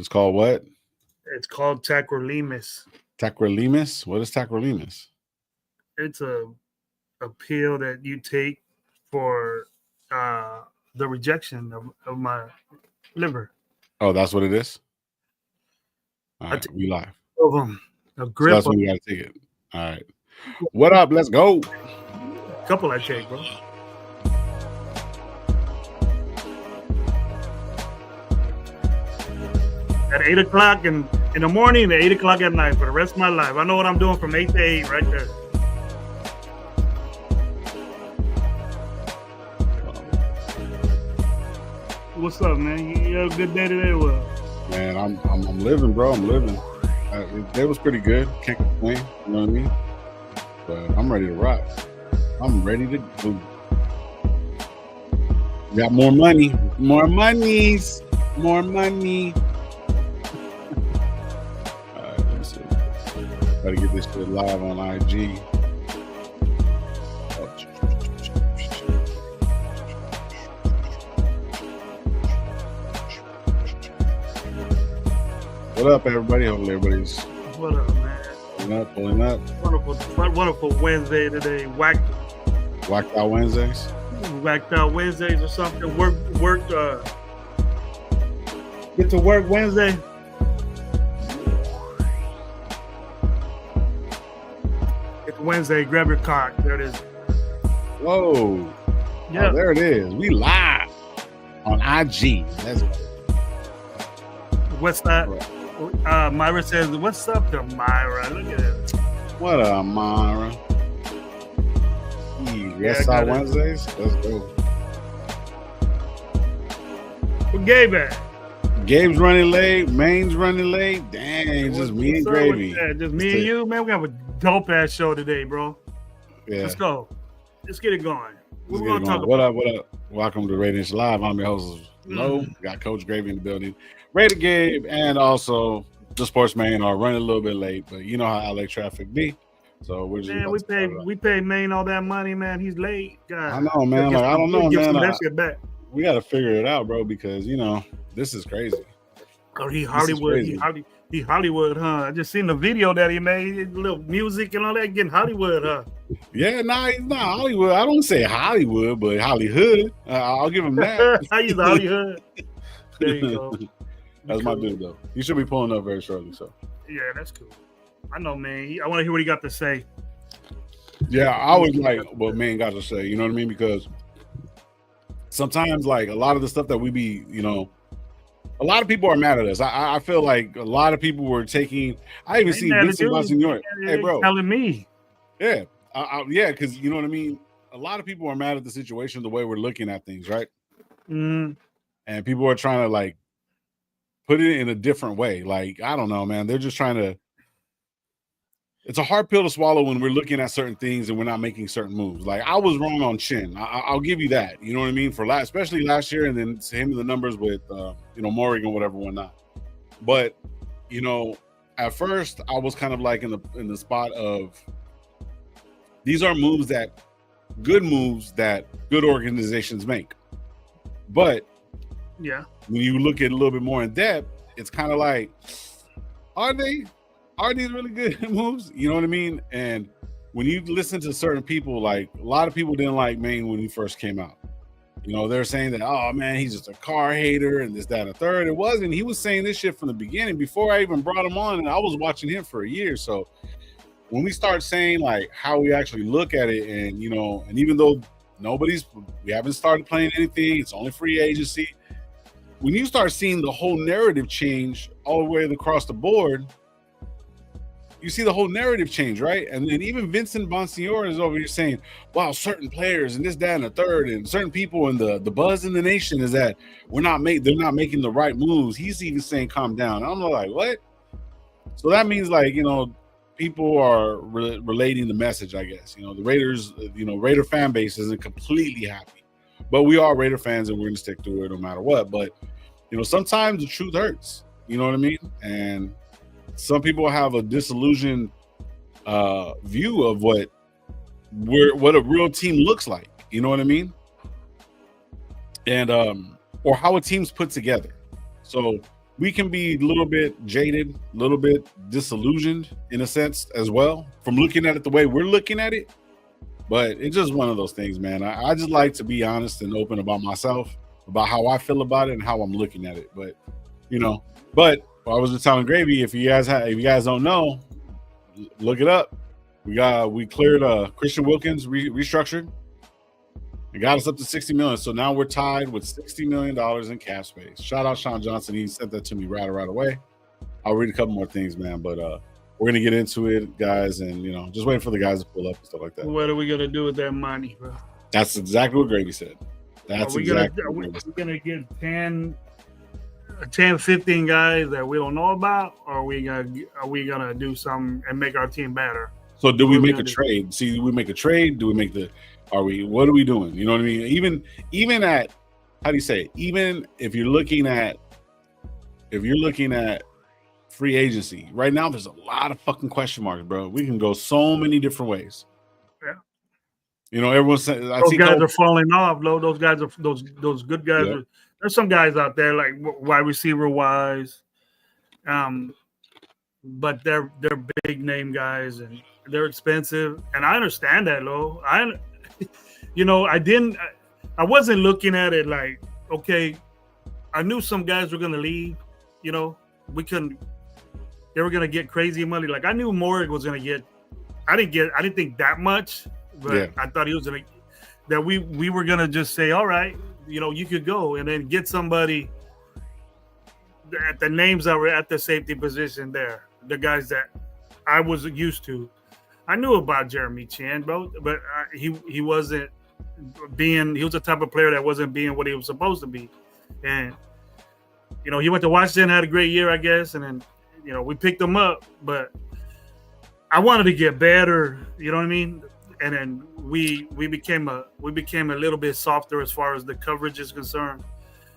It's called what? It's called tacrolimus. Tacrolimus? What is tacrolimus? It's a pill that you take for the rejection of my liver. Oh, that's what it is? All I right, take we live. of them, a So grip that's of when you got to take it. All right. What up? Let's go. a couple I take, bro. At 8 o'clock in the morning and 8 o'clock at night for the rest of my life. I know what I'm doing from 8 to 8 right there. What's up, man? You had a good day today, well? Man, I'm living, bro. I'm living. It was pretty good. Can't complain. You know what I mean? But I'm ready to rock. I'm ready to go. Got more money. More monies. More money. All right, let me see. Gotta get this shit live on IG. What up, everybody? Hopefully everybody's What up, man? pulling up. Wonderful Wednesday today. Whacked out Wednesdays. Whacked out Wednesdays or something. Get to work Wednesday. It's Wednesday. Grab your card. There it is. Whoa. Yeah. Oh, there it is. We live on IG. Let's go. What's that? Myra says, "What's up to Myra? Look at it. What up, Myra? Yes, on Wednesdays. Let's go. Where Gabe at? Gabe's running late. Maine's running late. Dang, just me and Gravy. Just me and you, man. We have a dope ass show today, bro. Yeah. Let's go. Let's get it going. What we're gonna talk about. What up? What up? Welcome to Radiance Live. I'm your host, Low. Got Coach Gravy in the building. Raider Gabe and also the Sportsman are running a little bit late, but you know how LA traffic be. So we're just we paid Maine all that money, man. He's late. God, I know, man. Like, I don't know, man. We got to figure it out, bro, because you know this is crazy. Oh, he Hollywood. He Hollywood, huh? I just seen the video that he made, a little music and all that, getting Hollywood, huh? Yeah, he's not Hollywood. I don't say Hollywood, but Hollywood. I'll give him that. I use Hollywood. There you go. That's my dude, though. He should be pulling up very shortly. So yeah, that's cool. I know, man. I want to hear what he got to say. Yeah, I always like what man got to say. You know what I mean? Because sometimes, like a lot of the stuff that we be, you know, a lot of people are mad at us. I feel like a lot of people were taking. I even see Vincent Bonsignore. Hey, bro, telling me. Yeah, yeah, because you know what I mean. A lot of people are mad at the situation, the way we're looking at things, right? Mm. And people are trying to like put it in a different way. Like, I don't know, man. They're just trying to. It's a hard pill to swallow when we're looking at certain things and we're not making certain moves. Like, I was wrong on Chin. I'll give you that. You know what I mean? Especially last year, and then him the numbers with you know, Morgan or whatever, whatnot. But you know, at first I was kind of like in the spot of these are moves that good organizations make. But yeah, when you look at it a little bit more in depth, it's kind of like, are these really good moves? You know what I mean? And when you listen to certain people, like a lot of people didn't like Maine when he first came out. You know, they're saying that, oh man, he's just a car hater and this, that, and the third. It wasn't. He was saying this shit from the beginning before I even brought him on, and I was watching him for a year. So when we start saying like how we actually look at it, and you know, and even though we haven't started playing anything, it's only free agency. When you start seeing the whole narrative change all the way across the board, you see the whole narrative change, right? And then even Vincent Bonsignore is over here saying, wow, certain players and this, that, and the third, and certain people, and the buzz in the nation is that they're not making the right moves. He's even saying, calm down. I'm like, what? So that means, like, you know, people are relating the message, I guess. You know, the Raiders, you know, Raider fan base isn't completely happy, but we are Raider fans and we're going to stick to it no matter what. But, you know, sometimes the truth hurts, you know what I mean? And some people have a disillusioned view of what a real team looks like, you know what I mean? And or how a team's put together. So we can be a little bit jaded, a little bit disillusioned in a sense as well from looking at it the way we're looking at it. But it's just one of those things, man. I just like to be honest and open about myself, about how I feel about it and how I'm looking at it. But I was just telling Gravy, if you guys don't know, look it up. We cleared Christian Wilkins restructured. It got us up to $60 million. So now we're tied with $60 million in cap space. Shout out Sean Johnson. He sent that to me right away. I'll read a couple more things, man. But we're gonna get into it, guys, and just waiting for the guys to pull up and stuff like that. What are we gonna do with that money, bro? That's exactly what Gravy said. We're gonna get 10, 15 guys that we don't know about, or are we gonna do something and make our team better? So do we make a trade? See, do we make a trade? Do we make what are we doing? You know what I mean? Even at, how do you say it? Even if you're looking at free agency right now, there's a lot of fucking question marks, bro. We can go so many different ways. Yeah. Everyone's saying those guys are falling off, though. Those guys are those good guys. Yeah. There's some guys out there like wide receiver wise, but they're big name guys and they're expensive, and I understand that, though. I wasn't looking at it like, okay, I knew some guys were gonna leave. They were gonna get crazy money. Like I knew Morrig was gonna get. I didn't think that much, but I thought he was gonna. That we were gonna just say, all right, you could go, and then get somebody. At the names that were at the safety position there, the guys that I was used to. I knew about Jeremy Chan, bro, but he wasn't being. He was the type of player that wasn't being what he was supposed to be, and he went to Washington, had a great year, I guess, and then we picked him up, but I wanted to get better. You know what I mean? And then we became a little bit softer as far as the coverage is concerned,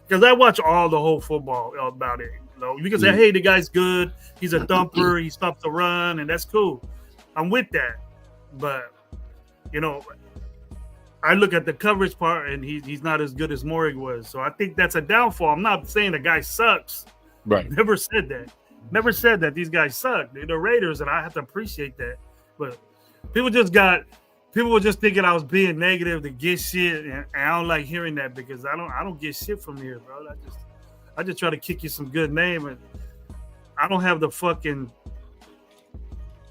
because I watch all the whole football about it. You can say, hey, the guy's good. He's a thumper. He stops the run, and that's cool. I'm with that, but I look at the coverage part, and he's not as good as Morrig was. So I think that's a downfall. I'm not saying the guy sucks. Right. Never said that. Never said that these guys suck. They're the Raiders, and I have to appreciate that. But people were just thinking I was being negative to get shit, and I don't like hearing that because I don't get shit from here, bro. I just try to kick you some good name, and I don't have the fucking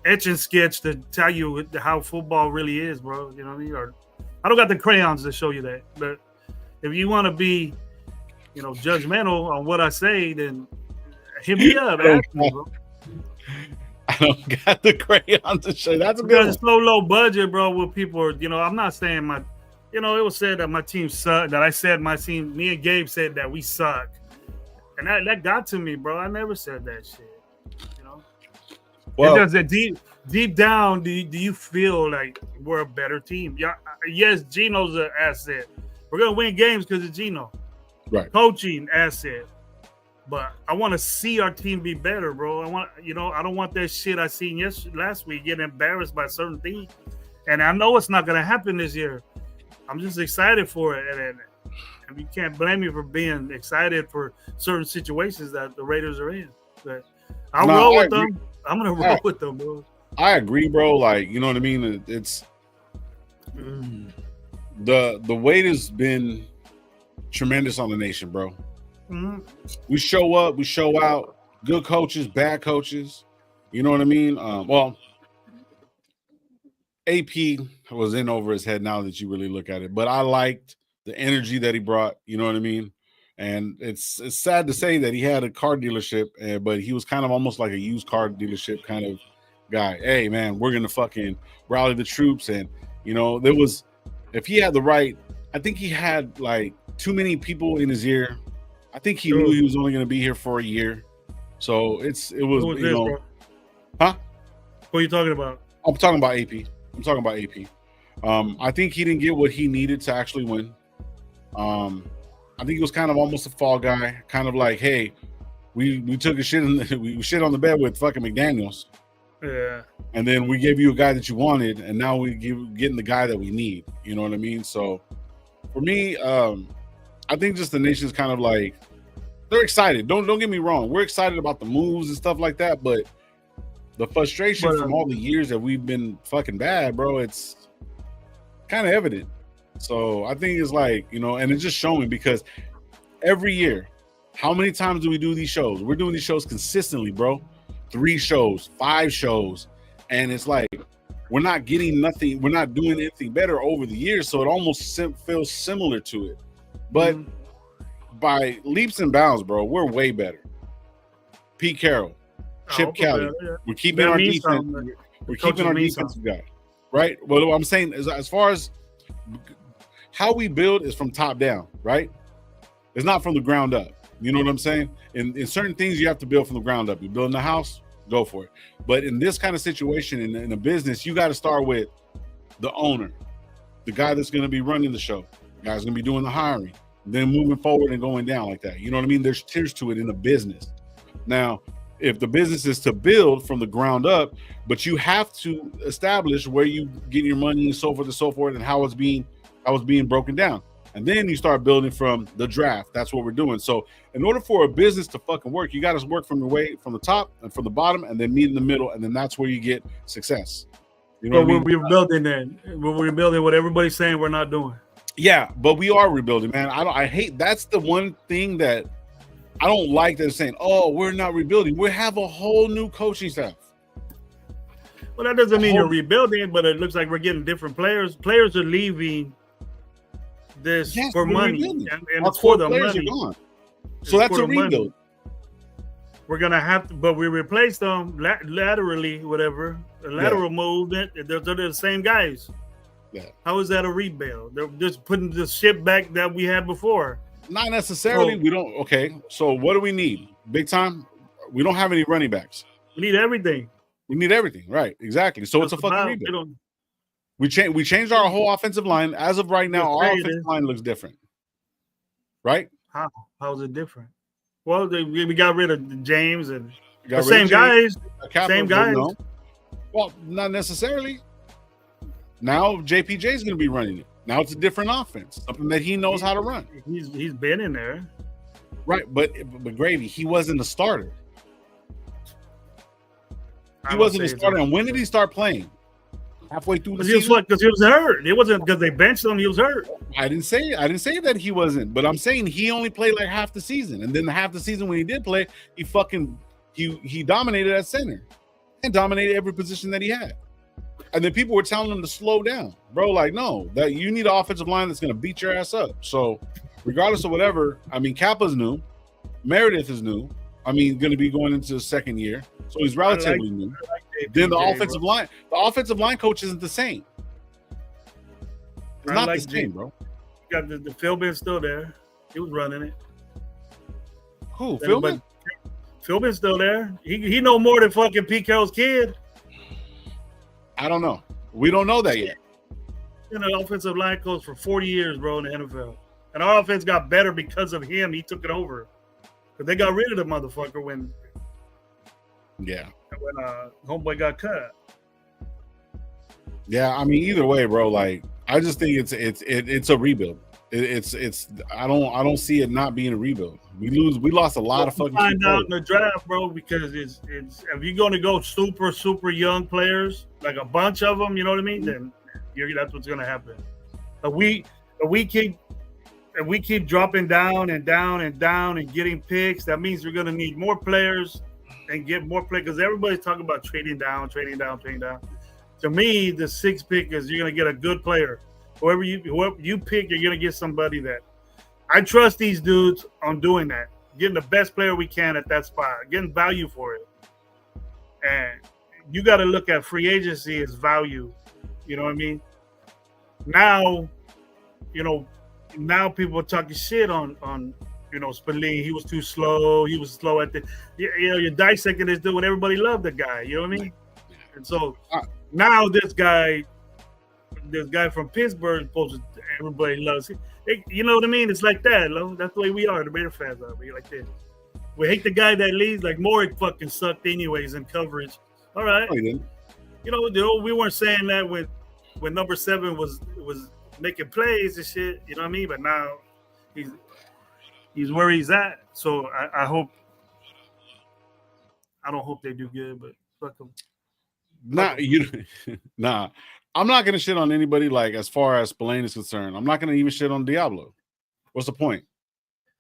etch and sketch to tell you how football really is, bro. You know what I mean? Or I don't got the crayons to show you that. But if you want to be, judgmental on what I say, then hit me up. Bro. I don't got the crayons to show you. That's good. It's so low budget, bro. With people are, I'm not saying it was said that my team sucked. That I said my team. Me and Gabe said that we suck, and that got to me, bro. I never said that shit. Well, does it deep down, do you feel like we're a better team? Yeah, yes, Geno's an asset. We're gonna win games because of Geno. Right. Coaching asset. But I want to see our team be better, bro. I don't want that shit I seen last week getting embarrassed by certain things. And I know it's not gonna happen this year. I'm just excited for it, and you can't blame me for being excited for certain situations that the Raiders are in. But I'll roll with them. I'm gonna roll with them, bro. I agree, bro. Like, you know what I mean? It's the weight has been tremendous on the nation, bro. Mm-hmm. We show up, we show out. Good coaches, bad coaches. You know what I mean? AP was in over his head now that you really look at it, but I liked the energy that he brought. You know what I mean? And it's sad to say that he had a car dealership, but he was kind of almost like a used car dealership kind of guy. Hey, man, we're going to fucking rally the troops. And, there was, if he had the right, I think he had like too many people in his ear. I think he knew he was only going to be here for a year. So it was bro? Huh? What are you talking about? I'm talking about AP. I think he didn't get what he needed to actually win. I think he was kind of almost a fall guy, kind of like, hey, we took a shit we shit on the bed with fucking McDaniels. Yeah. And then we gave you a guy that you wanted, and now we getting the guy that we need. You know what I mean? So for me, I think just the nation's kind of like they're excited. Don't get me wrong. We're excited about the moves and stuff like that, but the frustration from all the years that we've been fucking bad, bro, it's kind of evident. So I think it's like, and it's just showing because every year, how many times do we do these shows? We're doing these shows consistently, bro. 3 shows, 5 shows, and it's like we're not getting nothing. We're not doing anything better over the years, so it almost feels similar to it. But by leaps and bounds, bro, we're way better. Pete Carroll, Chip Kelly, we're keeping our defense. We're keeping our defensive guy, right? Well, what I'm saying is, as far as how we build is from top down, right? It's not from the ground up. You know what I'm saying? In certain things, you have to build from the ground up. You're building a house, go for it. But in this kind of situation, in a business, you got to start with the owner, the guy that's going to be running the show, the guy's going to be doing the hiring, then moving forward and going down like that. You know what I mean? There's tiers to it in a business. Now, if the business is to build from the ground up, but you have to establish where you get your money and so forth, and how it's being broken down. And then you start building from the draft. That's what we're doing. So in order for a business to fucking work, you got to work from the top and from the bottom, and then meet in the middle, and then that's where you get success. You know what I mean? We're rebuilding then. We're rebuilding what everybody's saying we're not doing. Yeah, but we are rebuilding, man. I hate that's the one thing that I don't like, that saying, "Oh, we're not rebuilding. We have a whole new coaching staff." Well, that doesn't mean you're rebuilding, but it looks like we're getting different players. Players are leaving this for money, and it's for the money. So that's a rebuild. Money. We're gonna have to, but we replace them laterally, whatever. A lateral movement. They're the same guys. Yeah. How is that a rebuild? They're just putting the shit back that we had before. Not necessarily. We don't. Okay. So what do we need? Big time. We don't have any running backs. We need everything. We need everything. Right. Exactly. So it's a fucking rebuild. We changed our whole offensive line. As of right now, our offensive line looks different. Right? How is it different? Well, we got rid of James and the same guys. Same guys. No. Well, not necessarily. Now JPJ is going to be running it. Now it's a different offense, something that he knows how to run. He's been in there, right? But Gravy, he wasn't a starter. He wasn't a starter. And when did he start playing? Halfway through the season? Because he was hurt. It wasn't because they benched him. He was hurt. I didn't say that he wasn't, but I'm saying he only played like half the season, and then the half the season when he did play, he dominated at center and dominated every position that he had. And then people were telling him to slow down, bro. Like, no, that you need an offensive line that's going to beat your ass up. So, regardless of whatever, I mean, Kappa's new, Meredith is new. I mean, going to be going into his second year, so he's relatively new. Then the offensive line coach isn't the same. It's not the same, bro. You got the Philbin's still there. He was running it. Who? Philbin? Philbin's still there. He know more than fucking Pete Carroll's kid. I don't know. We don't know that yet. Been an offensive line coach for 40 years, bro, in the NFL. And our offense got better because of him. He took it over. But they got rid of the motherfucker when homeboy got cut. Yeah, I mean, either way, bro, like I just think it's a rebuild. It's I don't see it not being a rebuild. We lost a lot of fucking find out in the draft, bro, because it's if you're going to go super young players, like a bunch of them, you know what I mean? Then that's what's going to happen. If we keep dropping down and getting picks, that means we're going to need more players and get more players, because everybody's talking about trading down. To me, the 6th pick is you're going to get a good player. Whoever you pick, you're going to get somebody that I trust these dudes on doing that, getting the best player we can at that spot, getting value for it. And you got to look at free agency as value. You know what I mean? Now people are talking shit on Spillane. He was too slow. He was slow at you're dissecting this dude when everybody loved the guy. You know what I mean? And so now this guy from Pittsburgh, everybody loves him. You know what I mean? It's like that. That's the way we are. The Raider fans are. We like this. We hate the guy that leaves. Like Morik fucking sucked anyways in coverage. All right. Oh, we weren't saying that when number 7 was making plays and shit. You know what I mean? But now He's where he's at. So I hope. I don't hope they do good, but fuck them. Nah, nah. I'm not gonna shit on anybody like as far as Spillane is concerned. I'm not gonna even shit on Diablo. What's the point?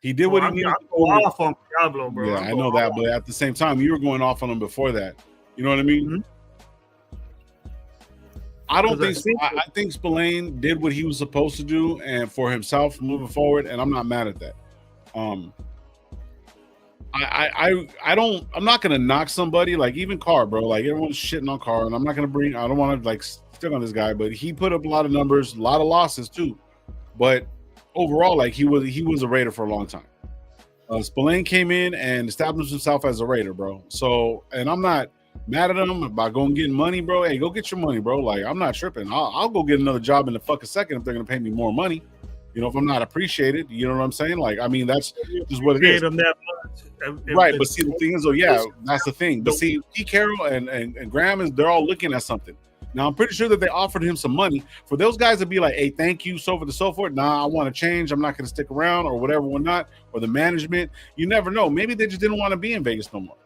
He did what he needed. I go off on Diablo, bro. Yeah, I know that, but at the same time, you were going off on him before that. You know what I mean? Mm-hmm. I think Spillane did what he was supposed to do and for himself moving forward, and I'm not mad at that. I'm not gonna knock somebody like even Carr, bro. Like everyone's shitting on Carr, and I don't want to like stick on this guy, but he put up a lot of numbers, a lot of losses too. But overall, like he was a Raider for a long time. Spillane came in and established himself as a Raider, bro. So, and I'm not mad at him about going getting money, bro. Hey, go get your money, bro. Like I'm not tripping. I'll go get another job in a fucking second if they're gonna pay me more money. You know, if I'm not appreciated, you know what I'm saying? Like, I mean, that's just what it is. Them that much. Right, but see, the thing is, that's the thing. But see, Pete Carroll and Graham they're all looking at something. Now, I'm pretty sure that they offered him some money for those guys to be like, hey, thank you, so forth and so forth. Nah, I want to change. I'm not going to stick around or whatever, whatnot, or the management. You never know. Maybe they just didn't want to be in Vegas no more.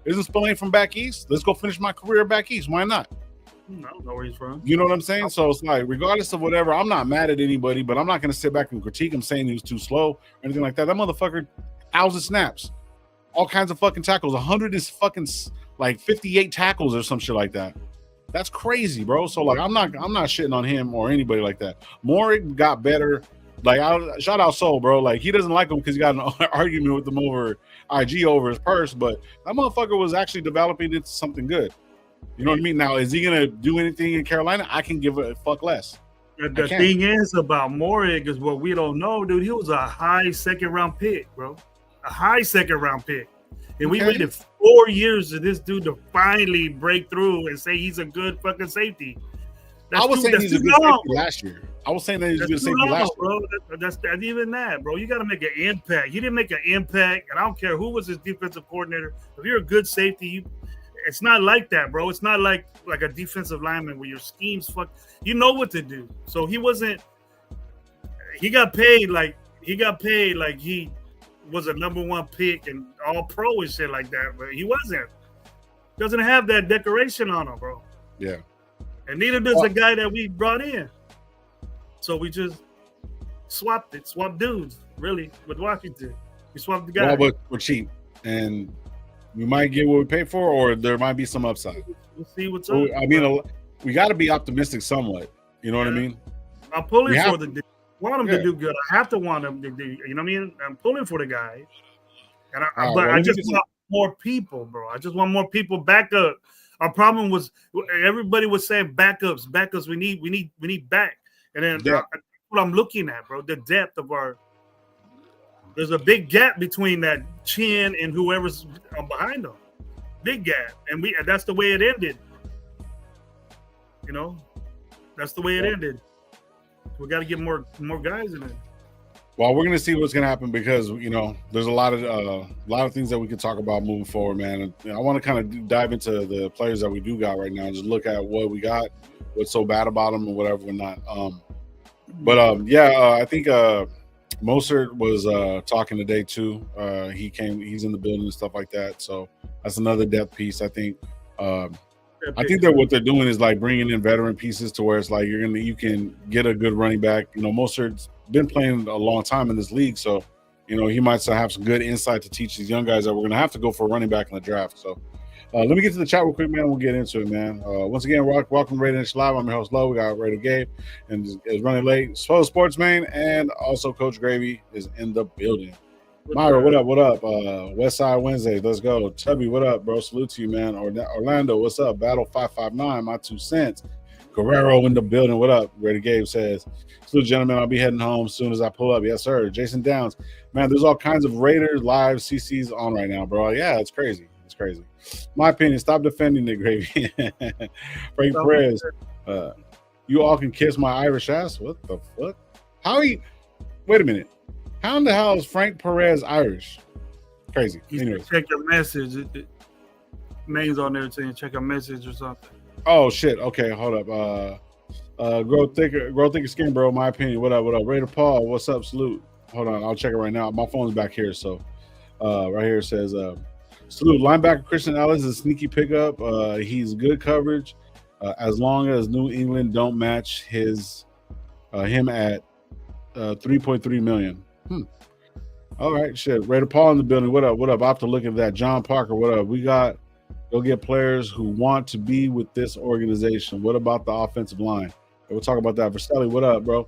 Isn't Spillane from back east? Let's go finish my career back east. Why not? I don't know where he's from. You know what I'm saying? So it's like, regardless of whatever, I'm not mad at anybody, but I'm not going to sit back and critique him saying he was too slow or anything like that. That motherfucker, 1,000 snaps, all kinds of fucking tackles. 100 is fucking like 58 tackles or some shit like that. That's crazy, bro. So like, I'm not shitting on him or anybody like that. Morik got better. Like, shout out Soul, bro. Like, he doesn't like him because he got an argument with him over IG over his purse, but that motherfucker was actually developing into something good. You know what I mean? Now, is he going to do anything in Carolina? I can give a fuck less. The thing is about Morik is what we don't know, dude. He was a high second-round pick, bro. A high second-round pick. And we waited 4 years for this dude to finally break through and say he's a good fucking safety. I was saying he's a good safety last year. I was saying that he's a good safety last year. Bro. That's even that, bro. You got to make an impact. He didn't make an impact, and I don't care who was his defensive coordinator. If you're a good safety, it's not like that, bro. It's not like a defensive lineman where your schemes fuck. You know what to do. So he wasn't. He got paid like he was a number one pick and all pro and shit like that, but he wasn't. Doesn't have that decoration on him, bro. Yeah. And neither does the guy that we brought in. So we just swapped dudes, really, with Washington. We swapped the guy. Well, we're cheap, and we might get what we pay for, or there might be some upside. We'll see what's up. I mean, we got to be optimistic somewhat. You know what I mean? I'm pulling for the dude. I want him to do good. I have to want him to do. You know what I mean? I'm pulling for the guy, and I just want more people, bro. I just want more people back up. Our problem was everybody was saying backups. We need back, and then that's what I'm looking at, bro. The depth of our. There's a big gap between that chin and whoever's behind them. Big gap, and that's the way it ended. You know, that's the way it ended. We got to get more guys in it. Well, we're gonna see what's gonna happen because there's a lot of things that we can talk about moving forward, man. And I want to kind of dive into the players that we do got right now and just look at what we got, what's so bad about them, and whatever or not. I think Mostert was talking today too. He's in the building and stuff like that. So that's another depth piece. I think that what they're doing is like bringing in veteran pieces to where it's like you can get a good running back. Mostert's been playing a long time in this league, so he might have some good insight to teach these young guys that we're gonna have to go for a running back in the draft. So let me get to the chat real quick, man. We'll get into it, man. Once again, welcome to Raider Nation Live. I'm your host, Low. We got Raider Gabe, and is running late. Swell Sports Man, and also Coach Gravy is in the building. Myra, what up? What up? West Side Wednesday, let's go. Chubby, what up, bro? Salute to you, man. Orlando, what's up? Battle 559, my 2 cents. Guerrero in the building, what up? Raider Gabe says, salute, gentlemen. I'll be heading home as soon as I pull up. Yes, sir. Jason Downs, man. There's all kinds of Raider live CCs on right now, bro. Yeah, it's crazy. It's crazy. My opinion, stop defending the Gravy. Frank Perez, you all can kiss my Irish ass. What the fuck? Wait a minute. How in the hell is Frank Perez Irish? Crazy. Anyways. Check your message. Name's on there saying check a message or something. Oh shit. Okay, hold up. Grow thicker skin, bro. My opinion. What up? Raider Paul, what's up? Salute. Hold on, I'll check it right now. My phone's back here, so right here it says salute linebacker Christian Ellis is a sneaky pickup. He's good coverage as long as New England don't match him at 3.3 million. All right, shit. Raider Paul in the building. What up? What up? I have to look at that. John Parker. What up? We got go get players who want to be with this organization. What about the offensive line? We'll talk about that. Verstelli, what up, bro?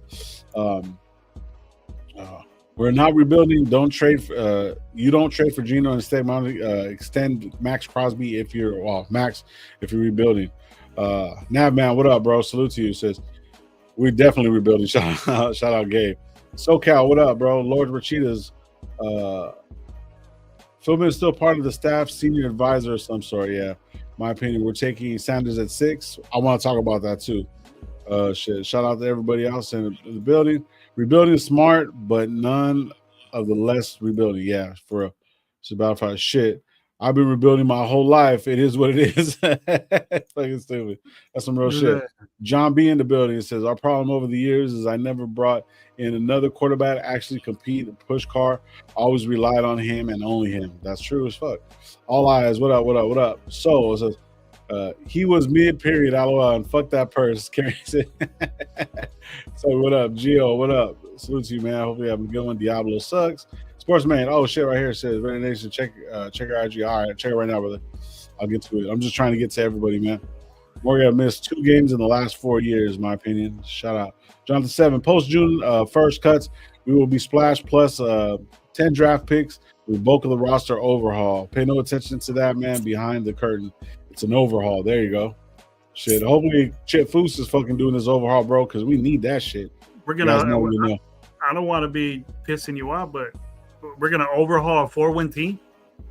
We're not rebuilding. Don't trade. You don't trade for Geno and extend Max Crosby if you're Max if you're rebuilding. Nav man, what up, bro? Salute to you. Says we're definitely rebuilding. Shout out, Gabe. SoCal, what up, bro? Lord Rachitas. Philbin is still part of the staff, senior advisor of some sort. Yeah, my opinion. We're taking Sanders at 6. I want to talk about that too. Shout out to everybody else in the building. Rebuilding is smart, but none of the less rebuilding. Yeah, for real. It's about five shit. I've been rebuilding my whole life. It is what it is. It's fucking stupid. That's some real shit. John B in the building says our problem over the years is I never brought in another quarterback to actually compete and push car. Always relied on him and only him. That's true as fuck. All eyes. What up? What up? What up? So it says he was mid-period, LOL, and fuck that purse. So what up, Gio? What up? Salute to you, man. Hopefully you have a good one. Diablo sucks. Sportsman. Oh shit, right here it says Raider Nation. Check our IG. All right, check it right now, brother. I'll get to it. I'm just trying to get to everybody, man. Morgan missed 2 games in the last 4 years, my opinion. Shout out. Jonathan 7. Post June first cuts. We will be splash plus 10 draft picks with bulk of the roster overhaul. Pay no attention to that, man. Behind the curtain. It's an overhaul. There you go. Shit. Hopefully Chip Foose is fucking doing this overhaul, bro, because we need that shit. We're gonna. I don't want to be pissing you off, but we're gonna overhaul a 4-win team.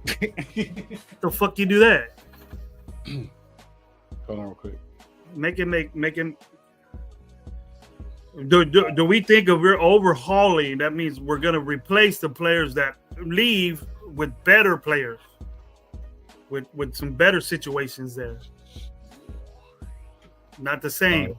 The fuck you do that? Hold on real quick. Making. Do we think if we're overhauling, that means we're gonna replace the players that leave with better players? With some better situations there. Not the same.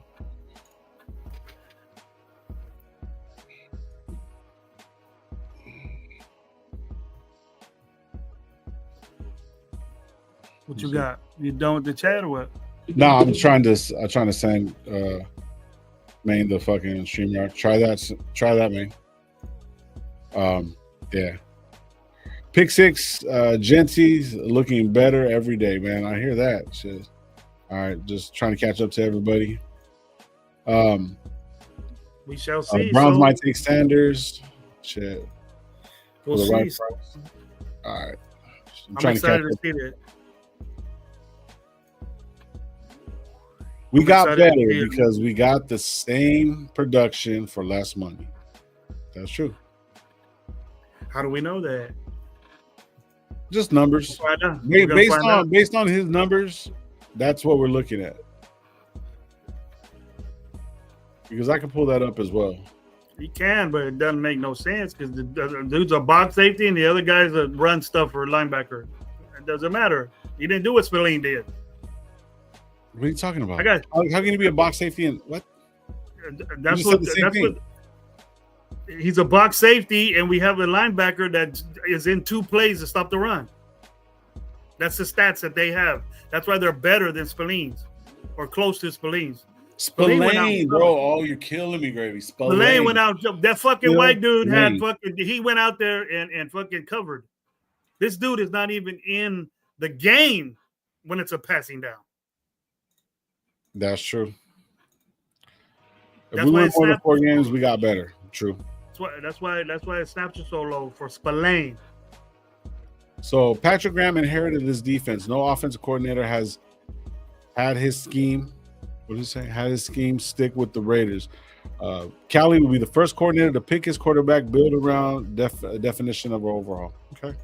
What you got? You done with the chat or what? No, I'm trying to send Main the fucking StreamYard. Try that, man. Yeah. Pick 6, Genty's looking better every day, man. I hear that. Shit. All right, just trying to catch up to everybody. We shall see. Browns might take Sanders. Shit. We'll see. Right all right. I'm excited to see that. We got better because we got the same production for less money. That's true. How do we know that? Just numbers. Based on his numbers, that's what we're looking at. Because I can pull that up as well. You can, but it doesn't make no sense because the dude's a box safety and the other guy's a run stuff for a linebacker. It doesn't matter. He didn't do what Spillane did. What are you talking about? How can you be a box safety and what? That's what he's a box safety, and we have a linebacker that is in 2 plays to stop the run. That's the stats that they have. That's why they're better than Spillane's or close to Spillane's. Spillane, bro. Oh, you're killing me, Gravy. Spillane went out. That fucking white dude had fucking. He went out there and fucking covered. This dude is not even in the game when it's a passing down. That's true. If we went more than 4 games, we got better. True. That's why it snaps you so low for Spillane. So Patrick Graham inherited this defense. No offensive coordinator has had his scheme. What did he say? Had his scheme stick with the Raiders. Callie will be the first coordinator to pick his quarterback, build around definition of overhaul. Okay.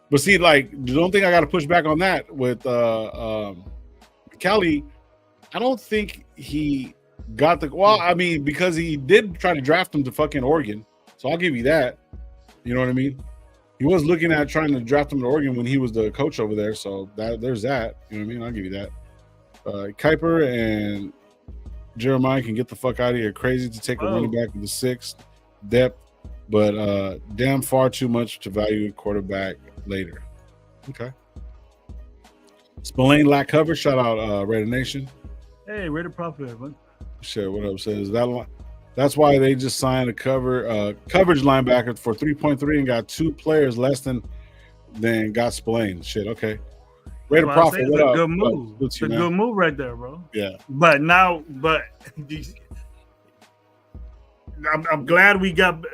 But see, like, don't think I got to push back on that with Callie. I don't think he got because he did try to draft him to fucking Oregon. So I'll give you that. You know what I mean? He was looking at trying to draft him to Oregon when he was the coach over there. So there's that. You know what I mean? I'll give you that. Kuiper and Jeremiah can get the fuck out of here. Crazy to take a running back in the 6th. depth, but damn far too much to value a quarterback later. Okay. Spillane lack cover. Shout out Raider Nation. Hey, Raider Profit, man. Shit, what up? Says that's why they just signed a coverage linebacker for 3.3 and got 2 players less than got Spillane. Shit, okay. Raider Profit, what up? Good move. It's a good move right there, bro. Yeah. But I'm glad we got.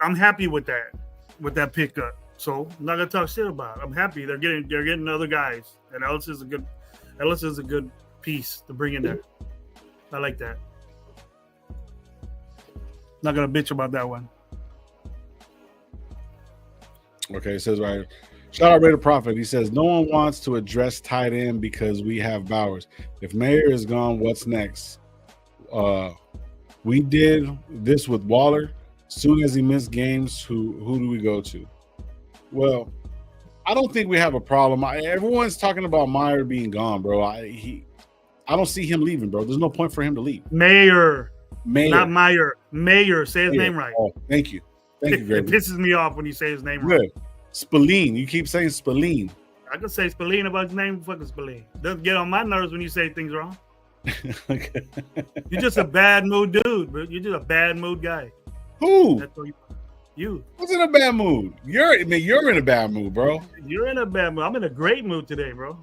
I'm happy with that pickup. So I'm not gonna talk shit about it. I'm happy they're getting other guys. And Ellis is a good piece to bring in there. I like that. Not gonna bitch about that one. Okay, it says right. Shout out Raider Prophet. He says no one wants to address tight end because we have Bowers. If Mayer is gone, what's next? We did this with Waller. Soon as he missed games, who do we go to? Well, I don't think we have a problem. Everyone's talking about Meyer being gone, bro. I don't see him leaving, bro. There's no point for him to leave. Mayer. Not Meyer. Mayer. Say his name right. Oh, thank you. Thank you, It pisses me off when you say his name Good. right. Spillane. You keep saying Spillane. I can say Spillane about his name. Fucking Spillane. Doesn't get on my nerves when you say things wrong. Okay. You're just a bad mood dude, bro. You're just a bad mood guy. Who? That's what you. Who's in a bad mood? You're in a bad mood, bro. You're in a bad mood. I'm in a great mood today, bro.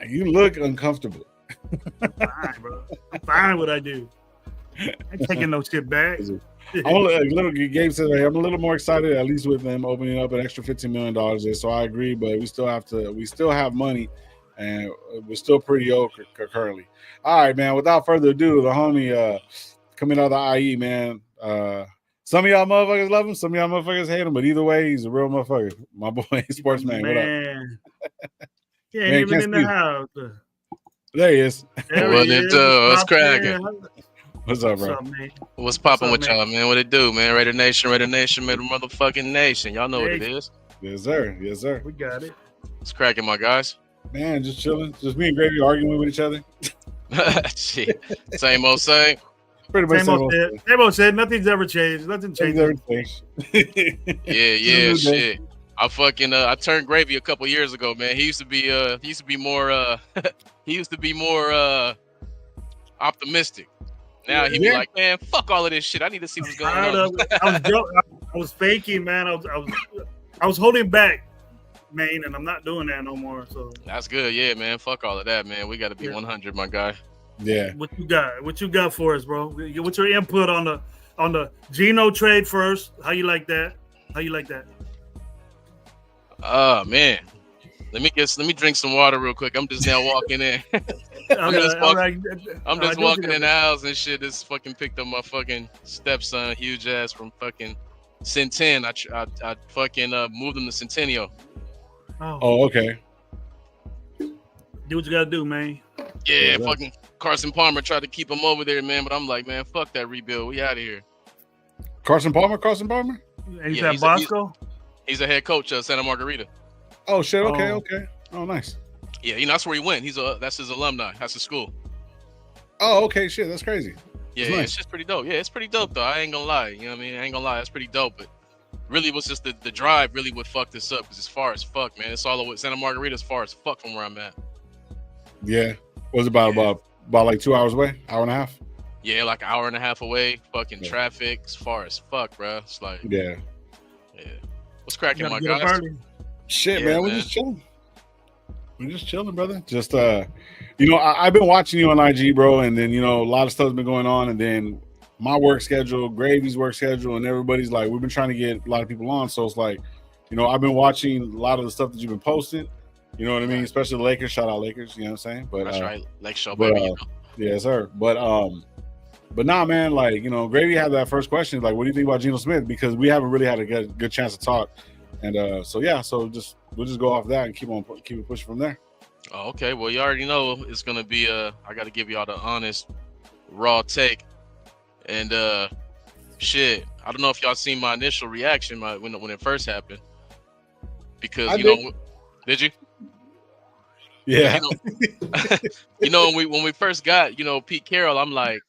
You look uncomfortable. Fine, bro. I'm fine what I do. I ain't taking no shit back. Gabe says I'm a little more excited, at least with them opening up an extra $15 million there. So I agree, but we still have money, and we're still pretty old currently. All right, man. Without further ado, the homie coming out of the IE, man. Some of y'all motherfuckers love him, some of y'all motherfuckers hate him, but either way, he's a real motherfucker. My boy, Sportsman. What up? He ain't even in the house. There he is. What it do? What's cracking? What's up, bro? What's popping with y'all, man? What it do, man? Raider Nation, made a motherfucking nation. Y'all know what it is. Yes, sir. Yes, sir. We got it. What's cracking, my guys? Man, just chilling. Just me and Gravy arguing with each other. Shit. Same old same. Pretty much same old shit. Nothing's ever changed. Nothing changes. Yeah, shit. I turned Gravy a couple years ago, man. He used to be more optimistic. Now he be like, man, fuck all of this shit. I need to see what's going on. I was faking, man. I was holding back, man, and I'm not doing that no more. So that's good, yeah, man. Fuck all of that, man. We got to be 100, my guy. Yeah. What you got for us, bro? What's your input on the Geno trade first? How you like that? Oh man. Let me drink some water real quick. I'm just now walking in. I'm just walking in the house and shit. Just fucking picked up my fucking stepson, huge ass from fucking Centennial. I fucking moved him to Centennial. Oh, okay. Do what you gotta do, man. Yeah, fucking Carson Palmer tried to keep him over there, man. But I'm like, man, fuck that rebuild. We out of here. Carson Palmer? And he's at Bosco? He's a head coach at Santa Margarita. Oh shit! Okay. Oh, nice. Yeah, that's where he went. That's his alumni. That's his school. Oh, okay. Shit, that's crazy. Yeah, nice. It's just pretty dope. Yeah, it's pretty dope though. I ain't gonna lie. You know what I mean? I ain't gonna lie. That's pretty dope. But really, was just the drive really what fucked this up. Because it's far as fuck, man. It's all over Santa Margarita as far as fuck from where I'm at. Yeah. Was about like 2 hours away? Hour and a half? Yeah, like an hour and a half away. Fucking traffic as far as fuck, bro. It's like yeah. What's cracking, my guys? Shit, man. We're just chilling. We're just chilling, brother. Just I've been watching you on IG, bro, and then a lot of stuff's been going on, and then my work schedule, Gravy's work schedule, and everybody's like, we've been trying to get a lot of people on. So it's like, I've been watching a lot of the stuff that you've been posting. You know what I mean? Especially the Lakers. Shout out Lakers. You know what I'm saying? But that's right, Lake Show, baby. Yeah, sir. But nah, man. Like Gravy had that first question. Like, what do you think about Geno Smith? Because we haven't really had a good chance to talk. And so we'll just go off that and keep it pushing from there. Oh, okay. Well, you already know it's gonna be I got to give y'all the honest, raw take. And shit, I don't know if y'all seen my initial reaction when it first happened. Because did you? Yeah. When we first got Pete Carroll, I'm like,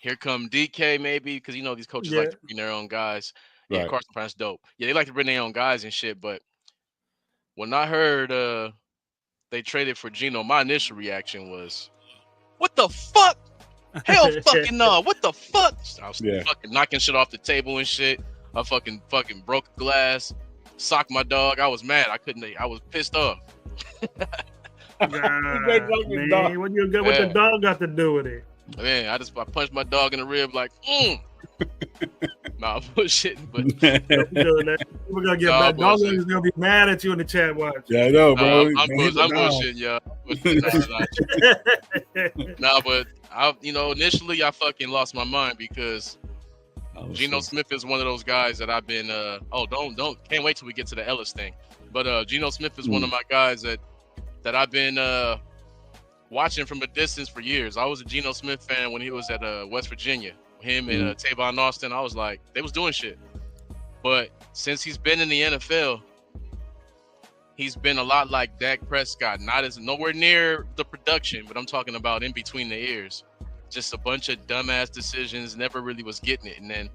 here come DK maybe, because you know these coaches like to bring their own guys. Yeah, Right. Carson Palmer's dope. Yeah, they like to bring their own guys and shit. But when I heard they traded for Geno, my initial reaction was, "What the fuck? Hell fucking no! What the fuck?" I was fucking knocking shit off the table and shit. I fucking broke a glass, socked my dog. I was mad. I was pissed off. Man, what the dog got to do with it? Man, I punched my dog in the rib like, Nah, bullshit. But we're gonna get back. Dog is gonna be mad at you in the chat watch. Yeah, I know, bro. I'm bullshit, y'all. But initially I fucking lost my mind because Geno Smith is one of those guys that I've been can't wait till we get to the Ellis thing. But Geno Smith is one of my guys that I've been watching from a distance for years. I was a Geno Smith fan when he was at West Virginia. Him and Tavon Austin, I was like, they was doing shit. But since he's been in the NFL, he's been a lot like Dak Prescott. Nowhere near the production, but I'm talking about in between the ears. Just a bunch of dumbass decisions, never really was getting it. And then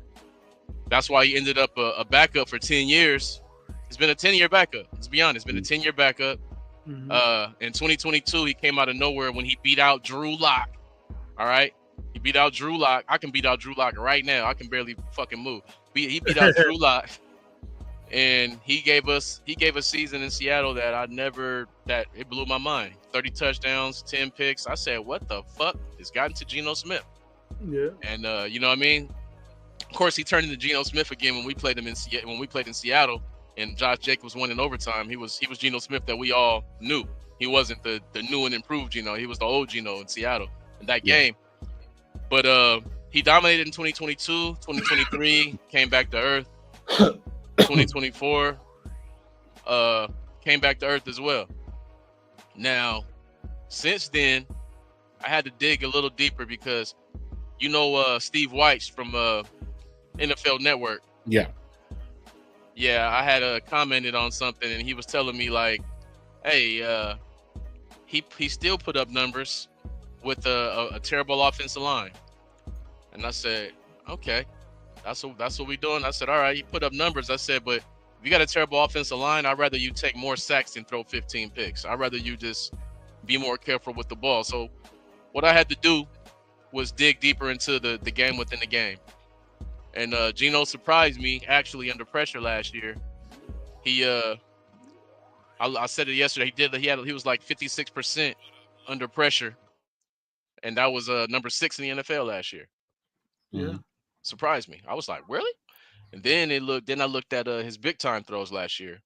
that's why he ended up a backup for 10 years. He's been a 10-year backup. Let's be honest, been a 10-year backup. In 2022, he came out of nowhere when he beat out Drew Lock. All right? He beat out Drew Lock. I can beat out Drew Lock right now. I can barely fucking move. He beat out Drew Lock. And he gave us a season in Seattle that it blew my mind. 30 touchdowns, 10 picks. I said, what the fuck has gotten to Geno Smith? Yeah. And you know what I mean? Of course, he turned into Geno Smith again when we played in Seattle, and Josh Jacobs won in overtime. He was Geno Smith that we all knew. He wasn't the new and improved Geno. He was the old Geno in Seattle in that game. But he dominated in 2022, 2023, came back to earth. 2024 came back to earth as well. Now, since then, I had to dig a little deeper because Steve Weitz from NFL Network. Yeah, I had commented on something, and he was telling me like, hey, he still put up numbers with a terrible offensive line. And I said, okay, that's what we doing. I said, all right, you put up numbers. I said, but if you got a terrible offensive line, I'd rather you take more sacks than throw 15 picks. I'd rather you just be more careful with the ball. So what I had to do was dig deeper into the game within the game. And Geno surprised me actually under pressure last year. He I said it yesterday. He was like 56% under pressure, and that was number 6 in the NFL last year. Yeah, surprised me. I was like, really? And then I looked at his big time throws last year,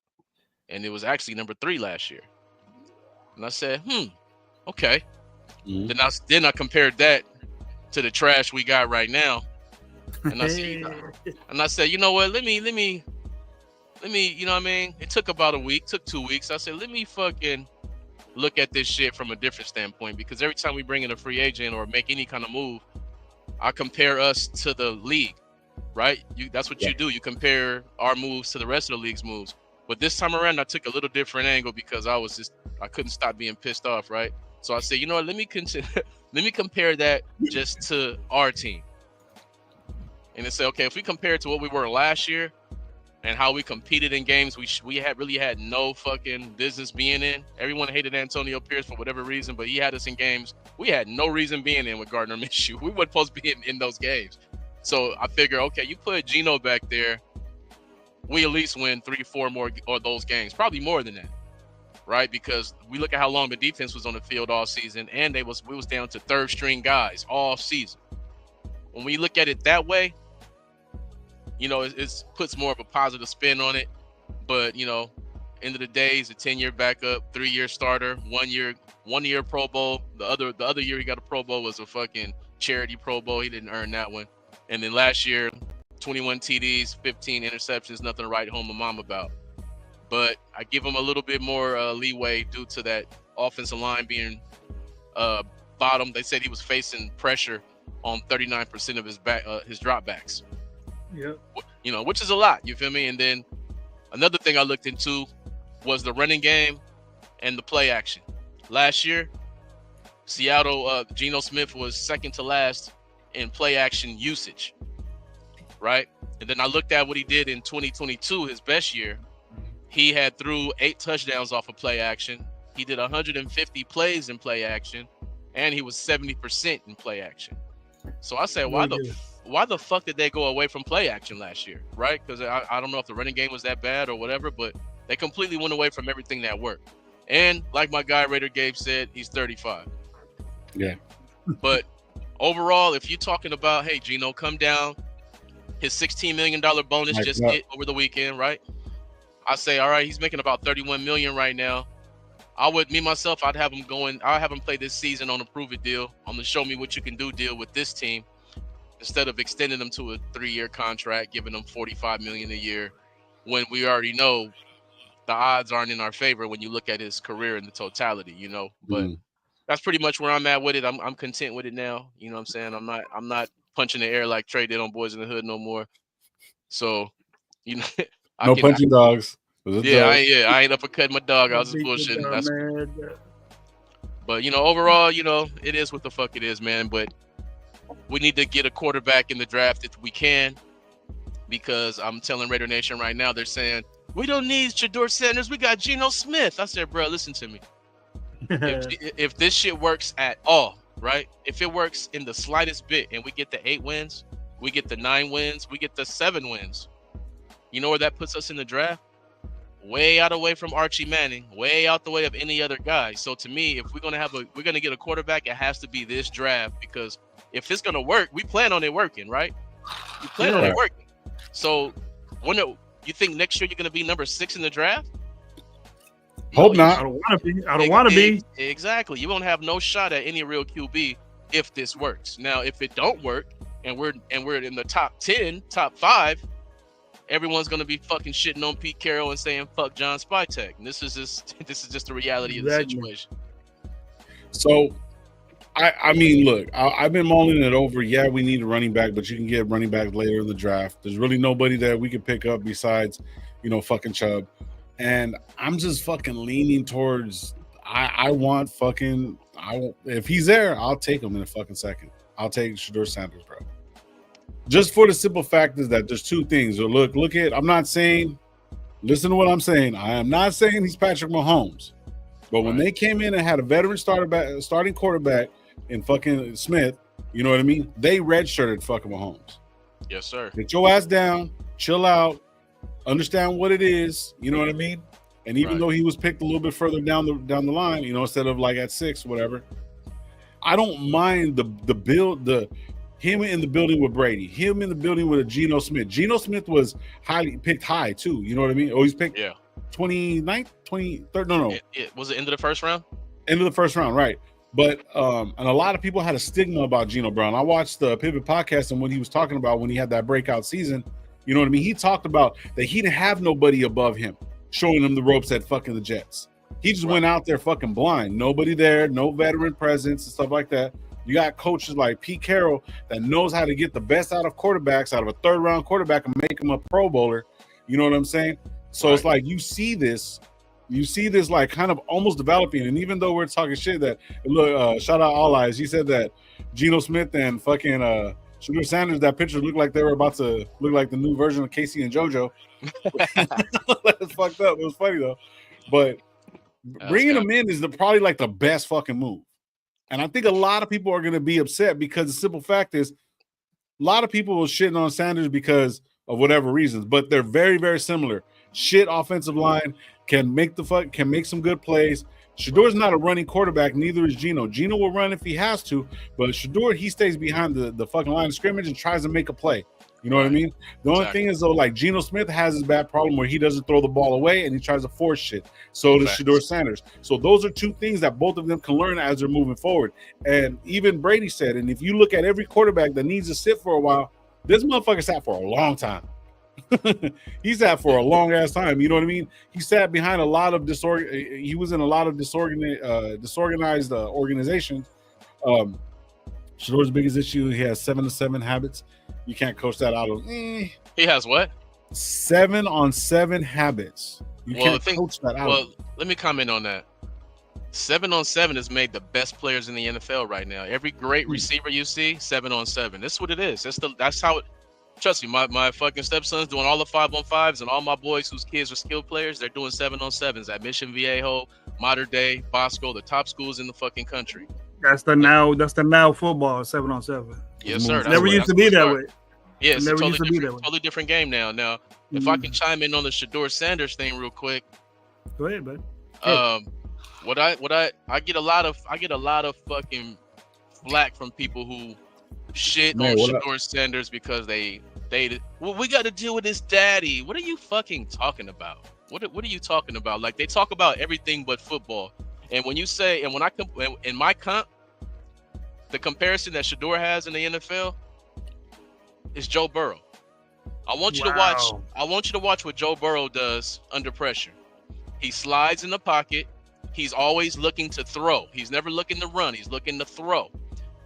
and it was actually number 3 last year. And I said, okay. Then I compared that to the trash we got right now, and I said, you know what? Let me, you know what I mean? It took about a week, took 2 weeks. I said, let me fucking look at this shit from a different standpoint, because every time we bring in a free agent or make any kind of move, I compare us to the league, right? That's what you do. You compare our moves to the rest of the league's moves. But this time around, I took a little different angle because I couldn't stop being pissed off, right? So I said, you know what? Let me compare that just to our team. And it said, okay, if we compare it to what we were last year and how we competed in games we really had no fucking business being in. Everyone hated Antonio Pierce for whatever reason, but he had us in games we had no reason being in with Gardner Minshew. We weren't supposed to be in those games. So I figure, okay, you put Geno back there, we at least win 3-4 more of those games, probably more than that, right? Because we look at how long the defense was on the field all season, and we was down to third string guys all season. When we look at it that way, it puts more of a positive spin on it. But end of the day, he's a 10-year backup, 3-year starter, 1 year Pro Bowl. The other year he got a Pro Bowl was a fucking charity Pro Bowl. He didn't earn that one. And then last year, 21 TDs, 15 interceptions, nothing to write home to mom about. But I give him a little bit more leeway due to that offensive line being bottom. They said he was facing pressure on 39% of his dropbacks. Yeah. Which is a lot, you feel me? And then another thing I looked into was the running game and the play action. Last year, Seattle, Geno Smith was second to last in play action usage, right? And then I looked at what he did in 2022, his best year. He had threw 8 touchdowns off of play action. He did 150 plays in play action, and he was 70% in play action. So I said, why the fuck did they go away from play action last year, right? Because I don't know if the running game was that bad or whatever, but they completely went away from everything that worked. And like my guy Raider Gabe said, he's 35. Yeah. But overall, if you're talking about, hey, Geno, come down, his $16 million bonus just hit over the weekend, right? I say, all right, he's making about $31 million right now. I'd have him play this season on a prove it deal, on the show me what you can do deal with this team, instead of extending him to a 3-year contract, giving him $45 million a year, when we already know the odds aren't in our favor when you look at his career in the totality, you know. But that's pretty much where I'm at with it. I'm content with it now. You know what I'm saying? I'm not punching the air like Trey did on Boys in the Hood no more. So, you know, punching dogs. I ain't uppercutting my dog. I was just bullshitting. But, you know, overall, you know, it is what the fuck it is, man. But we need to get a quarterback in the draft if we can, because I'm telling Raider Nation right now, they're saying, we don't need Shedeur Sanders. We got Geno Smith. I said, bro, listen to me. If this shit works at all, right? If it works in the slightest bit and we get the 8 wins, we get the 9 wins, we get the 7 wins, you know where that puts us in the draft? Way out away from Archie Manning, way out the way of any other guy. So to me, if we're gonna get a quarterback, it has to be this draft, because if it's gonna work, we plan on it working, right? We plan on it working. So you think next year you're gonna be number 6 in the draft? Hope not. I don't want to be. Exactly. You won't have no shot at any real QB if this works. Now, if it don't work and we're in the top 10, top 5, everyone's gonna be fucking shitting on Pete Carroll and saying fuck John Spytek. And this is just the reality of the situation. So, I mean, look, I've been mulling it over. Yeah, we need a running back, but you can get running back later in the draft. There's really nobody that we can pick up besides, you know, fucking Chubb. And I'm just fucking leaning towards if he's there, I'll take him in a fucking second. I'll take Shedeur Sanders, bro. Just for the simple fact is that there's 2 things. So look at, listen to what I'm saying. I am not saying he's Patrick Mahomes. But when they came in and had a veteran starting quarterback in fucking Smith, you know what I mean? They redshirted fucking Mahomes. Yes, sir. Get your ass down, chill out, understand what it is, you know what I mean? And even though he was picked a little bit further down the line, you know, instead of like at 6, whatever, I don't mind him in the building with Brady, him in the building with a Geno Smith. Geno Smith was picked high too, you know what I mean? Oh, he's picked 29th, 23rd. No. It was the end of the first round? End of the first round, right. But and a lot of people had a stigma about Geno Brown. I watched the Pivot podcast, and what he was talking about when he had that breakout season, you know what I mean? He talked about that he didn't have nobody above him showing him the ropes at fucking the Jets. He just went out there fucking blind. Nobody there, no veteran presence and stuff like that. You got coaches like Pete Carroll that knows how to get the best out of quarterbacks, out of a 3rd round quarterback, and make him a Pro Bowler. You know what I'm saying? So it's like you see this like kind of almost developing. And even though we're talking shit, that look, shout out All Eyes, he said that Geno Smith and fucking Shedeur Sanders, that picture looked like they were about to look like the new version of Casey and JoJo. That's fucked up. It was funny though. But bringing them in is probably like the best fucking move. And I think a lot of people are going to be upset because the simple fact is a lot of people are shitting on Sanders because of whatever reasons, but they're very, very similar. Shit offensive line, can make some good plays. Shedeur's not a running quarterback, neither is Geno. Geno will run if he has to, but Shedeur, he stays behind the fucking line of scrimmage and tries to make a play. You know what I mean? The only thing is, though, like Geno Smith has his bad problem where he doesn't throw the ball away and he tries to force shit. So does Shedeur Sanders. So those are 2 things that both of them can learn as they're moving forward. And even Brady said, and if you look at every quarterback that needs to sit for a while, this motherfucker sat for a long time. He sat for a long ass time. You know what I mean? He sat behind a lot of he was in a lot of disorganized organizations. Shedeur's biggest issue, he has 7-7 habits. You can't coach that out of. He has what? 7-on-7 habits. You can't coach that out. Well, let me comment on that. 7-on-7 has made the best players in the NFL right now. Every great receiver you see, 7-on-7. That's what it is. That's how it. Trust me, my fucking stepson's doing all the 5-on-5s, and all my boys whose kids are skilled players, they're doing 7-on-7s at Mission Viejo, Mater Dei, Bosco, the top schools in the fucking country. That's the now football 7-on-7. Yes, sir. Never used to be that way. Yeah, it's a totally different game now. Now, if I can chime in on the Shedeur Sanders thing real quick. Go ahead, bud. I get a lot of fucking flack from people who shit on Shedeur Sanders because they we got to deal with his daddy. What are you fucking talking about? What are you talking about? Like, they talk about everything but football. And when you say, and when I in my comp, the comparison that Shedeur has in the NFL is Joe Burrow. I want you to watch what Joe Burrow does under pressure. He slides in the pocket. He's always looking to throw. He's never looking to run. He's looking to throw.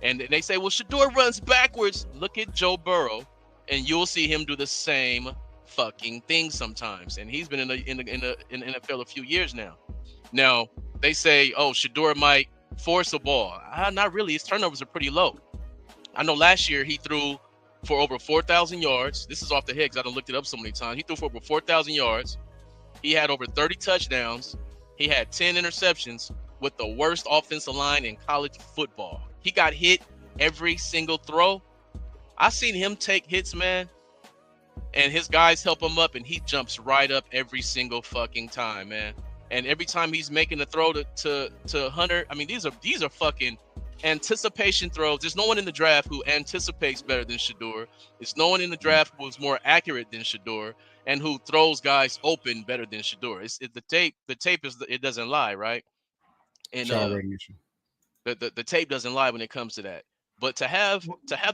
And they say, well, Shedeur runs backwards. Look at Joe Burrow, and you'll see him do the same fucking thing sometimes. And he's been in the NFL a few years now. Now, they say, oh, Shedeur might force a ball. Not really. His turnovers are pretty low. I know last year he threw for over 4,000 yards. This is off the head because I done looked it up so many times. He threw for over 4,000 yards. He had over 30 touchdowns. He had 10 interceptions with the worst offensive line in college football. He got hit every single throw. I seen him take hits, man, and his guys help him up, and he jumps right up every single fucking time, man. And every time he's making a throw to Hunter, I mean, these are fucking anticipation throws. There's no one in the draft who anticipates better than Shedeur. There's no one in the draft who's more accurate than Shedeur and who throws guys open better than Shedeur. The tape is it doesn't lie, right? And the tape doesn't lie when it comes to that. But to have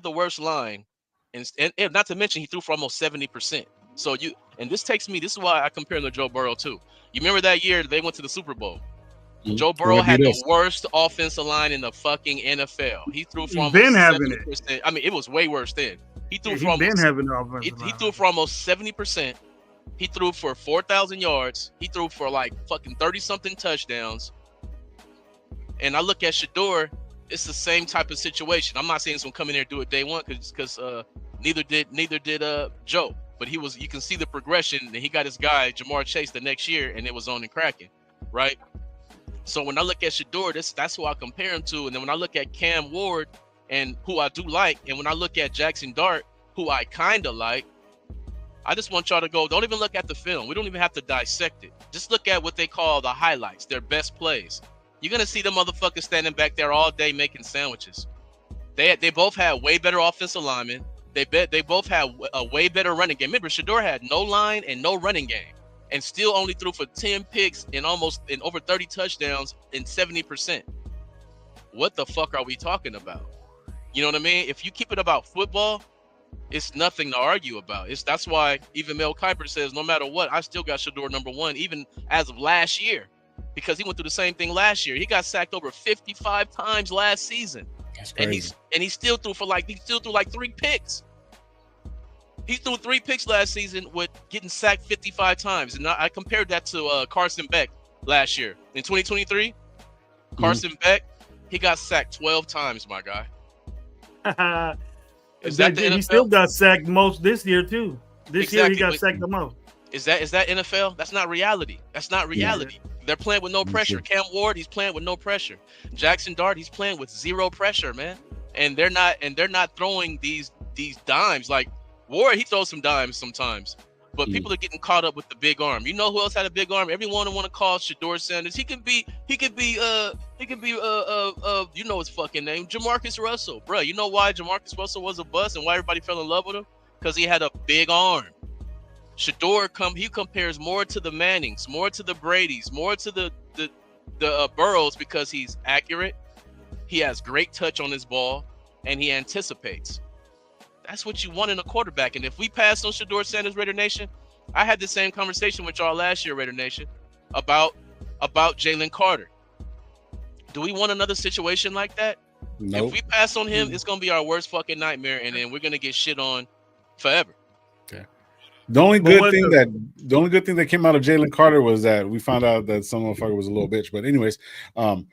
the worst line, and not to mention he threw for almost 70%. So this is why I compare him to Joe Burrow too. You remember that year they went to the Super Bowl? Joe Burrow had the worst offensive line in the fucking NFL. He threw for almost 70%. I mean, it was way worse then. He threw for almost 70%. He threw for 4,000 yards. He threw for like fucking 30-something touchdowns. And I look at Shedeur, it's the same type of situation. I'm not saying he's gonna come in there and do it day one because neither did Joe. But you can see the progression. And he got his guy Jamar Chase the next year, and it was on and cracking, right? So when I look at Shedeur, that's who I compare him to. And then when I look at Cam Ward, and who I do like, and when I look at Jackson Dart, who I kind of like, I just want y'all to go, don't even look at the film. We don't even have to dissect it. Just look at what they call the highlights, their best plays. You're going to see them motherfuckers standing back there all day making sandwiches. They both had way better offensive linemen. They both had a way better running game. Remember, Shedeur had no line and no running game, and still only threw for 10 picks and over 30 touchdowns and 70%. What the fuck are we talking about? You know what I mean? If you keep it about football, it's nothing to argue about. That's why even Mel Kiper says, no matter what, I still got Shedeur number one, even as of last year, because he went through the same thing last year. He got sacked over 55 times last season. That's crazy. And he still threw like 3 picks. He threw 3 picks last season with getting sacked 55 times. And I compared that to Carson Beck last year. In 2023, Carson Beck, he got sacked 12 times, my guy. Is that the NFL? He still got sacked most this year too. This year he got sacked the most. Is that NFL? That's not reality. That's not reality. Yeah. They're playing with no pressure. Cam Ward, he's playing with no pressure. Jackson Dart, he's playing with zero pressure, man. And they're not throwing these dimes. Like Ward, he throws some dimes sometimes. But people are getting caught up with the big arm. You know who else had a big arm? Everyone want to call Shedeur Sanders. He could be you know his fucking name, Jamarcus Russell. Bro, you know why Jamarcus Russell was a bust and why everybody fell in love with him? Because he had a big arm. Shedeur he compares more to the Mannings, more to the Bradys, more to the Burrows, because he's accurate, he has great touch on his ball, and he anticipates. That's what you want in a quarterback. And if we pass on Shedeur Sanders, Raider Nation, I had the same conversation with y'all last year, Raider Nation, about Jalen Carter. Do we want another situation like that? Nope. If we pass on him, it's gonna be our worst fucking nightmare, and then we're gonna get shit on forever. Okay. The only good thing that came out of Jalen Carter was that we found out that some motherfucker was a little bitch. But anyways, what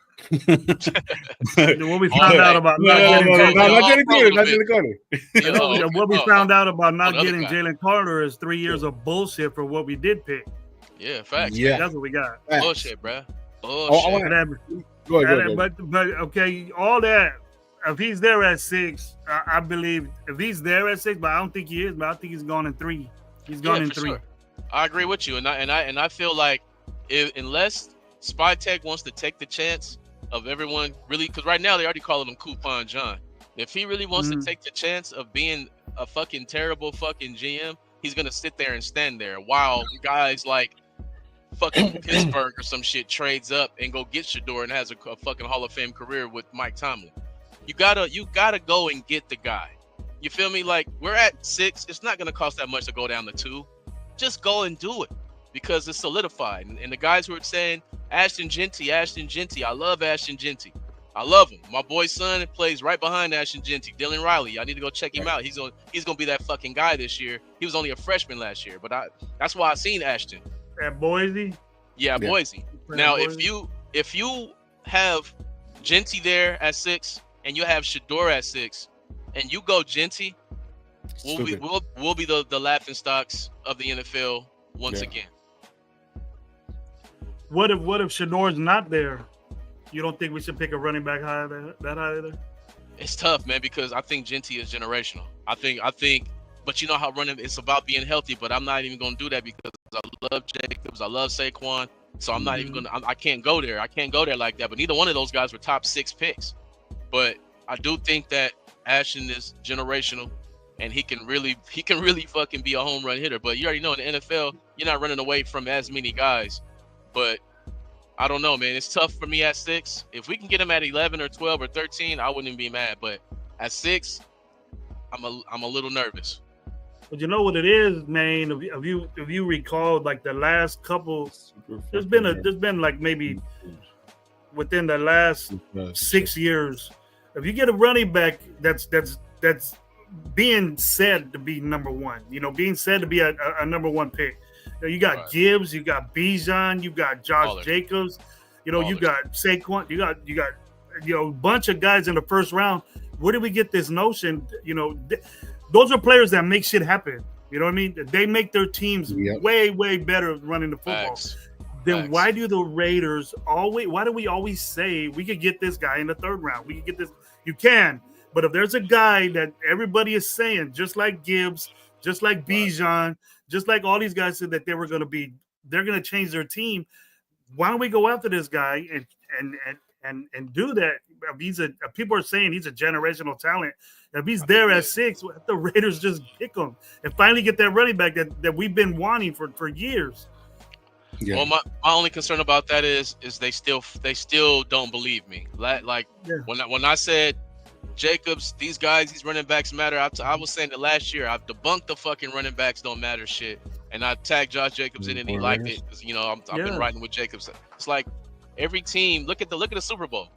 we found out about not getting Jalen Carter. What we found out about not getting Jalen Carter is 3 years of bullshit for what we did pick. Yeah, facts. Yeah, that's what we got. Facts. Bullshit, bro. Bullshit. Go ahead. But okay, all that. If he's there at 6, I believe if he's there at 6, but I don't think he is. But I think he's gone in 3. He's gone in 3. Sure. I agree with you, and I feel like unless Spy Tech wants to take the chance of everyone really, because right now they already calling him Coupon John. If he really wants to take the chance of being a fucking terrible fucking GM, he's gonna sit there and stand there while guys like fucking Pittsburgh or some shit trades up and go get Shedeur and has a fucking Hall of Fame career with Mike Tomlin. You gotta go and get the guy. You feel me? Like, we're at 6. It's not gonna cost that much to go down to 2. Just go and do it because it's solidified. And the guys who are saying Ashton Genty, I love Ashton Genty. I love him. My boy's son plays right behind Ashton Genty, Dylan Riley. I need to go check him out. He's gonna be that fucking guy this year. He was only a freshman last year, but that's why I seen Ashton at Boise. Yeah, Boise. Now, if you have Genty there at 6 and you have Shedeur at 6, and you go Genty, we'll be the laughing stocks of the NFL once again. What if Shedeur's not there? You don't think we should pick a running back that high either? It's tough, man, because I think Genty is generational. I think, but you know how running, it's about being healthy. But I'm not even going to do that because I love Jacobs, I love Saquon, so I'm not even going to. I can't go there. I can't go there like that. But neither one of those guys were top 6 picks. But I do think that Ashton is generational, and he can really fucking be a home run hitter. But you already know in the NFL, you're not running away from as many guys. But I don't know, man. It's tough for me at 6. If we can get him at 11 or 12 or 13, I wouldn't be mad. But at 6, I'm a little nervous. But you know what it is, man. If you recall, like the last couple, there's been like maybe within the last 6 years, if you get a running back that's being said to be number 1, being said to be a number 1 pick. You got Gibbs, you got Bijan, you got Josh Jacobs, you got Saquon, you got a bunch of guys in the first round. Where did we get this notion? Those are players that make shit happen. You know what I mean? They make their teams way, way better running the football. Then why do the Raiders why do we always say we could get this guy in the 3rd round? We could get this. You can. But if there's a guy that everybody is saying, just like Gibbs, just like Bijan, just like all these guys said that they're going to change their team. Why don't we go after this guy and do that? People are saying he's a generational talent. If he's there at 6, the Raiders just pick him and finally get that running back that we've been wanting for years. Yeah. Well, my only concern about that is they still don't believe me. When I said Jacobs, these running backs matter. I was saying that last year. I've debunked the fucking running backs don't matter shit, and I tagged Josh Jacobs in, and he liked it because I've been riding with Jacobs. It's like every team. Look at the Super Bowl.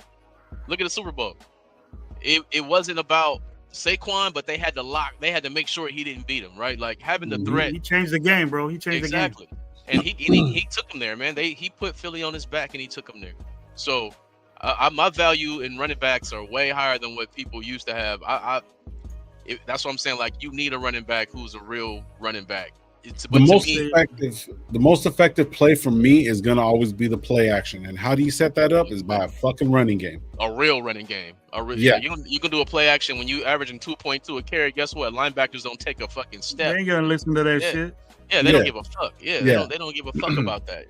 Look at the Super Bowl. It wasn't about Saquon, but they had to make sure he didn't beat him, right? Like having the threat. He changed the game, bro. He changed exactly. The game. And he took him there, man. He put Philly on his back, and he took him there. So. My value in running backs are way higher than what people used to have. That's what I'm saying. Like, you need a running back who's a real running back. The most effective play for me is going to always be the play action. And how do you set that up? Is by a fucking running game. A real running game. You can do a play action when you averaging 2.2 a carry. Guess what? Linebackers don't take a fucking step. They ain't gonna listen to that shit. Yeah, they don't give a fuck. They don't give a fuck about that.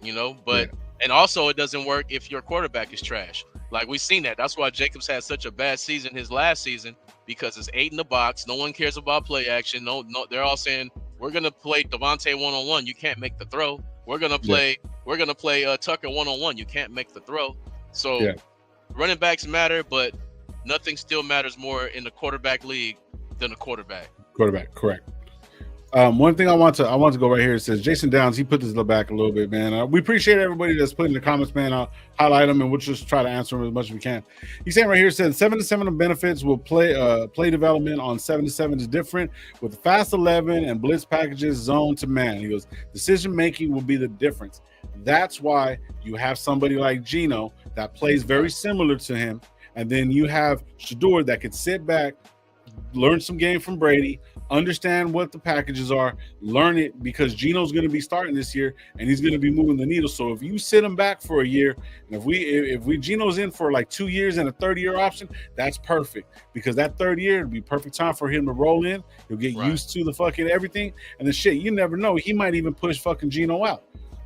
But and also it doesn't work if your quarterback is trash. Like, we've seen that. That's why Jacobs had such a bad season his last season, because it's 8 in the box. No one cares about play action. No, they're all saying we're gonna play Devontae 1-on-1. You can't make the throw. We're gonna play Tucker 1-on-1. You can't make the throw. So running backs matter, but nothing still matters more in the quarterback league than a quarterback. Correct. One thing I want to go right here. It says Jason Downs. He put this back a little bit, man. We appreciate everybody that's put in the comments, man. I'll highlight them and we'll just try to answer them as much as we can. He's saying right here, it says 7-7 benefits will play development on 7-7 is different with fast 11 and blitz packages zone to man. He goes, decision making will be the difference. That's why you have somebody like Geno that plays very similar to him, and then you have Shedeur that could sit back, learn some game from Brady, understand what the packages are, learn it, because Geno's going to be starting this year and he's going to be moving the needle. So if you sit him back for a year, and if we Geno's in for like 2 years and a third-year option, that's perfect, because that third year it'll be perfect time for him to roll in. He'll get used to the fucking everything, and the shit, you never know, he might even push fucking Geno out.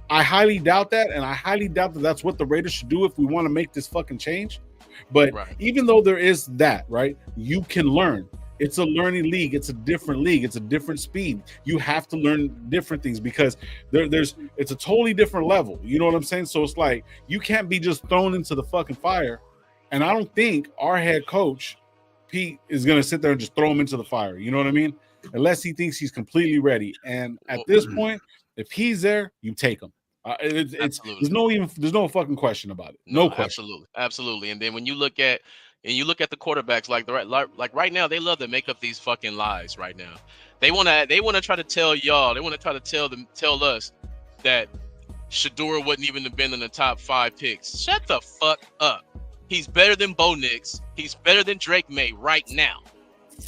I highly doubt that, and I highly doubt that that's what the Raiders should do if we want to make this fucking change. But even though there is that, right, you can learn. It's a learning league. It's a different league. It's a different speed. You have to learn different things because it's a totally different level. You know what I'm saying? So it's like you can't be just thrown into the fucking fire. And I don't think our head coach, Pete, is going to sit there and just throw him into the fire. You know what I mean? Unless he thinks he's completely ready. And at this point, if he's there, you take him. There's no fucking question about it. No question. Absolutely. And then when you look at the quarterbacks, like right now, they love to make up these fucking lies. Right now, they wanna try to tell y'all. They wanna try to tell us that Shedeur wouldn't even have been in the top 5 picks. Shut the fuck up. He's better than Bo Nix. He's better than Drake May right now.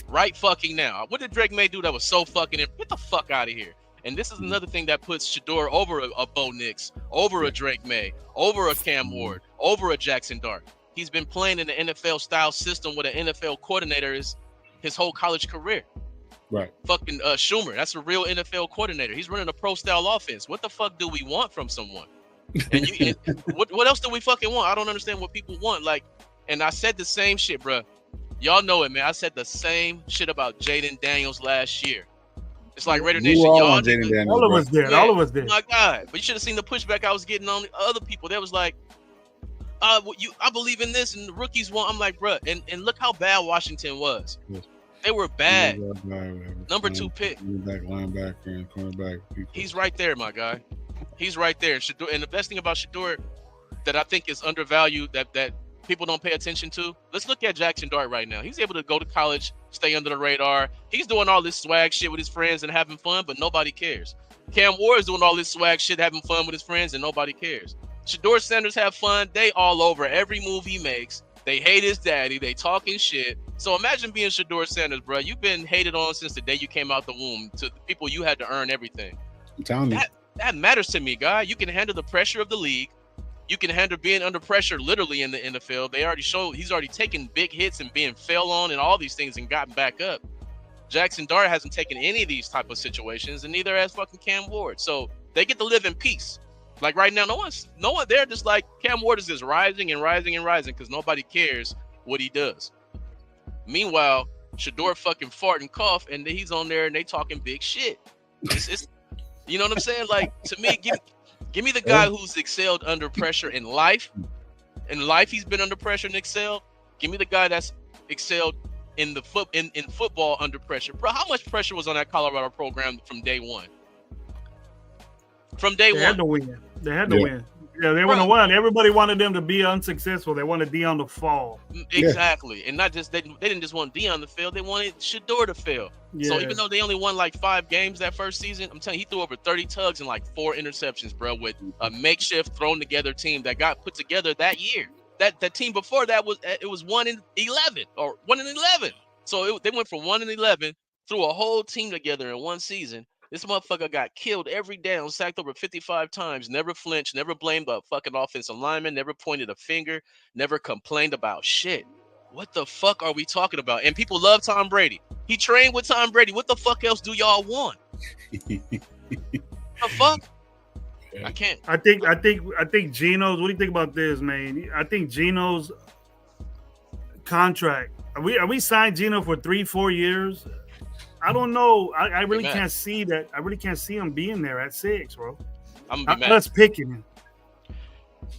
Right fucking now. What did Drake May do that was so fucking? Get the fuck out of here. And this is another thing that puts Shedeur over a Bo Nix, over a Drake May, over a Cam Ward, over a Jackson Dart. He's been playing in the NFL style system with an NFL coordinator his whole college career. Right. Fucking Schumer. That's a real NFL coordinator. He's running a pro style offense. What the fuck do we want from someone? And what else do we fucking want? I don't understand what people want. Like, and I said the same shit, bro. Y'all know it, man. I said the same shit about Jaden Daniels last year. It's like Raider Nation. All of us did. All of us did. Oh my God. But you should have seen the pushback I was getting on other people. That was like, I believe in this, and the rookies want. I'm like, bro, and look how bad Washington was. Yes. They were bad. Number 2 pick. Linebacker and cornerback. He's right there, my guy. He's right there. Shedeur, and the best thing about Shedeur that I think is undervalued that people don't pay attention to. Let's look at Jackson Dart right now. He's able to go to college, stay under the radar. He's doing all this swag shit with his friends and having fun, but nobody cares. Cam Ward is doing all this swag shit, having fun with his friends, and nobody cares. Shedeur Sanders have fun. They all over every move he makes. They hate his daddy. They talking shit. So imagine being Shedeur Sanders, bro. You've been hated on since the day you came out the womb. To the people, you had to earn everything. I'm telling you. That matters to me, guy. You can handle the pressure of the league. You can handle being under pressure literally in the NFL. They already showed he's already taken big hits and being fell on and all these things and gotten back up. Jackson Dart hasn't taken any of these type of situations, and neither has fucking Cam Ward. So they get to live in peace. Like right now, no one there. Just like Cam Ward is just rising and rising and rising because nobody cares what he does. Meanwhile, Shedeur fucking fart and cough, and he's on there and they talking big shit. It's you know what I'm saying? Like, to me, give me the guy who's excelled under pressure in life. In life, he's been under pressure and excelled. Give me the guy that's excelled in football under pressure. Bro, how much pressure was on that Colorado program from day one? From day one. They had to win. They had to win. Yeah, they wouldn't have won. Everybody wanted them to be unsuccessful. They wanted Dion to fall. Exactly. And not just they didn't just want Dion to fail, they wanted Shedeur to fail. Yeah. So even though they only won like 5 games that first season, I'm telling you, he threw over 30 tugs and like 4 interceptions, bro, with a makeshift thrown together team that got put together that year. That team before that was 1-11 or 1-11. So they went from 1-11, threw a whole team together in one season. This motherfucker got killed every down, sacked over 55 times, never flinched, never blamed the fucking offensive lineman, never pointed a finger, never complained about shit. What the fuck are we talking about? And people love Tom Brady. He trained with Tom Brady. What the fuck else do y'all want? The fuck? I can't. I think Geno's. What do you think about this, man? I think Geno's contract. Are we signed Geno for 3-4 years? I don't know. I really can't see that. I really can't see him being there at 6, bro. I'm gonna be mad. Let's pick him.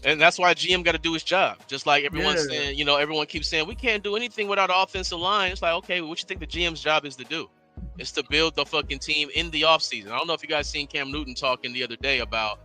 And that's why GM got to do his job. Just like everyone's saying, everyone keeps saying we can't do anything without an offensive line. It's like, okay, what you think the GM's job is to do? It's to build the fucking team in the offseason. I don't know if you guys seen Cam Newton talking the other day about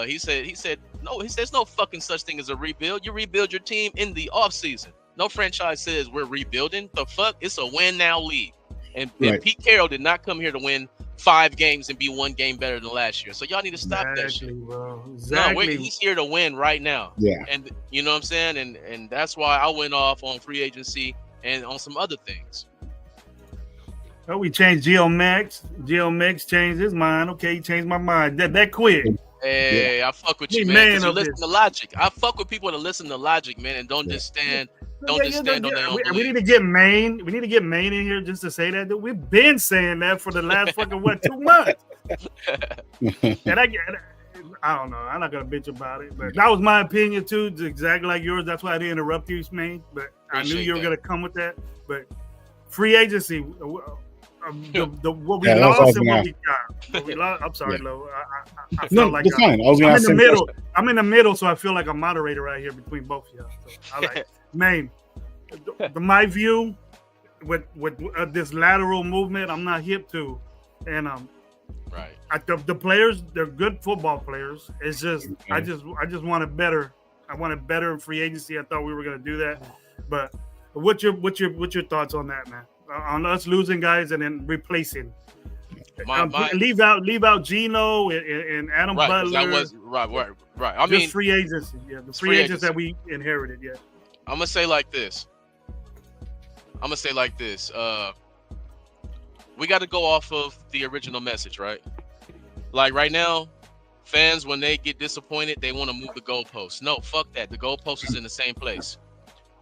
he said no, there's no fucking such thing as a rebuild. You rebuild your team in the offseason. No franchise says we're rebuilding. The fuck? It's a win now league. And Pete Carroll did not come here to win 5 games and be 1 game better than last year. So y'all need to stop that shit. Bro. Exactly. No, he's here to win right now. Yeah. And you know what I'm saying? And that's why I went off on free agency and on some other things. Oh, we changed Geno Max. Geno Max changed his mind. Okay, he changed my mind. That quick. Hey, I fuck with you, man. You listen to logic. I fuck with people that listen to logic, man, and don't just stand. Don't just stand on their own. We need to get Maine. We need to get Maine in here just to say that. Dude. We've been saying that for the last fucking 2 months. And I don't know. I'm not gonna bitch about it, but that was my opinion too. It's exactly like yours. That's why I didn't interrupt you, Maine. But I knew you were gonna come with that. But free agency. What we lost and what we got. I'm sorry, Lo. I felt like fine. I was gonna I'm in the middle. I'm in the middle, so I feel like a moderator right here between both of y'all. So I like Maine. My view with this lateral movement, I'm not hip to, and the players, they're good football players. It's just I just want it better. I want it better in free agency. I thought we were gonna do that, but what's your thoughts on that, man? On us losing guys and then replacing. Leave out Geno and Adam Butler. That was right. I mean, free agency. Yeah, the free agents that we inherited. Yeah. I'm gonna say like this. We got to go off of the original message, right? Like right now, fans when they get disappointed, they want to move the goalpost. No, fuck that. The goalpost is in the same place.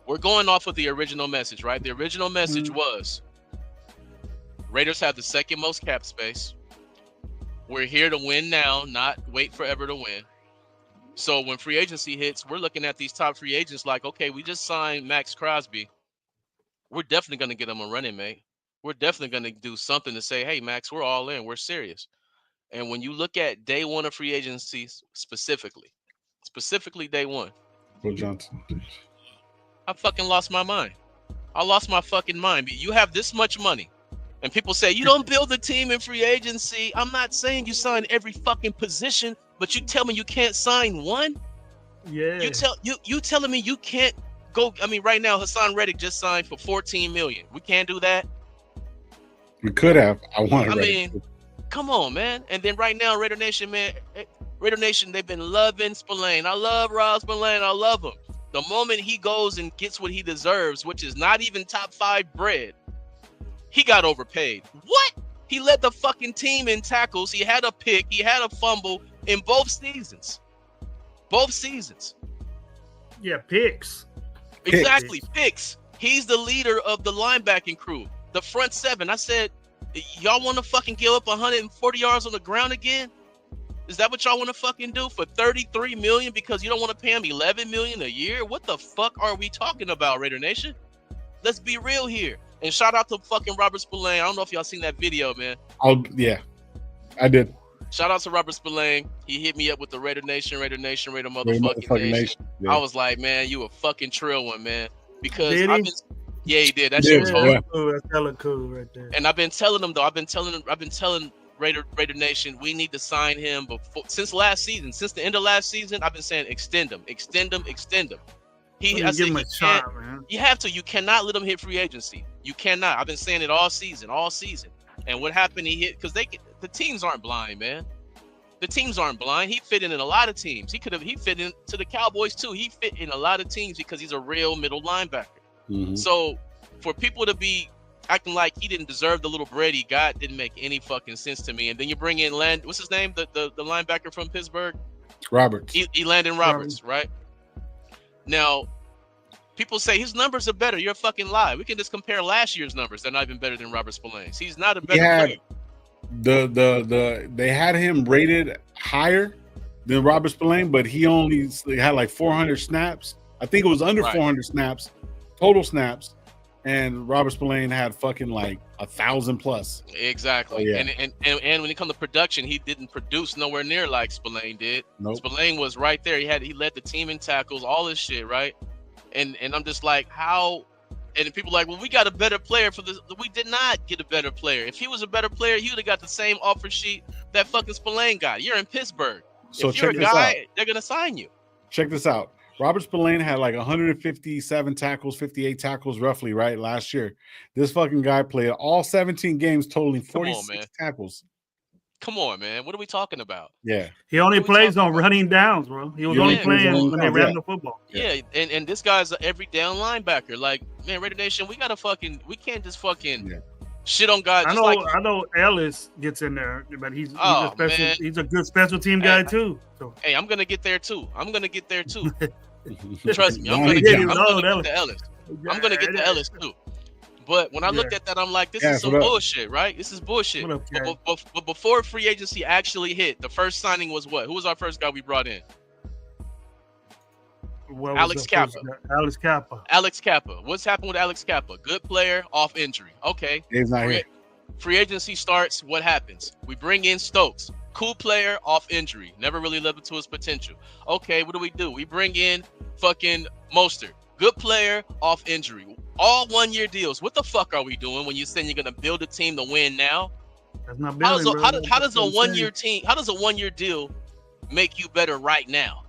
We're going off of the original message, right? The original message was Raiders have the second most cap space. We're here to win now, not wait forever to win. So when free agency hits, we're looking at these top free agents like, okay, we just signed Max Crosby. We're definitely going to get him a running mate. We're definitely going to do something to say, hey, Max, we're all in. We're serious. And when you look at day one of free agency specifically day one. Will Johnson. I fucking lost my mind. I lost my fucking mind. You have this much money. And people say, you don't build a team in free agency. I'm not saying you sign every fucking position, but you tell me you can't sign one? Yeah. You telling me you can't go. I mean, right now, Hassan Reddick just signed for $14 million. We can't do that. We could have. I mean, come on, man. And then right now, Raider Nation, man, they've been loving Spillane. I love Rob Spillane. I love him. The moment he goes and gets what he deserves, which is not even top 5 bread, he got overpaid. What? He led the fucking team in tackles. He had a pick. He had a fumble in both seasons. Yeah, picks. Exactly, picks. He's the leader of the linebacking crew. The front 7. I said, y'all want to fucking give up 140 yards on the ground again? Is that what y'all want to fucking do for $33 million because you don't want to pay him $11 million a year? What the fuck are we talking about, Raider Nation? Let's be real here. And shout out to fucking Robert Spillane. I don't know if y'all seen that video, man. Oh yeah, I did. Shout out to Robert Spillane. He hit me up with the Raider motherfucking Nation. Yeah. I was like, man, you a fucking trill one, man. Because he did. That shit was hard. Cool. That's hella cool right there. And I've been telling him though. I've been telling Raider Nation, we need to sign him since last season. Since the end of last season, I've been saying extend him. Give him a shot, man. You have to. You cannot let him hit free agency. You cannot. I've been saying it all season. And what happened? He hit because the teams aren't blind, man. The teams aren't blind. He fit in a lot of teams. He fit into the Cowboys too. He fit in a lot of teams because he's a real middle linebacker. Mm-hmm. So for people to be acting like he didn't deserve the little bread he got didn't make any fucking sense to me. And then you bring in what's his name? The linebacker from Pittsburgh? Roberts. Landon Roberts, right? Now, people say his numbers are better. You're a fucking lie. We can just compare last year's numbers. They're not even better than Robert Spillane's. He's not a better player. They had him rated higher than Robert Spillane, but he only had like 400 snaps. I think it was under 400 snaps, total snaps. And Robert Spillane had fucking like 1,000 plus. Exactly. Oh, yeah. And when it comes to production, he didn't produce nowhere near like Spillane did. Nope. Spillane was right there. He led the team in tackles, all this shit, right? And I'm just like, how And people like, well, we got a better player for this. We did not get a better player. If he was a better player, he would have got the same offer sheet that fucking Spillane got. You're in Pittsburgh. So if you're a guy, they're gonna sign you. Check this out. Robert Spillane had like 157 tackles, 58 tackles roughly, right? Last year. This fucking guy played all 17 games, totaling 46 tackles. Come on, man. What are we talking about? Yeah. He only plays on running downs, bro. He was only playing when they ran the football. Yeah, and this guy's an every down linebacker. Like, man, Raider Nation, we can't just fucking shit on guys. I know Ellis gets in there, but he's a good special team guy too. So. Hey, I'm gonna get there too. Trust me, I'm gonna get to Ellis. I'm gonna get to Ellis too. But when I looked at that, I'm like, this is some bullshit, right? This is bullshit. But before free agency actually hit, the first signing was what? Who was our first guy we brought in? Alex Kappa. Alex Kappa. What's happened with Alex Kappa? Good player, off injury. Okay. He's not here. Free agency starts. What happens? We bring in Stokes. Cool player, off injury. Never really lived up to his potential. Okay, what do? We bring in fucking Mostert. Good player, off injury. All 1-year deals. What the fuck are we doing when you're saying you're gonna build a team to win now? That's not building, how does a 1-year team? How does a 1-year deal make you better right now?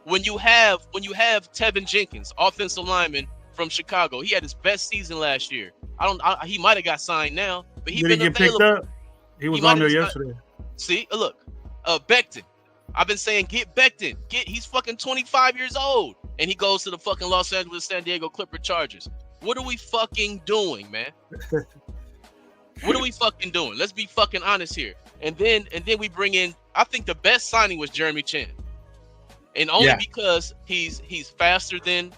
When you have Tevin Jenkins, offensive lineman from Chicago, he had his best season last year. He might have got signed now, but he been available. Picked up? He was on there yesterday. See, look, Becton. I've been saying get Becton. He's fucking 25 years old, and he goes to the fucking Los Angeles San Diego Clipper Chargers. What are we fucking doing, man? What are we fucking doing? Let's be fucking honest here. And then we bring in. I think the best signing was Jeremy Chin. And only because he's faster than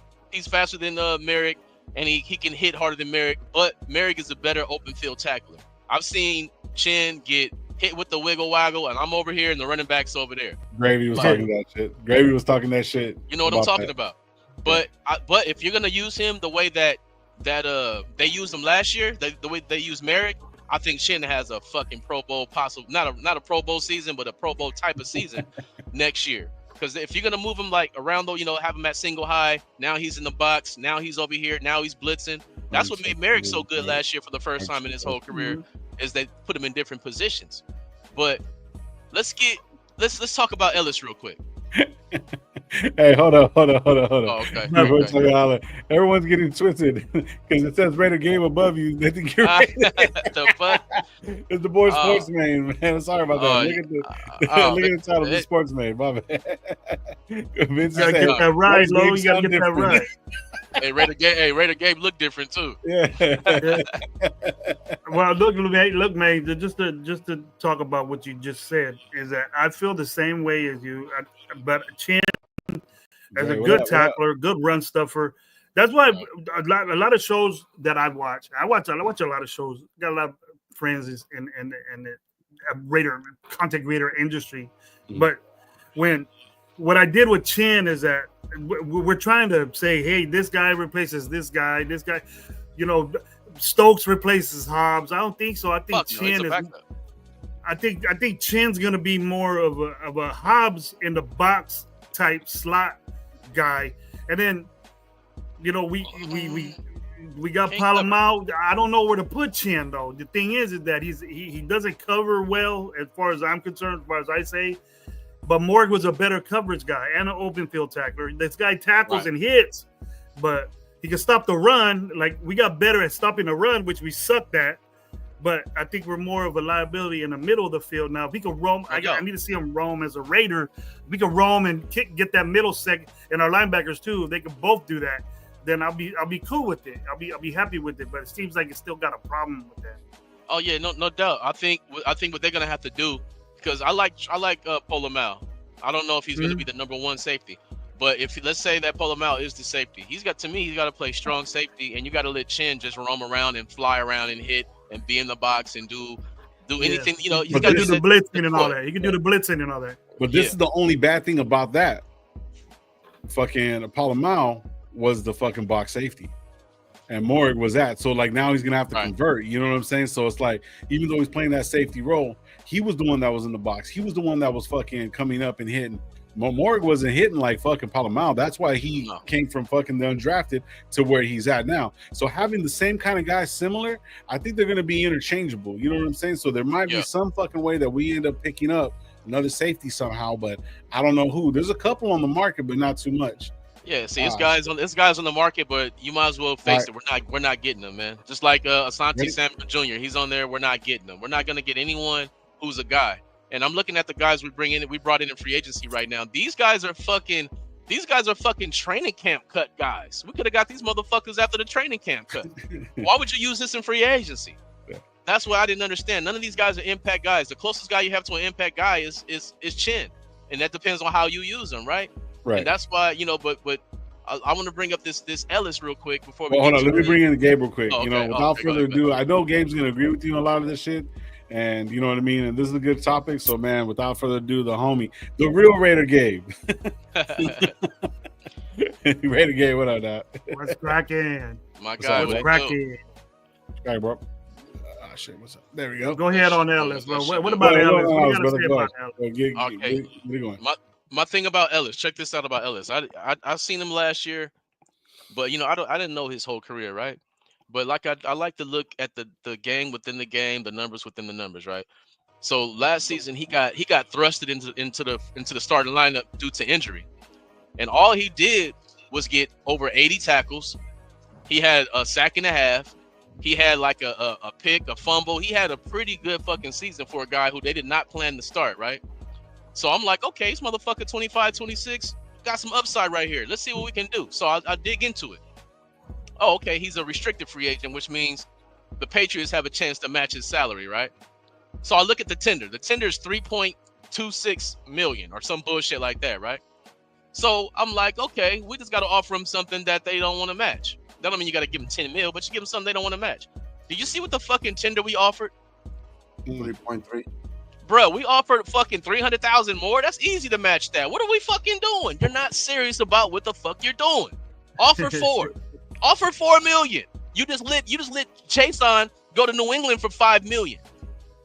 Merrick, and he can hit harder than Merrick, but Merrick is a better open field tackler. I've seen Chin get hit with the wiggle waggle, and I'm over here and the running back's over there. Gravy was talking that shit. Gravy was talking that shit. You know what I'm talking about. But if you're gonna use him the way that they used him last year, the way they used Merrick, I think Chin has a fucking Pro Bowl possible, not a Pro Bowl season, but a Pro Bowl type of season next year. Because if you're gonna move him like around, though, have him at single high. Now he's in the box. Now he's over here. Now he's blitzing. That's what made Merrick so good last year for the first time in his whole career, is they put him in different positions. But let's talk about Ellis real quick. Hey, hold on. Oh, okay. Everyone's getting twisted because it says Raider game above you. They think you're the fuck? It's the boy Sportsman, man. Sorry about that. Look at the title, the Sportsman. My bad. Vince you gotta get that right, Lo. You gotta get that right. Hey, Raider game look different too. Yeah. Well, look, man. Just to talk about what you just said is that I feel the same way as you, but Chin as a good tackler, good run stuffer. That's why a lot of shows that I watch a lot of shows. Got a lot of friends in the Raider content creator industry, but what I did with Chin is that we're trying to say, hey, this guy replaces this guy. Stokes replaces Hobbs. I don't think so. I think Chin is. I think Chin's gonna be more of a Hobbs in the box type slot guy, and then we got Palomau. I don't know where to put Chin though. The thing is that he doesn't cover well as far as I'm concerned, as far as I say. But Morg was a better coverage guy and an open field tackler. This guy tackles and hits, but he can stop the run. Like, we got better at stopping the run, which we sucked at. But I think we're more of a liability in the middle of the field now. If he can roam, I need to see him roam as a Raider. If we can roam and get that middle second, and our linebackers too. If they can both do that, then I'll be cool with it. I'll be happy with it. But it seems like it's still got a problem with that. Oh yeah, no doubt. I think what they're gonna have to do, because I like Polamalu. I don't know if he's gonna be the number one safety. But let's say that Polamalu is the safety, he's got to play strong safety, and you got to let Chin just roam around and fly around and hit and be in the box and do anything. He's got to do the blitzing and all that. He can do the blitzing and all that. But this is the only bad thing about that. Fucking Polamalu was the fucking box safety, and Morg was that. So like now he's gonna have to convert. You know what I'm saying? So it's like, even though he's playing that safety role, he was the one that was in the box. He was the one that was fucking coming up and hitting. Morg wasn't hitting like fucking Palomar. That's why he came from fucking the undrafted to where he's at now. So having the same kind of guys similar, I think they're going to be interchangeable. You know what I'm saying? So there might be some fucking way that we end up picking up another safety somehow, but I don't know who. There's a couple on the market, but not too much. Yeah, see, it's guys on the market, but you might as well face it. We're not getting them, man. Just like Asante Samuel Jr., he's on there. We're not getting them. We're not going to get anyone who's a guy. And I'm looking at the guys we brought in free agency right now. These guys are fucking training camp cut guys. We could have got these motherfuckers after the training camp cut. Why would you use this in free agency? Yeah. That's what I didn't understand. None of these guys are impact guys. The closest guy you have to an impact guy is Chin, and that depends on how you use them, right? Right. And that's why, but I want to bring up this Ellis real quick before we. Hold on, let me bring in Gabe real quick. Without further ado, I know Gabe's gonna agree with you on a lot of this shit. And you know what I mean? And this is a good topic. So, man, without further ado, the homie, the real Raider Gabe. Raider Gabe, what up, Dad? What's cracking? My guy, what's cracking? All right, bro. Shit, what's up? There we go. Go ahead on Ellis, bro. What about Ellis? What you gotta say about Ellis? Okay. My thing about Ellis, check this out about Ellis. I seen him last year, but I didn't know his whole career, right? But like I like to look at the game within the game, the numbers within the numbers, right? So last season he got thrusted into the starting lineup due to injury, and all he did was get over 80 tackles. He had a sack and a half. He had like a pick, a fumble. He had a pretty good fucking season for a guy who they did not plan to start, right? So I'm like, okay, this motherfucker 25, 26 got some upside right here. Let's see what we can do. So I dig into it. Oh, okay, he's a restricted free agent, which means the Patriots have a chance to match his salary, right? So I look at the tender. The tender is $3.26 million or some bullshit like that, right? So I'm like, okay, we just got to offer him something that they don't want to match. That don't mean you got to give them 10 mil, but you give them something they don't want to match. Did you see what the fucking tender we offered? 3.3. Bro, we offered fucking 300,000 more. That's easy to match that. What are we fucking doing? You're not serious about what the fuck you're doing. Offer 4. Offer $4 million. You just let Chase on go to New England for $5 million.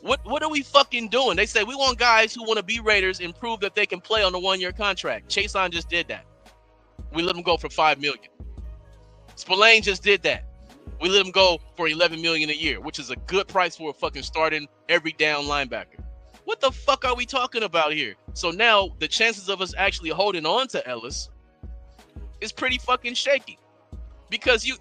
What are we fucking doing? They say we want guys who want to be Raiders and prove that they can play on a 1-year contract. Chase on just did that. We let him go for $5 million. Spillane just did that. We let him go for $11 million a year, which is a good price for a fucking starting every down linebacker. What the fuck are we talking about here? So now the chances of us actually holding on to Ellis is pretty fucking shaky. Because you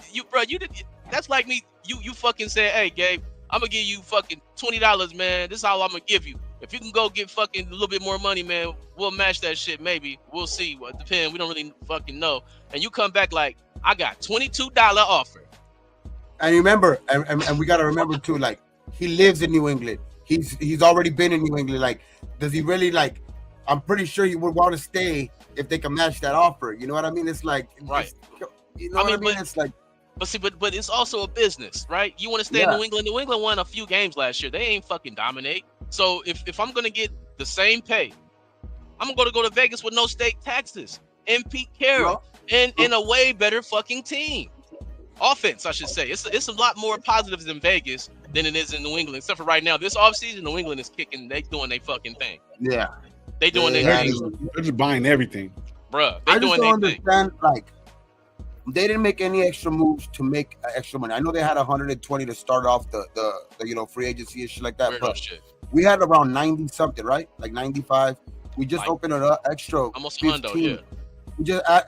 did. That's like me. You fucking said, hey, Gabe, I'm gonna give you fucking $20, man. This is all I'm gonna give you. If you can go get fucking a little bit more money, man, we'll match that shit. Maybe we'll see. What depends. We don't really fucking know. And you come back like, I got $22 offer. And remember, and we gotta remember too, like he lives in New England. He's already been in New England. Like, does he really like? I'm pretty sure he would want to stay if they can match that offer. You know what I mean? It's like, right. You know what I mean? It's like, but it's also a business, right? You want to stay in New England. New England won a few games last year. They ain't fucking dominate. So if I'm gonna get the same pay, I'm gonna go to Vegas with no state taxes and Pete Carroll and a way better fucking team. Offense, I should say. It's a lot more positives in Vegas than it is in New England. Except for right now, this offseason, New England is kicking. They doing their fucking thing. Yeah, they doing their thing. They're just buying everything, bruh. I just don't understand. Like, they didn't make any extra moves to make extra money. I know they had 120 to start off the free agency and shit like that. But we had around 90 something, right? Like 95. We just opened it up extra. Almost 15.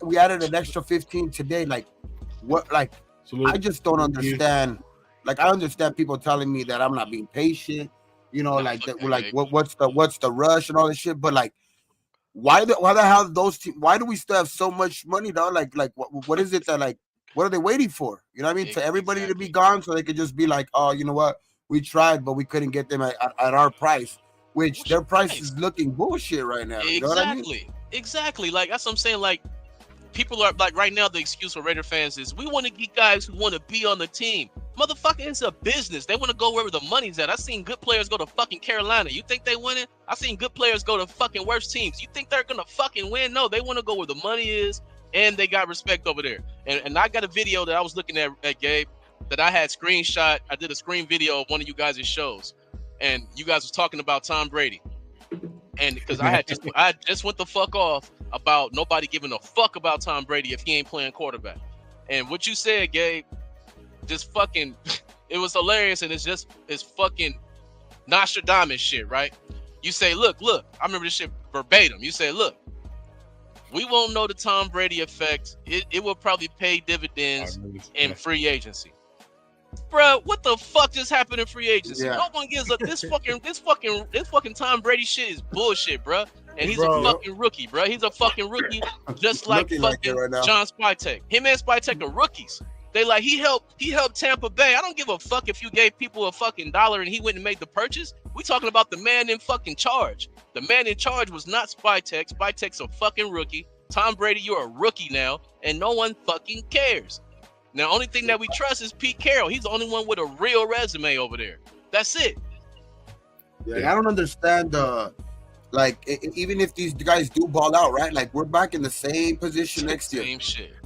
We added an extra 15 today. Like, what? Like, I just don't understand. Like, I understand people telling me that I'm not being patient. You know, like that. Like, what's the rush and all this shit? But like, why the hell those teams? Why do we still have so much money, dog? Like what is it that, like, what are they waiting for? You know what I mean? For everybody to be gone so they could just be like, oh, you know what? We tried, but we couldn't get them at our price, which their price is looking bullshit right now. Exactly. You know what I mean? Exactly. Like, that's what I'm saying. Like, people are like, right now, the excuse for Raider fans is we want to get guys who want to be on the team. Motherfucker, it's a business. They want to go wherever the money's at. I seen good players go to fucking Carolina. You think they winning? I seen good players go to fucking worse teams. You think they're gonna fucking win? No, they want to go where the money is, and they got respect over there. And I got a video that I was looking at Gabe, that I had screenshot. I did a screen video of one of you guys' shows, and you guys was talking about Tom Brady. And because I just went the fuck off about nobody giving a fuck about Tom Brady if he ain't playing quarterback. And what you said, Gabe, just fucking, it was hilarious, and it's fucking Nostradamus shit, right? You say, look, I remember this shit verbatim. You say, look, we won't know the Tom Brady effect. It will probably pay dividends in free agency. Bro, what the fuck just happened in free agency? No one gives up. This fucking Tom Brady shit is bullshit, bro. And he's a fucking rookie, bro. He's a fucking rookie, just like fucking right John Spytek. Him and Spytek are rookies. They like he helped Tampa Bay. I don't give a fuck if you gave people a fucking dollar and he went and made the purchase. We talking about the man in fucking charge. The man in charge was not Spytek. Spytek's a fucking rookie. Tom Brady, you're a rookie now, and no one fucking cares. Now, only thing that we trust is Pete Carroll. He's the only one with a real resume over there. That's it. Yeah, I don't understand. Even if these guys do ball out, right? Like, we're back in the same position next year.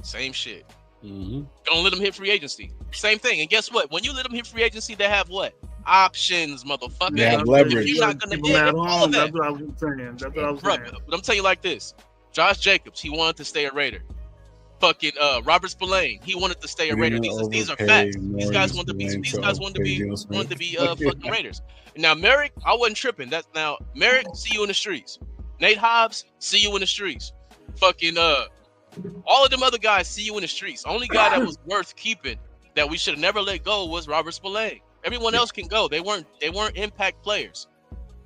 Same shit. Mm-hmm. Don't let them hit free agency. Same thing. And guess what? When you let them hit free agency, they have what? Options, motherfucker. They have leverage. You're not gonna get all of that. That's what I was saying. But I'm telling you like this. Josh Jacobs, he wanted to stay a Raider. Fucking Robert Spillane, he wanted to stay a Raider. These are facts. These guys want to be fucking Raiders. Now Merrick, I wasn't tripping. That's now Merrick, see you in the streets. Nate Hobbs, see you in the streets. Fucking all of them other guys see you in the streets. Only guy that was worth keeping that we should have never let go was Robert Spillane. Everyone else can go. They weren't impact players.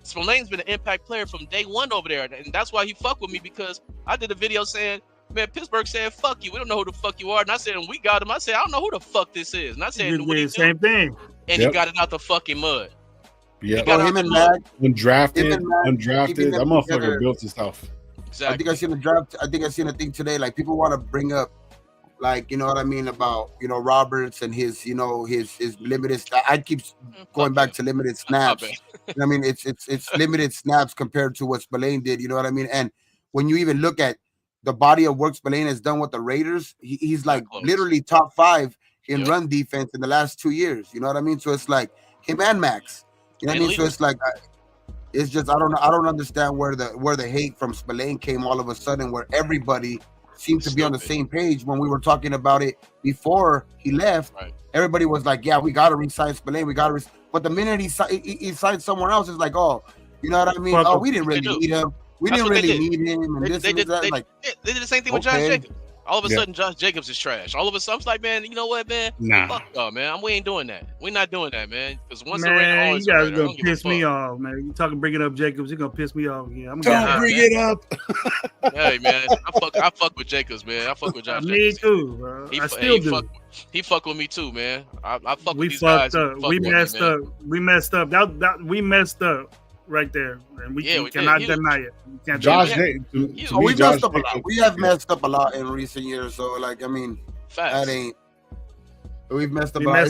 Spillane's been an impact player from day one over there, and that's why he fucked with me, because I did a video saying, man, Pittsburgh said, fuck you. We don't know who the fuck you are. And I said, and we got him. I said, I don't know who the fuck this is. And I said, same thing. And he got it out the fucking mud. Yeah. Him and Mag, undrafted. That motherfucker built his stuff. Exactly. I think I seen a draft. I think I seen a thing today. Like, people want to bring up, like, you know what I mean, about, you know, Roberts and his, you know, his limited. I keep going back to limited snaps. I mean, it's limited snaps compared to what Spillane did. You know what I mean? And when you even look at the body of work Spillane has done with the Raiders, he's like literally top 5 in run defense in the last 2 years. You know what I mean? So it's like him and Max. You know what I mean? So it's like, it's just, I don't understand where the hate from Spillane came all of a sudden, where everybody seemed to be on the same page when we were talking about it before he left. Right. Everybody was like, yeah, we got to re-sign Spillane. But the minute he signed somewhere else, it's like, oh, you know what I mean? Oh, we didn't really need him. We didn't really need him. And they did the same thing with Josh Jacobs. All of a sudden, Josh Jacobs is trash. All of a sudden, I was like, man, you know what, man? Nah. Fuck y'all, man. We ain't doing that. We're not doing that, man. Because once man, you guys are going to piss me off, man. You bringing up Jacobs, you're going to piss me off. Yeah, Don't bring it up. Hey, man. I fuck with Jacobs, man. I fuck with Josh me Jacobs. Me too, bro. I still do. He fuck with me too, man. I fuck with these fucked guys. Up. We messed up. We messed up. We messed up right there, and we cannot deny it. Josh, we messed up a lot. We have messed up a lot in recent years. So, like, I mean, that ain't. We've messed up a lot.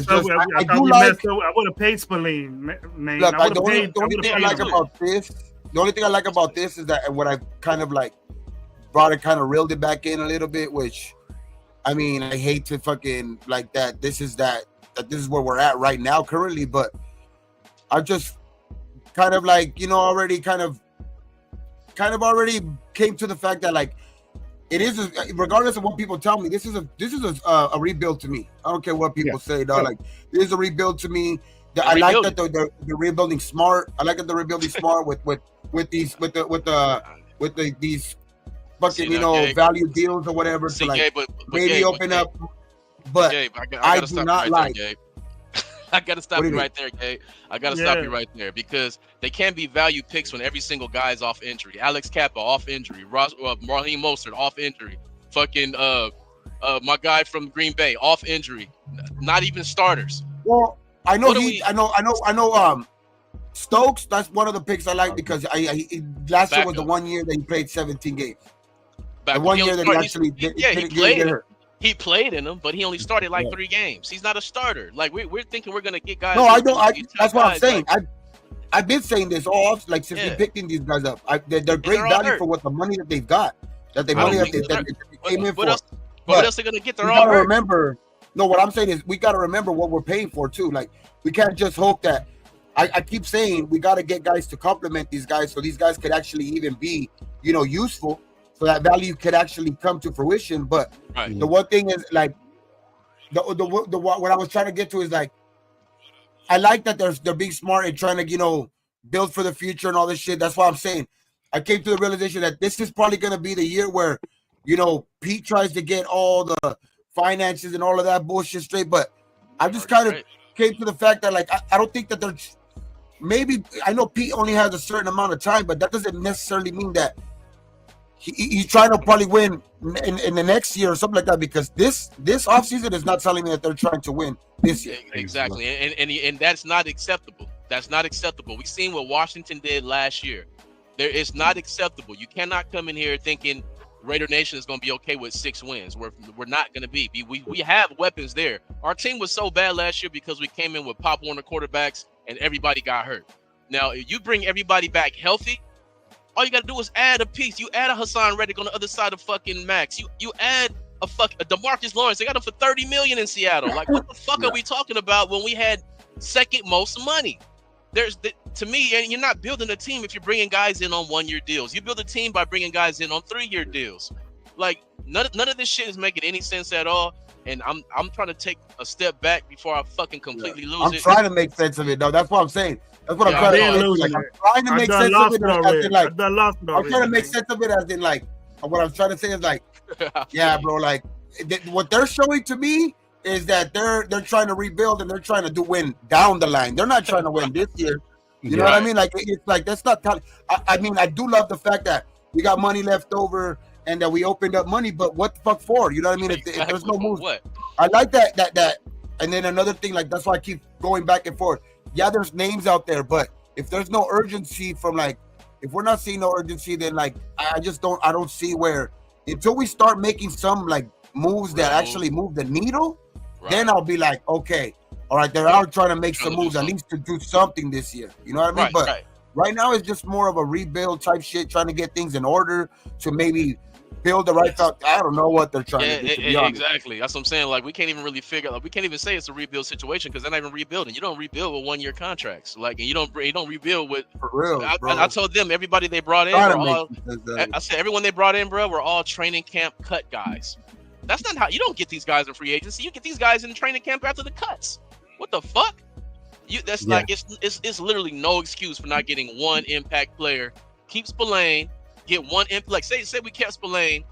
I would have paid Spillane, man. Look, the only thing I like about this is that what I kind of like brought it, kind of reeled it back in a little bit, which, I mean, I hate to fucking like that. This is where we're at right now currently, but I just kind of like, you know, already kind of already came to the fact that, like, it is, regardless of what people tell me, this is a rebuild to me. I don't care what people say, dog. Like, this is a rebuild to me. I like that they're rebuilding smart. I like that they're rebuilding smart with these fucking, you know, Gabe, value deals or whatever to like maybe open up. But Gabe, I do not like. I gotta stop you right there, Gabe. I gotta stop you right there, because they can't be value picks when every single guy is off injury. Alex Kappa off injury. Raheem Mostert off injury. Fucking my guy from Green Bay off injury. Not even starters. Well, I know Stokes. That's one of the picks I like, because last year was the 1 year that he played 17 games. The 1 year that he actually didn't get hurt. He played in them, but he only started like 3 games. He's not a starter. Like, we're thinking we're gonna get guys. No, I don't. That's what I'm saying. I've been saying this all like since we picking these guys up. They're great value for what the money that they've got. That they came in for. What else are gonna get? They're all gotta remember. No, what I'm saying is we gotta remember what we're paying for too. Like, we can't just hope that. I keep saying we gotta get guys to complement these guys, so these guys could actually even be, you know, useful. so that value could actually come to fruition. But the one thing is like the what I was trying to get to is like, I like that they're being smart and trying to build for the future and all this shit. That's why I'm saying I came to the realization that this is probably going to be the year where Pete tries to get all the finances and all of that bullshit straight. But I just kind of came to the fact that like I don't think that they're maybe. I know Pete only has a certain amount of time, but that doesn't necessarily mean that he's trying to probably win in the next year or something like that, because this offseason is not telling me that they're trying to win this year. Exactly. And that's not acceptable. That's not acceptable. We've seen what Washington did last year. It's not acceptable. You cannot come in here thinking Raider Nation is going to be okay with 6 wins. We're not going to be. We have weapons there. Our team was so bad last year because we came in with Pop Warner quarterbacks and everybody got hurt. Now, if you bring everybody back healthy, all you got to do is add a piece. You add a Hassan Reddick on the other side of fucking Max. You add a DeMarcus Lawrence. They got him for $30 million in Seattle. Like, what the fuck are we talking about when we had second most money? To me, and you're not building a team if you're bringing guys in on 1-year deals. You build a team by bringing guys in on 3-year deals. Like, none of this shit is making any sense at all. And I'm trying to take a step back before I fucking completely lose it. I'm trying to make sense of it, though. That's what I'm saying. That's what I'm trying to do. Like, I'm trying to make sense of it as in like I'm trying to make sense of it as in like what I'm trying to say is like, yeah, bro, like what they're showing to me is that they're trying to rebuild and they're trying to win down the line. They're not trying to win this year. You know what I mean? Like it's like that's not. I mean, I do love the fact that we got money left over and that we opened up money, but what the fuck for? You know what I mean? If there's no moves, I like that. And then another thing, like that's why I keep going back and forth. Yeah, there's names out there, but if there's no urgency from like, if we're not seeing no urgency, then like I don't see where until we start making some like moves that actually move the needle, then I'll be like, okay, all right, they're out trying to make some moves at least to do something this year. You know what I mean? But right now it's just more of a rebuild type shit, trying to get things in order to maybe build the right thought. I don't know what they're trying to do. To be honest. Exactly. That's what I'm saying. Like we can't even really we can't even say it's a rebuild situation because they're not even rebuilding. You don't rebuild with 1-year contracts. Like, and you don't rebuild with. For real, I told them everybody they brought in. I said everyone they brought in, bro, were all training camp cut guys. That's not how you don't get these guys in free agency. You get these guys in training camp after the cuts. What the fuck? Like it's literally no excuse for not getting one impact player. Keep Spillane. Get one like say we kept Spillane,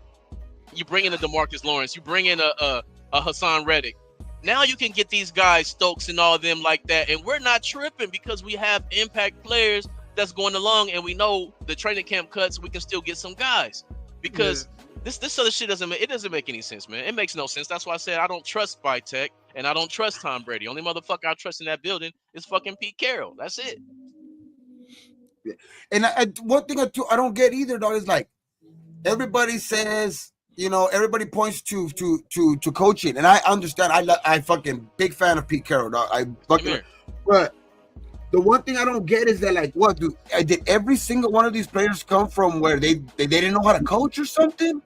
you bring in a DeMarcus Lawrence, you bring in a Hassan Reddick. Now you can get these guys, Stokes and all of them like that, and we're not tripping because we have impact players that's going along, and we know the training camp cuts. We can still get some guys because this other shit doesn't make any sense, man. It makes no sense. That's why I said I don't trust Tech and I don't trust Tom Brady. Only motherfucker I trust in that building is fucking Pete Carroll. That's it. Yeah. And one thing I don't get either though is like everybody says, everybody points to coaching, and I understand. I fucking big fan of Pete Carroll, dog. But the one thing I don't get is that like, what did every single one of these players come from where they didn't know how to coach or something?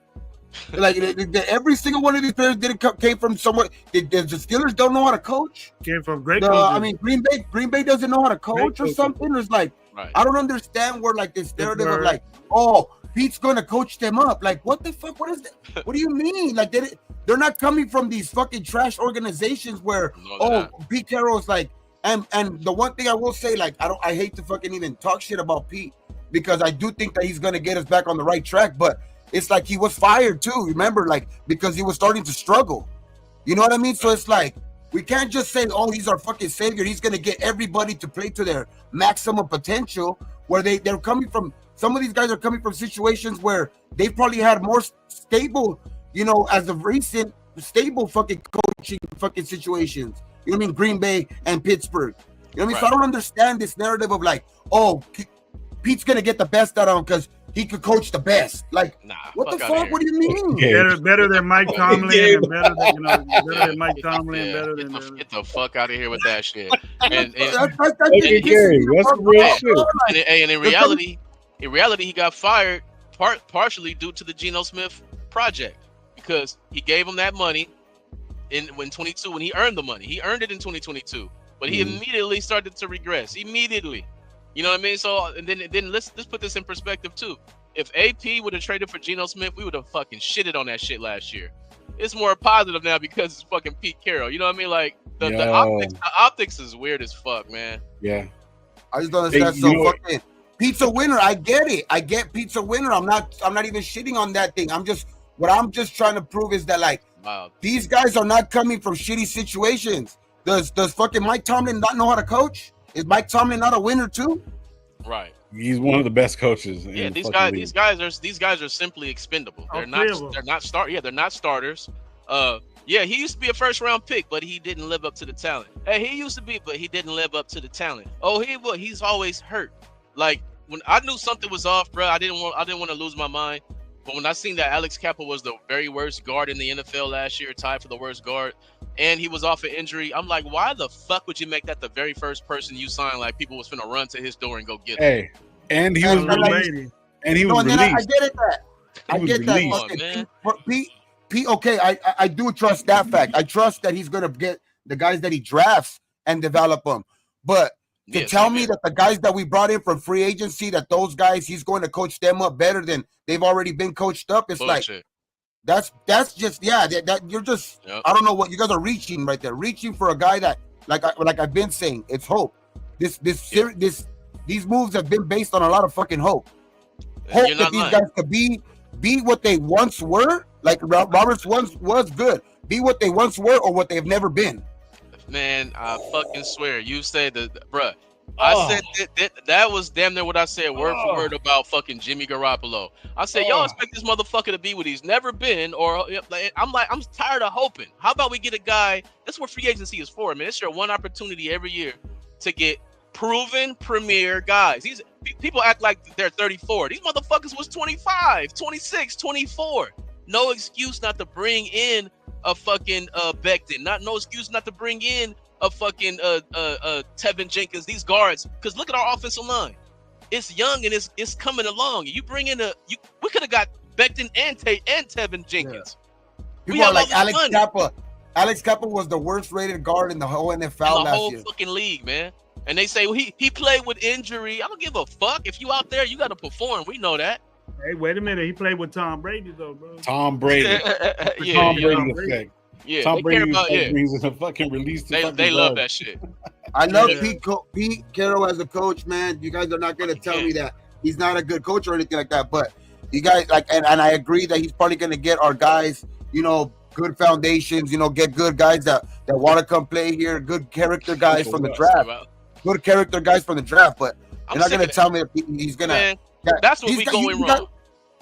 Like every single one of these players came from somewhere. The Steelers don't know how to coach. Came from great coaches. I mean, Green Bay doesn't know how to coach or something. It's like I don't understand where like this narrative of like, oh, Pete's going to coach them up. Like, what the fuck? What is that? What do you mean? Like they're not coming from these fucking trash organizations where Pete Carroll's like. And the one thing I will say, like, I hate to fucking even talk shit about Pete because I do think that he's gonna get us back on the right track, but it's like he was fired too, remember, like because he was starting to struggle. You know what I mean? So it's like we can't just say, oh, he's our fucking savior. He's gonna get everybody to play to their maximum potential. Where they're coming from. Some of these guys are coming from situations where they've probably had more stable, as of recent, stable fucking coaching fucking situations. You know what I mean? Green Bay and Pittsburgh. You know what I mean? So I don't understand this narrative of like, oh, Pete's going to get the best out of him because he could coach the best. Like, what the fuck? What do you mean? Better than Mike Tomlin. And better than Mike Tomlin. Better than get the fuck out of here with that shit. And in reality, he got fired partially due to the Geno Smith project because he gave him that money. When he earned the money, he earned it in 2022, but he immediately started to regress. Immediately, you know what I mean? So and then let's put this in perspective too. if AP would have traded for Geno Smith, we would have fucking shitted on that shit last year. It's more positive now because it's fucking Pete Carroll. You know what I mean? Like the optics is weird as fuck, man. Yeah. I just don't understand. So fucking pizza winner. I get it. I get pizza winner. I'm not even shitting on that thing. I'm just trying to prove is that like these guys are not coming from shitty situations. Does fucking Mike Tomlin not know how to coach? Is Mike Tomlin not a winner too? Right. He's one of the best coaches. Yeah, these guys are simply expendable. They're not starters. Yeah, he used to be a first round pick, but he didn't live up to the talent. Hey, he used to be, but he didn't live up to the talent. Oh, he's always hurt. Like when I knew something was off, bro, I didn't want to lose my mind. But when I seen that Alex Kappa was the very worst guard in the NFL last year, tied for the worst guard, and he was off an injury, I'm like, why the fuck would you make that the very first person you signed? Like people was finna run to his door and go get him. Hey, and he was released. And he was released. I get that. But Pete, okay, I do trust that fact. I trust that he's gonna get the guys that he drafts and develop them. But to tell me that the guys that we brought in from free agency, that those guys he's going to coach them up better than they've already been coached up, it's bullshit. Like that's just that you're just I don't know what you guys are reaching right there, reaching for a guy that like I've been saying, it's hope. These moves have been based on a lot of fucking hope. Hope that these guys could be what they once were. Like Roberts once was good. Be what they once were or what they've never been. Man, I fucking swear. You said that, bruh. I said that was damn near what I said word for word about fucking Jimmy Garoppolo. I said, y'all expect this motherfucker to be what he's never been, or I'm tired of hoping. How about we get a guy? That's what free agency is for, man. It's your one opportunity every year to get proven premier guys. These people act like they're 34. These motherfuckers was 25, 26, 24. No excuse not to bring in a fucking Becton. No excuse not to bring in a fucking Tevin Jenkins. These guards, because look at our offensive line. It's young and it's coming along. You bring in we could have got Becton and Tevin Jenkins. Yeah. People are like Alex Kappa. Alex Kappa was the worst rated guard in the whole NFL last year. The whole fucking league, man. And they say, well, he played with injury. I don't give a fuck. If you out there, you got to perform. We know that. Hey, wait a minute. He played with Tom Brady, though, bro. Tom Brady. Tom Brady effect. Yeah, Tom Brady brings a fucking release. They love that shit. I love Pete Carroll as a coach, man. You guys are not going to tell me that he's not a good coach or anything like that. But you guys, like, and I agree that he's probably going to get our guys, good foundations, get good guys that want to come play here, good character guys from the draft. Good character guys from the draft, but you're not going to tell me that he's going to. That's what we're going wrong.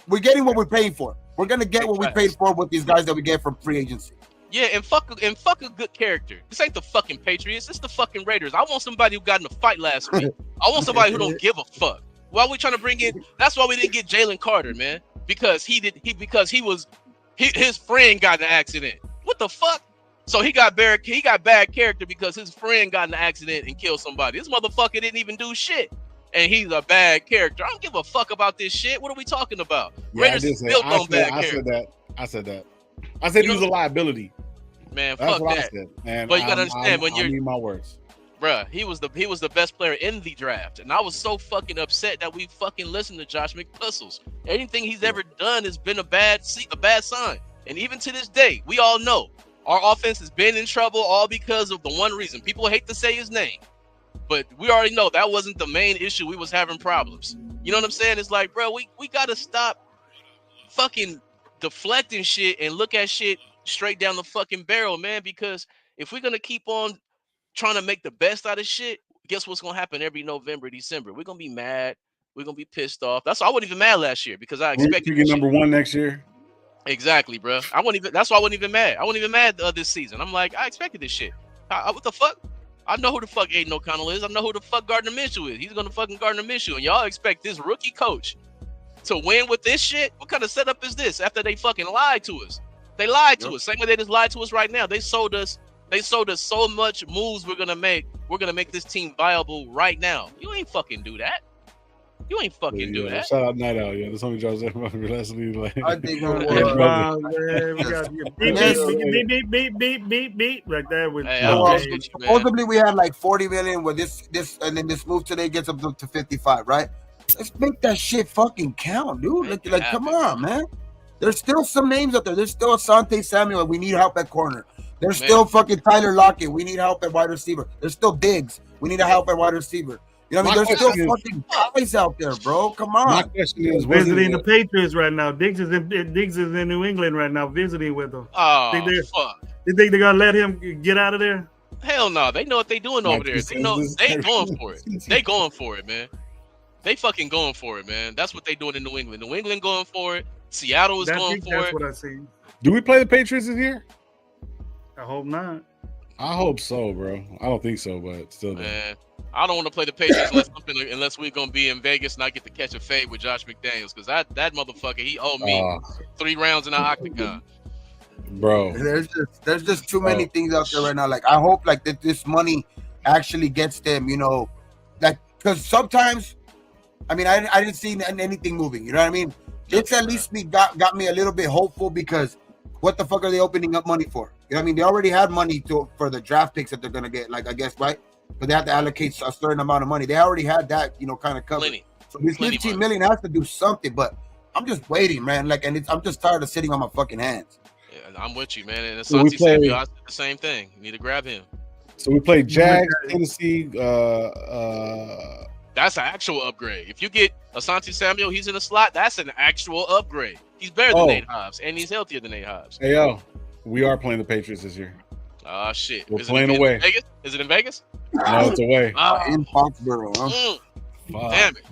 We're getting what we're paying for. We're going to get what we paid for with these guys that we get from free agency. Yeah, and fuck a good character. This ain't the fucking Patriots. It's the fucking Raiders. I want somebody who got in a fight last week. I want somebody who don't give a fuck. Why are we trying to bring in? That's why we didn't get Jalen Carter, man. Because his friend got in an accident. What the fuck? So he got bad character because his friend got in an accident and killed somebody. This motherfucker didn't even do shit, and he's a bad character. I don't give a fuck about this shit. What are we talking about? Raiders is built on bad character. I said that. I said he was a liability. Man, fuck that. But you gotta understand when you're. I mean my words. Bruh, he was the best player in the draft, and I was so fucking upset that we fucking listened to Josh McPuzzles. Anything he's ever done has been a bad sign, and even to this day, we all know. Our offense has been in trouble all because of the one reason. People hate to say his name, but we already know that wasn't the main issue. We was having problems. You know what I'm saying? It's like, bro, we got to stop fucking deflecting shit and look at shit straight down the fucking barrel, man, because if we're going to keep on trying to make the best out of shit, guess what's going to happen every November, December? We're going to be mad. We're going to be pissed off. That's why I wasn't even mad last year because I expected to get number one next year. Exactly, bro. That's why I wasn't even mad. I wasn't even mad this season. I'm like, I expected this shit. What the fuck? I know who the fuck Aiden O'Connell is. I know who the fuck Gardner Minshew is. He's gonna fucking Gardner Minshew, and y'all expect this rookie coach to win with this shit? What kind of setup is this? After they fucking lied to us, they lied to us. Same way they just lied to us right now. They sold us so much moves we're gonna make. We're gonna make this team viable right now. You ain't fucking do that. You ain't fucking do that. Shout out Night Owl, yeah. That's only Josh lastly. Like, I think we got beep like that. With supposedly we had like 40 million with this, and then this move today gets up to 55, right? Let's make that shit fucking count, dude. Like come on, man. There's still some names out there. There's still Asante Samuel. We need help at corner. There's still fucking Tyler Lockett. We need help at wide receiver. There's still Diggs. We need help at wide receiver. You know what I mean? There's still fucking guys out there, bro. Come on. My question is, visiting the Patriots right now. Diggs is in New England right now, visiting with them. Oh, fuck. You think they're gonna let him get out of there? Hell no. They know what they doing over there. They know they going for it. They going for it, man. They fucking going for it, man. That's what they doing in New England. New England going for it. Seattle is going for it. That's what I see. Do we play the Patriots this year? I hope not. I hope so, bro. I don't think so, but still. Man, I don't want to play the Patriots unless we're gonna be in Vegas and I get to catch a fade with Josh McDaniels, because that motherfucker, he owed me 3 rounds in the octagon. Bro, there's just too many things out there right now. Like I hope like that this money actually gets them, you know, like because sometimes, I mean, I didn't see anything moving. You know what I mean? It's at least got me a little bit hopeful, because what the fuck are they opening up money for? You know what I mean? They already had money for the draft picks that they're gonna get, like I guess, right? But they have to allocate a certain amount of money. They already had that, you know, kind of covered. So this 15 million has to do something. But I'm just waiting, man. Like, and I'm just tired of sitting on my fucking hands. Yeah, I'm with you, man. And Asante Samuel, I said the same thing. You need to grab him. So we played Jags, Tennessee. That's an actual upgrade. If you get Asante Samuel, he's in the slot. That's an actual upgrade. He's better than Nate Hobbs, and he's healthier than Nate Hobbs. Hey, yo, we are playing the Patriots this year. Shit. We're playing away. Vegas? Is it in Vegas? No, it's away. In Foxborough, huh? Damn it.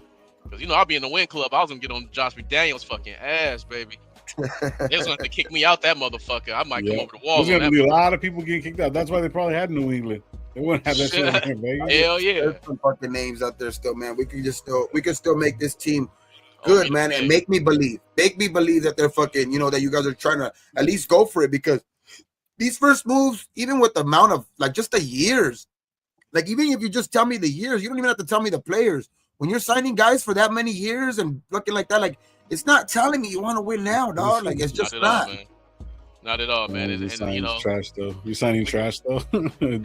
Because, you know, I'll be in the win club. I was going to get on Josh McDaniels' fucking ass, baby. They was going to have to kick me out that motherfucker. I might come over the wall. There's going to be a lot of people getting kicked out. That's why they probably had New England. They wouldn't have that shit in Vegas. Hell yeah. There's some fucking names out there still, man. We can still make this team good, man, and make me believe that they're fucking, you know, that you guys are trying to at least go for it, because these first moves, even with the amount of like just the years, like even if you just tell me the years, you don't even have to tell me the players. When you're signing guys for that many years and looking like that, like it's not telling me you want to win now, dog. Like it's just not. Not at all, man. And you know, trash though. You signing trash though.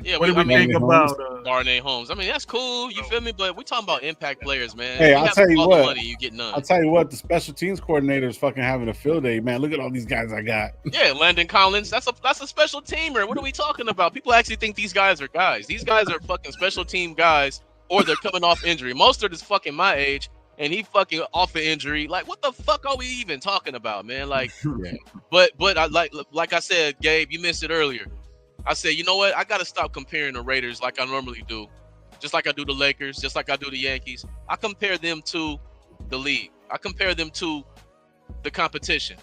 Yeah, what do we think about Darnay Holmes? I mean, that's cool. You feel me? But we're talking about impact players, man. Hey, I'll tell you what. Money, you get none. I'll tell you what. The special teams coordinator is fucking having a field day, man. Look at all these guys I got. Yeah, Landon Collins. That's a special teamer. What are we talking about? People actually think these guys are guys. These guys are fucking special team guys, or they're coming off injury. Mostert is fucking my age, and he fucking off an injury. Like, what the fuck are we even talking about, man? Like, but I like I said, Gabe, you missed it earlier. I said, you know what? I got to stop comparing the Raiders like I normally do, just like I do the Lakers, just like I do the Yankees. I compare them to the league. I compare them to the competition.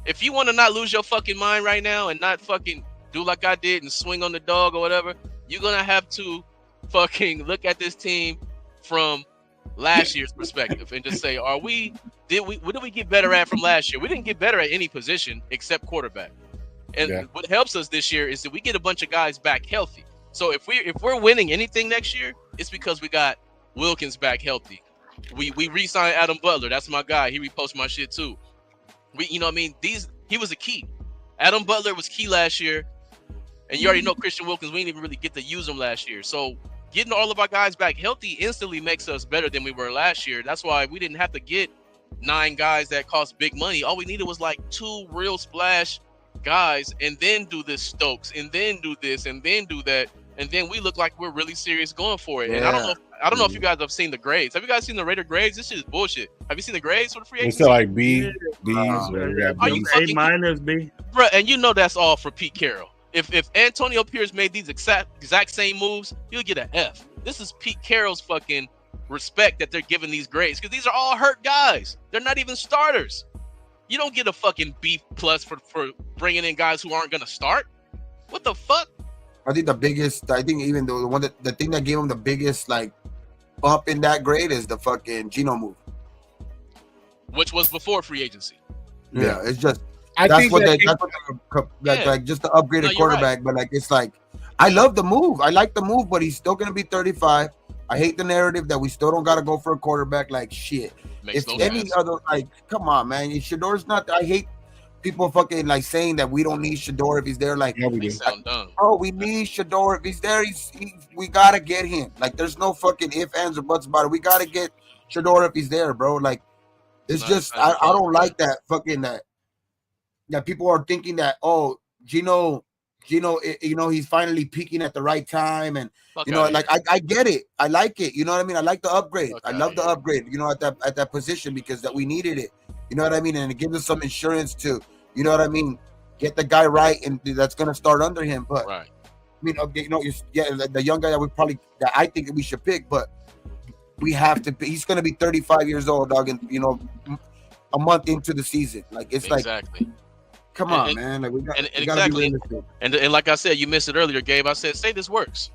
If you want to not lose your fucking mind right now and not fucking do like I did and swing on the dog or whatever, you're gonna have to fucking look at this team from last year's perspective and just say, what did we get better at from last year? We didn't get better at any position except quarterback. And what helps us this year is that we get a bunch of guys back healthy. So if we're winning anything next year, it's because we got Wilkins back healthy. We re-signed Adam Butler. That's my guy. He reposted my shit too. You know what I mean? He was a key. Adam Butler was key last year. And you already know Christian Wilkins, we didn't even really get to use him last year. So getting all of our guys back healthy instantly makes us better than we were last year. That's why we didn't have to get 9 guys that cost big money. All we needed was like 2 real splash guys, and then do this Stokes, and then do this, and then do that, and then we look like we're really serious going for it. And I don't know if you guys have seen the grades. Have you guys seen the Raider grades? This shit is bullshit. Have you seen the grades for the free agents? It's like B, B's, A- B. Bro, and you know that's all for Pete Carroll. If Antonio Pierce made these exact same moves, you'll get an F. This is Pete Carroll's fucking respect that they're giving these grades, because these are all hurt guys. They're not even starters. You don't get a fucking B+ for bringing in guys who aren't gonna start. What the fuck? I think even the thing that gave him the biggest like bump in that grade is the fucking Geno move, which was before free agency. Yeah, it's just. Like just the upgraded quarterback, right. But like it's like I love the move. I like the move, but he's still gonna be 35. I hate the narrative that we still don't gotta go for a quarterback. Like shit. If any other like, come on, man. Shedeur's not. I hate people fucking like saying that we don't need Shedeur if he's there. Like, yeah, we do. Oh, we need Shedeur if he's there. We gotta get him. Like, there's no fucking ifs, ands, or buts about it. We gotta get Shedeur if he's there, bro. Like, it's just I don't like that fucking that people are thinking that Geno, he's finally peaking at the right time, and like I get it, I like it, you know what I mean? I like the upgrade, I love the upgrade, at that position because that we needed it, you know what I mean? And it gives us some insurance to, you know what I mean, get the guy right, and that's gonna start under him. But I mean, the young guy that I think we should pick, but we have to. He's gonna be 35 years old, dog, and a month into the season, like it's exactly. Come on, man. Like we gotta be realistic. And like I said, you missed it earlier, Gabe. I said, say this works,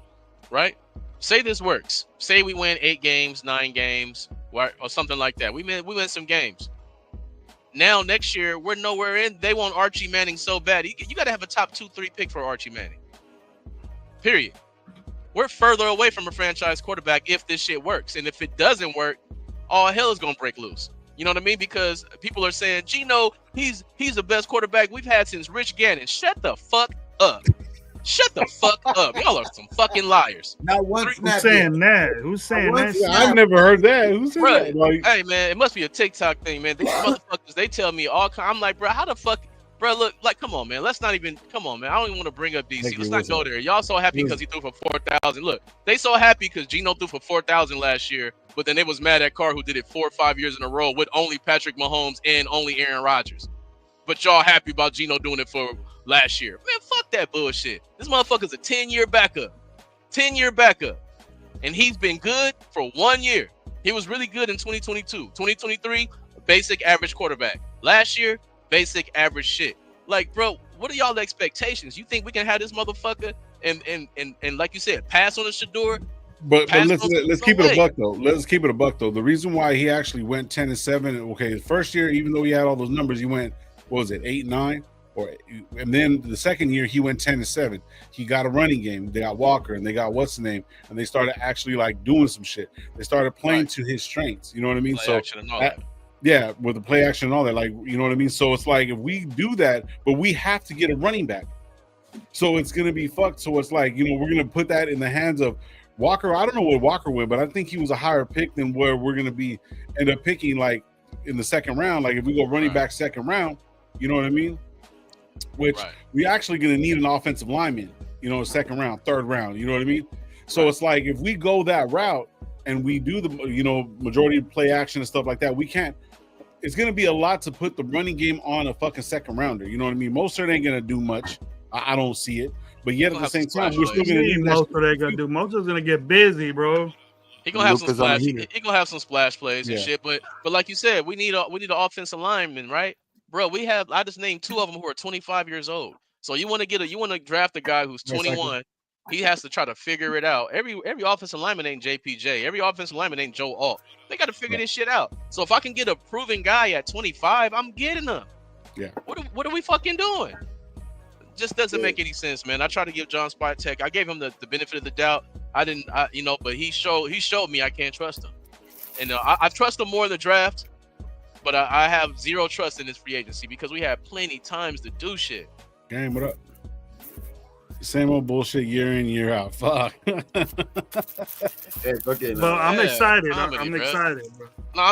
right? Say this works. Say we win 8 games, 9 games, or something like that. We win some games. Now next year we're nowhere in. They want Archie Manning so bad. You got to have a top 2-3 pick for Archie Manning. Period. We're further away from a franchise quarterback if this shit works, and if it doesn't work, all hell is gonna break loose. You know what I mean? Because people are saying, Geno, he's the best quarterback we've had since Rich Gannon. Shut the fuck up. Shut the fuck up. Y'all are some fucking liars. Not one snap. Who's saying that? Who's saying that? I've never heard that. Who's saying that? Like, hey, man, it must be a TikTok thing, man. These motherfuckers, they tell me all kinds. I'm like, bro, how the fuck? Bro, look, like, come on, man. Let's not even, come on, man. I don't even want to bring up DC. Let's not go there. Y'all so happy because he threw for 4,000. Look, they so happy because Geno threw for 4,000 last year, but then they was mad at Carr who did it 4 or 5 years in a row with only Patrick Mahomes and only Aaron Rodgers. But y'all happy about Geno doing it for last year. Man, fuck that bullshit. This motherfucker's a 10-year backup. 10-year backup. And he's been good for 1 year. He was really good in 2022. 2023, basic average quarterback. Last year, basic average shit. Like, bro, what are y'all expectations? You think we can have this motherfucker and like you said, pass on the Shedeur? But let's keep it a buck though. Let's keep it a buck though. The reason why he actually went 10-7, okay, the first year, even though he had all those numbers, he went, what was it, 8-9? And then the second year he went 10-7. He got a running game. They got Walker and they got what's the name, and they started actually like doing some shit. They started playing to his strengths. You know what I mean? Yeah, with the play action and all that, like, you know what I mean? So it's like, if we do that, but we have to get a running back. So it's going to be fucked. So it's like, we're going to put that in the hands of Walker. I don't know what Walker went, but I think he was a higher pick than where we're going to end up picking, like, in the second round. Like, if we go running back second round, you know what I mean? Which we actually going to need an offensive lineman, second round, third round, you know what I mean? So it's like, if we go that route and we do the, majority of play action and stuff like that, we can't. It's going to be a lot to put the running game on a fucking second rounder. You know what I mean? Mostert ain't going to do much. I don't see it. But yet at the same time, we're still going to need Mostert ain't going to do. Mostert's going to get busy, bro. He gonna have some splash. He gonna have some splash plays and shit. But like you said, we need an offensive lineman, right, bro? I just named 2 of them who are 25 years old. So you want to draft a guy who's 21. He has to try to figure it out. Every offensive lineman ain't JPJ. Every offensive lineman ain't Joe Alt. They got to figure this shit out. So if I can get a proven guy at 25, I'm getting him. Yeah. What are we fucking doing? It just doesn't make any sense, man. I tried to give John Spytek. I gave him the benefit of the doubt. But he showed me I can't trust him. And I trust him more in the draft, but I have zero trust in his free agency because we have plenty times to do shit. Game, what up? Same old bullshit year in, year out. Fuck. Hey, well, I'm excited. I'm excited, bro. No,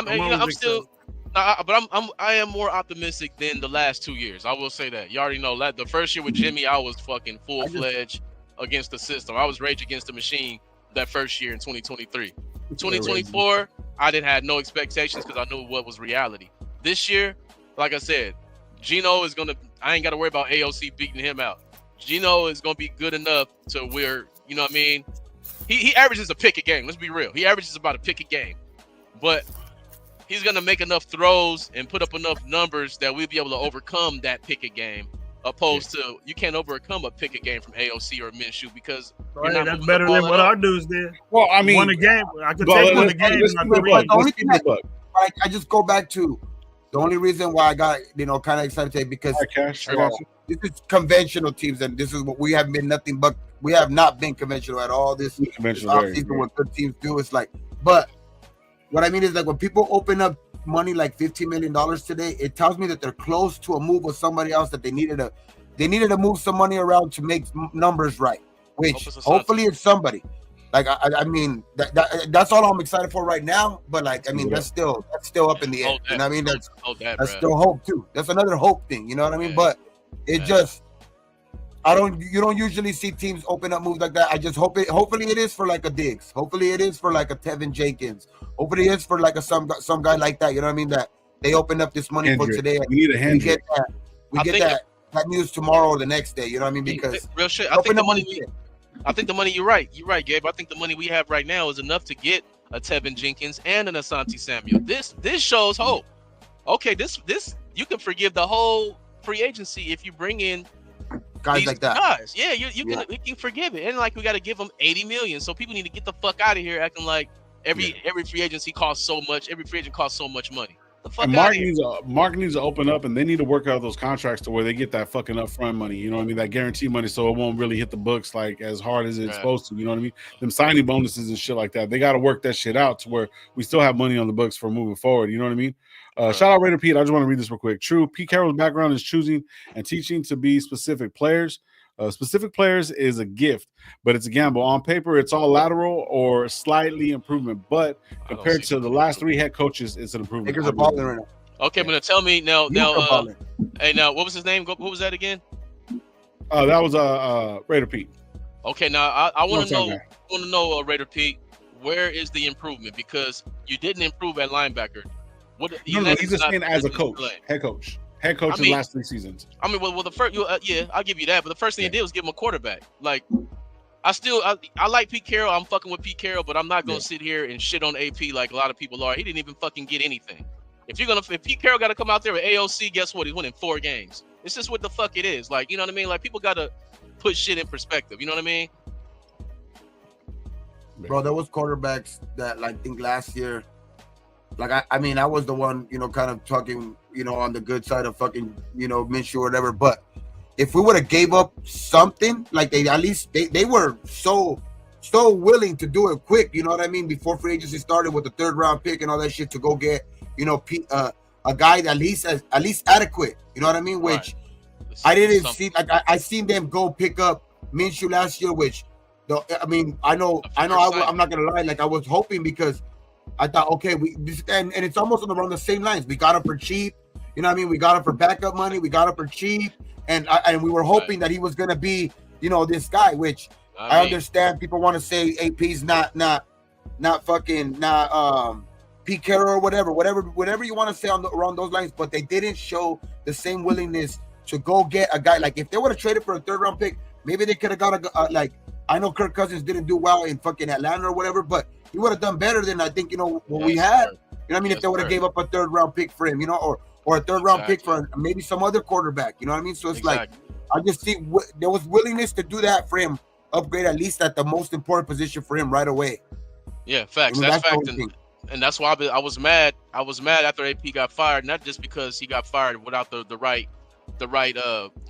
I am more optimistic than the last 2 years. I will say that. You already know that. The first year with Jimmy, I was fucking full-fledged against the system. I was Rage Against the Machine that first year in 2023. 2024, I didn't have no expectations because I knew what was reality. This year, like I said, Geno is gonna. I ain't got to worry about AOC beating him out. Geno is going to be good enough to where, you know what I mean? He averages a pick a game. Let's be real. He averages about a pick a game. But he's going to make enough throws and put up enough numbers that we'll be able to overcome that pick a game, opposed to you can't overcome a pick a game from AOC or Minshew because that's better than what our dudes did. Well, I mean, won a game. I could take one a game. I just go back to the only reason why I got, kind of excited today because this is conventional teams, and this is what we have been nothing but. We have not been conventional at all this offseason. What good teams do, it's like. But what I mean is, like, when people open up money like $15 million today, it tells me that they're close to a move with somebody else that they needed to move some money around to make numbers right. Which hopefully it's somebody. Like I mean that's all I'm excited for right now. But like I mean that's still up in the air. You know what I mean? That's still hope too. That's another hope thing. You know what I mean? But it just you don't usually see teams open up moves like that. I just hopefully it is for like a Diggs. Hopefully it is for like a Tevin Jenkins. Hopefully it's for like a some guy like that. You know what I mean? That they open up this money for today. We need a Hendrick. We get that news tomorrow or the next day. You know what I mean? Because real shit. I think the money. You're right, Gabe. I think the money we have right now is enough to get a Tevin Jenkins and an Asante Samuel. This shows hope. Okay, this you can forgive the whole free agency if you bring in guys like that. Guys. Yeah, you can forgive it. And like we got to give them $80 million. So people need to get the fuck out of here acting like every free agency costs so much. Every free agent costs so much money. And Mark needs to open up, and they need to work out those contracts to where they get that fucking upfront money. You know what I mean? That guarantee money, so it won't really hit the books like as hard as it's supposed to. You know what I mean? Them signing bonuses and shit like that. They got to work that shit out to where we still have money on the books for moving forward. You know what I mean? Shout out Raider Pete. I just want to read this real quick. True. Pete Carroll's background is choosing and teaching to be specific players. Specific players is a gift, but it's a gamble. On paper, it's all lateral or slightly improvement, but compared to the last 3 head coaches, it's an improvement. Lakers are balling right now. Okay, but now tell me now. Hey, now what was his name? What was that again? That was Raider Pete. Okay, now I want to know, Raider Pete, where is the improvement? Because you didn't improve at linebacker. No, he's just saying as a coach, head coach in the last 3 seasons. I mean, well, the first, I'll give you that. But the first thing he did was give him a quarterback. Like, I like Pete Carroll. I'm fucking with Pete Carroll, but I'm not gonna sit here and shit on AP like a lot of people are. He didn't even fucking get anything. If Pete Carroll got to come out there with AOC, guess what? He's winning 4 games. It's just what the fuck it is. Like, you know what I mean? Like, people got to put shit in perspective. You know what I mean? Bro, there was quarterbacks that, like, I think last year, like, I mean, I was the one, you know, kind of talking, you know, on the good side of fucking, you know, Minshew or whatever. But if we would have gave up something, like they were so willing to do it quick, you know what I mean? Before free agency started with the 3rd round pick and all that shit to go get, you know, a guy that at least adequate, you know what I mean? Which I didn't see. Like I seen them go pick up Minshew last year, which I mean, I know. I'm not gonna lie. Like I was hoping because I thought, okay, and it's almost around the same lines. We got him for cheap, you know what I mean? We got him for backup money. We got him for cheap, and we were hoping that he was gonna be, you know, this guy. Which I understand. People want to say AP's not Pete Carroll or whatever you want to say around those lines, but they didn't show the same willingness to go get a guy. Like if they would have traded for a 3rd round pick, maybe they could have got like I know Kirk Cousins didn't do well in fucking Atlanta or whatever, but he would have done better than I think, you know, what we had. You know what I mean? If they would have gave up a 3rd round pick for him, you know, or a 3rd round pick for maybe some other quarterback, you know what I mean? So it's like I just see there was willingness to do that for him, upgrade at least at the most important position for him right away. Yeah, facts. I mean, that's fact. And that's why I was mad. I was mad after AP got fired, not just because he got fired without the right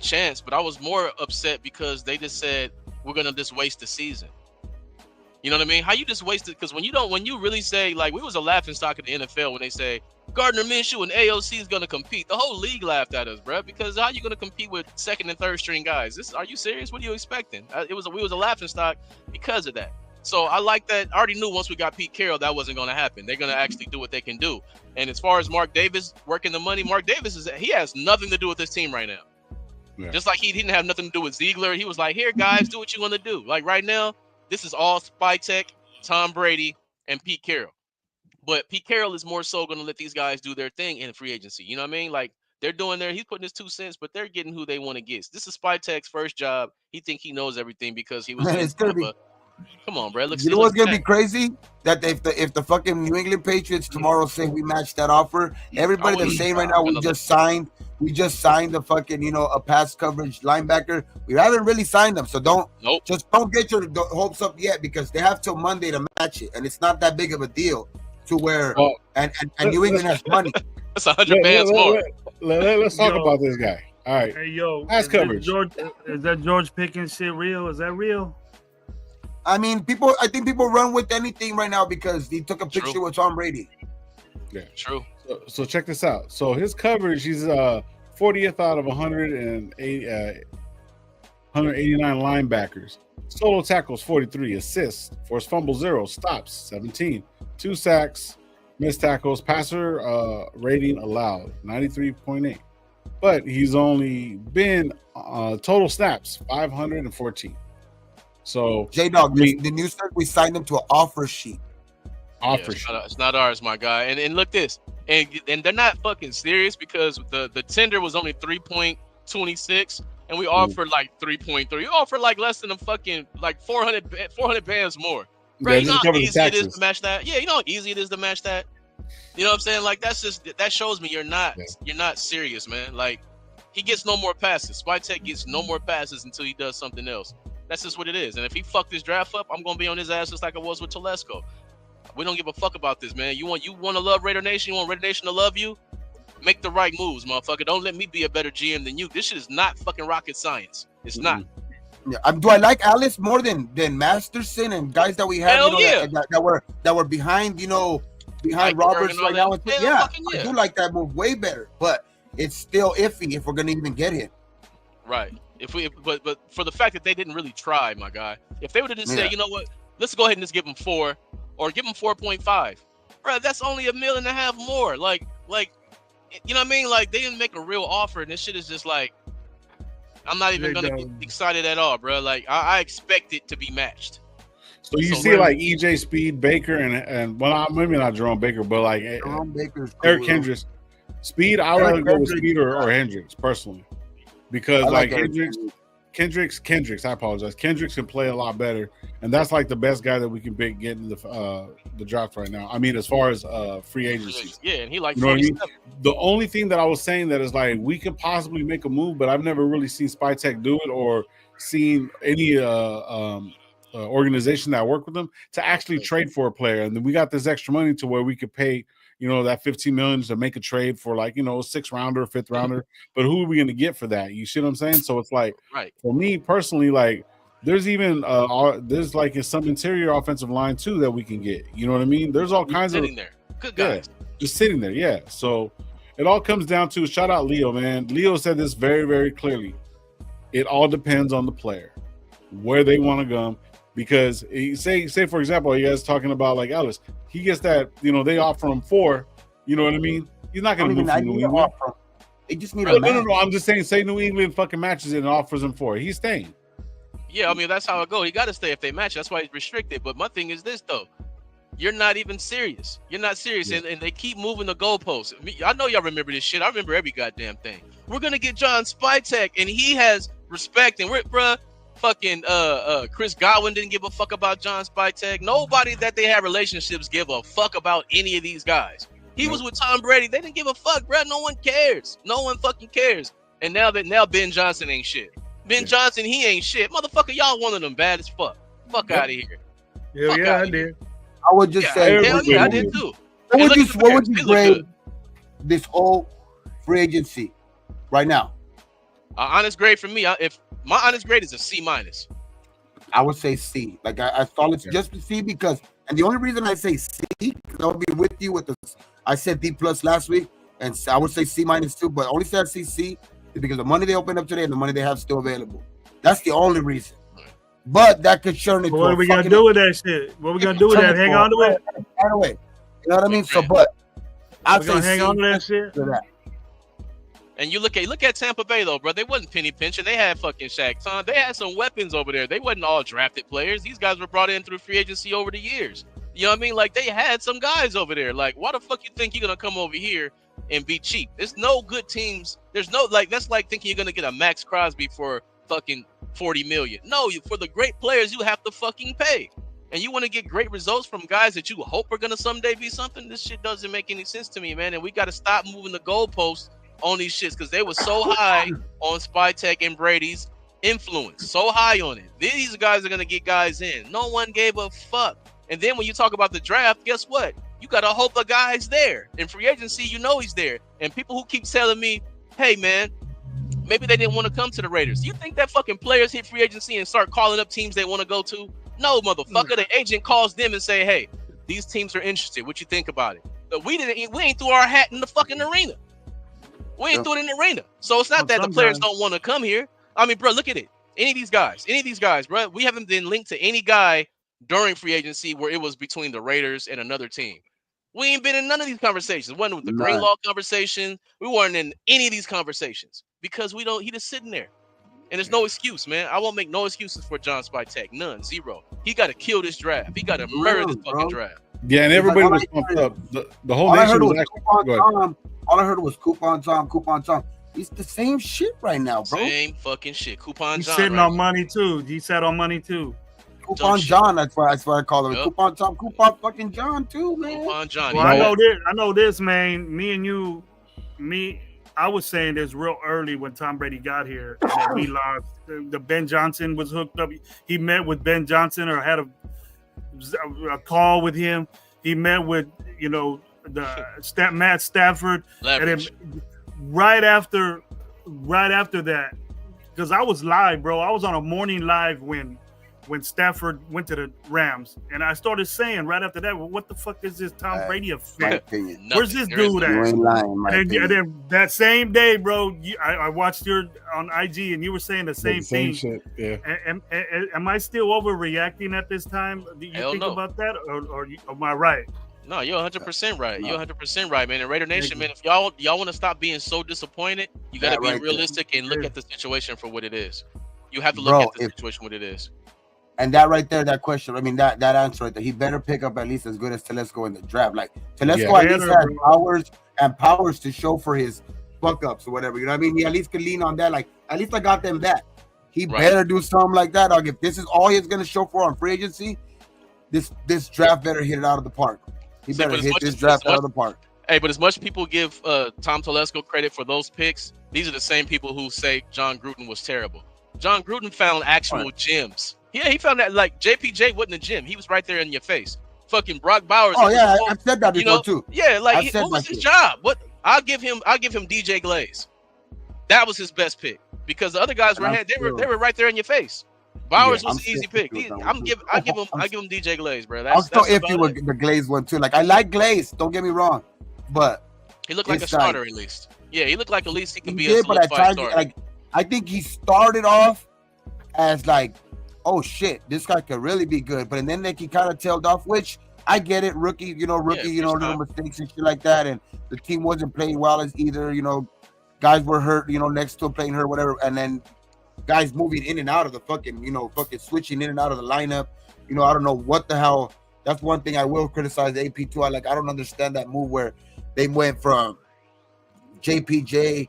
chance, but I was more upset because they just said we're gonna just waste the season. You know what I mean? How you just wasted? Because when you really say, like, we was a laughing stock in the NFL when they say Gardner Minshew and AOC is gonna compete. The whole league laughed at us, bro. Because how you gonna compete with 2nd and 3rd string guys? Are you serious? What are you expecting? We was a laughing stock because of that. So I like that. I already knew once we got Pete Carroll that wasn't going to happen. They're going to actually do what they can do. And as far as Mark Davis working the money, Mark Davis he has nothing to do with this team right now. Yeah. Just like he didn't have nothing to do with Ziegler. He was like, here, guys, do what you want to do. Like right now, this is all Spytek, Tom Brady, and Pete Carroll. But Pete Carroll is more so going to let these guys do their thing in free agency. You know what I mean? Like they're doing he's putting his 2 cents, but they're getting who they want to get. This is Spytek's first job. He think he knows everything because he was come on, bro. You know what's gonna be crazy? That if the fucking New England Patriots tomorrow say we match that offer, everybody that's saying right now we just signed the fucking, you know, a pass coverage linebacker. We haven't really signed them, so don't get your hopes up yet because they have till Monday to match it, and it's not that big of a deal to where and New England has money. That's 100 bands more. Let's talk about this guy. All right. Hey yo, pass coverage. Is that George Pickens shit real? Is that real? I mean, I think people run with anything right now because he took a picture with Tom Brady. Yeah, true. So check this out. So his coverage, he's 40th out of 189 linebackers. Solo tackles 43, assists, forced fumble 0, stops 17, 2 sacks, missed tackles, passer rating allowed 93.8. But he's only been total snaps 514. So J-Dog, the new start, we signed him to an offer sheet. It's not ours, my guy. And look this, and they're not fucking serious because the tender was only 3.26, and we offered like 3.3. We offered like less than a fucking like 400 bands more. Bro, you know how easy it is to match that? Yeah, you know how easy it is to match that. You know what I'm saying? Like that shows me you're not serious, man. Like he gets no more passes. Spytek gets no more passes until he does something else. That's just what it is. And if he fucked this draft up, I'm gonna be on his ass just like I was with Telesco. We don't give a fuck about this, man. You want to love Raider Nation? You want Raider Nation to love you? Make the right moves, motherfucker. Don't let me be a better GM than you. This shit is not fucking rocket science. It's not. Yeah. Do I like Alice more than Masterson and guys that we had? That were behind, behind Roberts right now? I do like that move way better, but it's still iffy if we're gonna even get him. Right. But for the fact that they didn't really try, my guy. If they would have just said, you know what, let's go ahead and just give him 4 or give him 4.5, bro, that's only $1.5 million more. Like, you know what I mean? Like they didn't make a real offer, and this shit is just like, I'm not even gonna get excited at all, bro. Like I expect it to be matched. So you see like EJ Speed, Baker, and well, maybe not Jerome Baker, but like Baker's cool, Eric Hendricks. Speed, I would rather go with Speed or Hendricks personally, because like Kendricks, I apologize. Kendricks can play a lot better, and that's like the best guy that we can get in the draft right now. I mean, as far as free agency. Yeah, and he like, you know what I mean? The only thing that I was saying that is like we could possibly make a move, but I've never really seen Spytek do it or seen any organization that work with them to actually trade for a player. And then we got this extra money to where we could pay, that $15 million to make a trade for like, a 6th rounder, 5th rounder. But who are we going to get for that? You see what I'm saying? So it's like, for me personally, like there's even there's like some interior offensive line too that we can get. You know what I mean? There's all kinds of there. Good guys. Just sitting there. Yeah. So it all comes down to, shout out Leo, man. Leo said this very, very clearly. It all depends on the player, where they want to go. Because say for example, you guys talking about like Ellis, he gets that, they offer him 4, you know what I mean? He's not going to move from New England. They just need a match. No, I'm just saying, say New England fucking matches it and offers him 4. He's staying. Yeah, I mean, that's how it goes. He got to stay if they match. That's why he's restricted. But my thing is this, though. You're not even serious. You're not serious. Yeah. And they keep moving the goalposts. I know y'all remember this shit. I remember every goddamn thing. We're going to get John Spytek, and he has respect. And fucking Chris Godwin didn't give a fuck about John Spytek. Nobody that they have relationships give a fuck about any of these guys. He was with Tom Brady. They didn't give a fuck, bro. No one cares. No one fucking cares. And now Ben Johnson ain't shit. Ben Johnson, he ain't shit. Motherfucker, y'all wanted him bad as fuck. Fuck out of here. Yeah, I did. I would just say, hell yeah, I did too. What would you grade this whole free agency right now? Honest grade for me, if my honest grade is a C-. I would say C. Like I thought it's just a C because, and the only reason I say C, because I'll be with you with this. I said B+ last week, and I would say C- too. But only say I see C is because the money they opened up today and the money they have still available. That's the only reason. But that could turn into. What are we gonna do with that shit? What are we gonna do with that? Hang on to it. By the way, you know what I mean. So, but I'd say hang on to that shit. And you look at Tampa Bay though, bro. They wasn't penny pinching. They had fucking Shaq Ton. They had some weapons over there. They wasn't all drafted players. These guys were brought in through free agency over the years. You know what I mean? Like they had some guys over there. Like why the fuck you think you're gonna come over here and be cheap? There's no good teams. There's no that's like thinking you're gonna get a Max Crosby for fucking $40 million. No, for the great players you have to fucking pay. And you want to get great results from guys that you hope are gonna someday be something. This shit doesn't make any sense to me, man. And we got to stop moving the goalposts on these shits because they were so high on Spytek and Brady's influence, so high on it. These guys are gonna get guys in. No one gave a fuck. And then when you talk about the draft, guess what? You gotta hope a guy's there. In free agency, he's there. And people who keep telling me, hey man, maybe they didn't want to come to the Raiders. You think that fucking players hit free agency and start calling up teams they want to go to? No, motherfucker. The agent calls them and say, hey, these teams are interested. What you think about it? But we ain't threw our hat in the fucking arena. We ain't threw it in the arena. So it's not that the players don't want to come here. I mean, bro, look at it. Any of these guys, bro. We haven't been linked to any guy during free agency where it was between the Raiders and another team. We ain't been in none of these conversations. We wasn't with the Greenlaw conversation. We weren't in any of these conversations because we don't. He just sitting there, and there's no excuse, man. I won't make no excuses for John Spytek. None, zero. He got to kill this draft. He got to murder this fucking draft. Yeah, and everybody was pumped up. The whole nation was actually. All I heard was Coupon Tom. It's the same shit right now, bro. Same fucking shit. Coupon John. He's sitting on money too. He sat on money too. Coupon John. That's why I call him. Yep. Coupon Tom. Coupon fucking John too, man. Coupon John. Well, I know this, man. I was saying this real early when Tom Brady got here that he lost. The Ben Johnson was hooked up. He met with Ben Johnson or had a call with him. He met with Matt Stafford, Leverage. and then right after that, because I was live, bro. I was on a morning live when Stafford went to the Rams, and I started saying right after that, well, what the fuck is this Tom Brady effect? Where's this dude at? And then that same day, bro, I watched you on IG, and you were saying the same thing. Shit. Yeah. Am I still overreacting at this time? Do you think about that, or am I right? No, you're 100% right. You're 100% right, man. And Raider Nation, man, if y'all want to stop being so disappointed, you got to be realistic and look at the situation for what it is. You have to look at the situation what it is. And that right there, that question, I mean, that answer right there, he better pick up at least as good as Telesco in the draft. Like, Telesco at least has powers to show for his fuck-ups or whatever. You know what I mean? He at least could lean on that. Like, at least I got them that. He better do something like that. Like, if this is all he's going to show for on free agency, this draft better hit it out of the park. He better hit this draft out of the park. Hey, but as much people give Tom Telesco credit for those picks, these are the same people who say John Gruden was terrible. John Gruden found actual gems. Yeah, he found that, like, JPJ wasn't a gem. He was right there in your face. Fucking Brock Bowers. Oh yeah, I've said that before too. Yeah, like what was his job? What I'll give him DJ Glaze. That was his best pick because the other guys they were right there in your face. Bowers was an easy pick. I give him DJ Glaze, bro. I'm still iffy with the Glaze one too. Like, I like Glaze, don't get me wrong, but he looked like a starter at least. Yeah, he looked like at least he can be a solidified starter. Like, I think he started off as like, oh shit, this guy could really be good, but then he kind of tailed off, which I get it, rookie, little mistakes and shit like that, and the team wasn't playing well as either, guys were hurt, next to him playing hurt, whatever, and then guys moving in and out of the fucking switching in and out of the lineup, I don't know what the hell. That's one thing I will criticize the AP too. I don't understand that move where they went from JPJ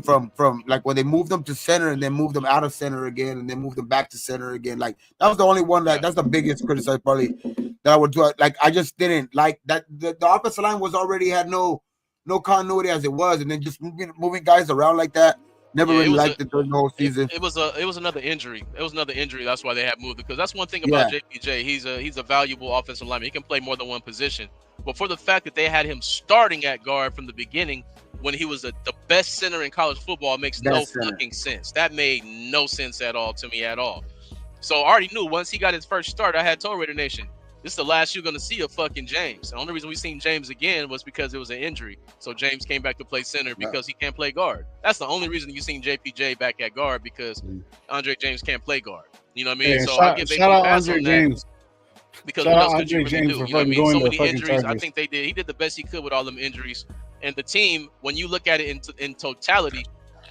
from like when they moved them to center and then moved them out of center again and then moved them back to center again. Like, that was the only one that's the biggest criticism probably that I would do. Like, I just didn't like that the offensive line was already had no continuity as it was, and then just moving guys around like that. Never really liked it during the whole season. It was another injury. It was another injury. That's why they had moved it, because that's one thing about JPJ. He's a valuable offensive lineman. He can play more than one position. But for the fact that they had him starting at guard from the beginning when he was the best center in college football makes no fucking sense. That made no sense at all to me at all. So I already knew once he got his first start, I had told Raider Nation, this is the last you're going to see of fucking James. The only reason we seen James again was because it was an injury. So James came back to play center because he can't play guard. That's the only reason you seen JPJ back at guard, because Andre James can't play guard. You know what I mean? Yeah, so I give shout out Andre James. Because what else could you really do? You know what I mean? So many injuries. I think he did the best he could with all them injuries. And the team, when you look at it in totality,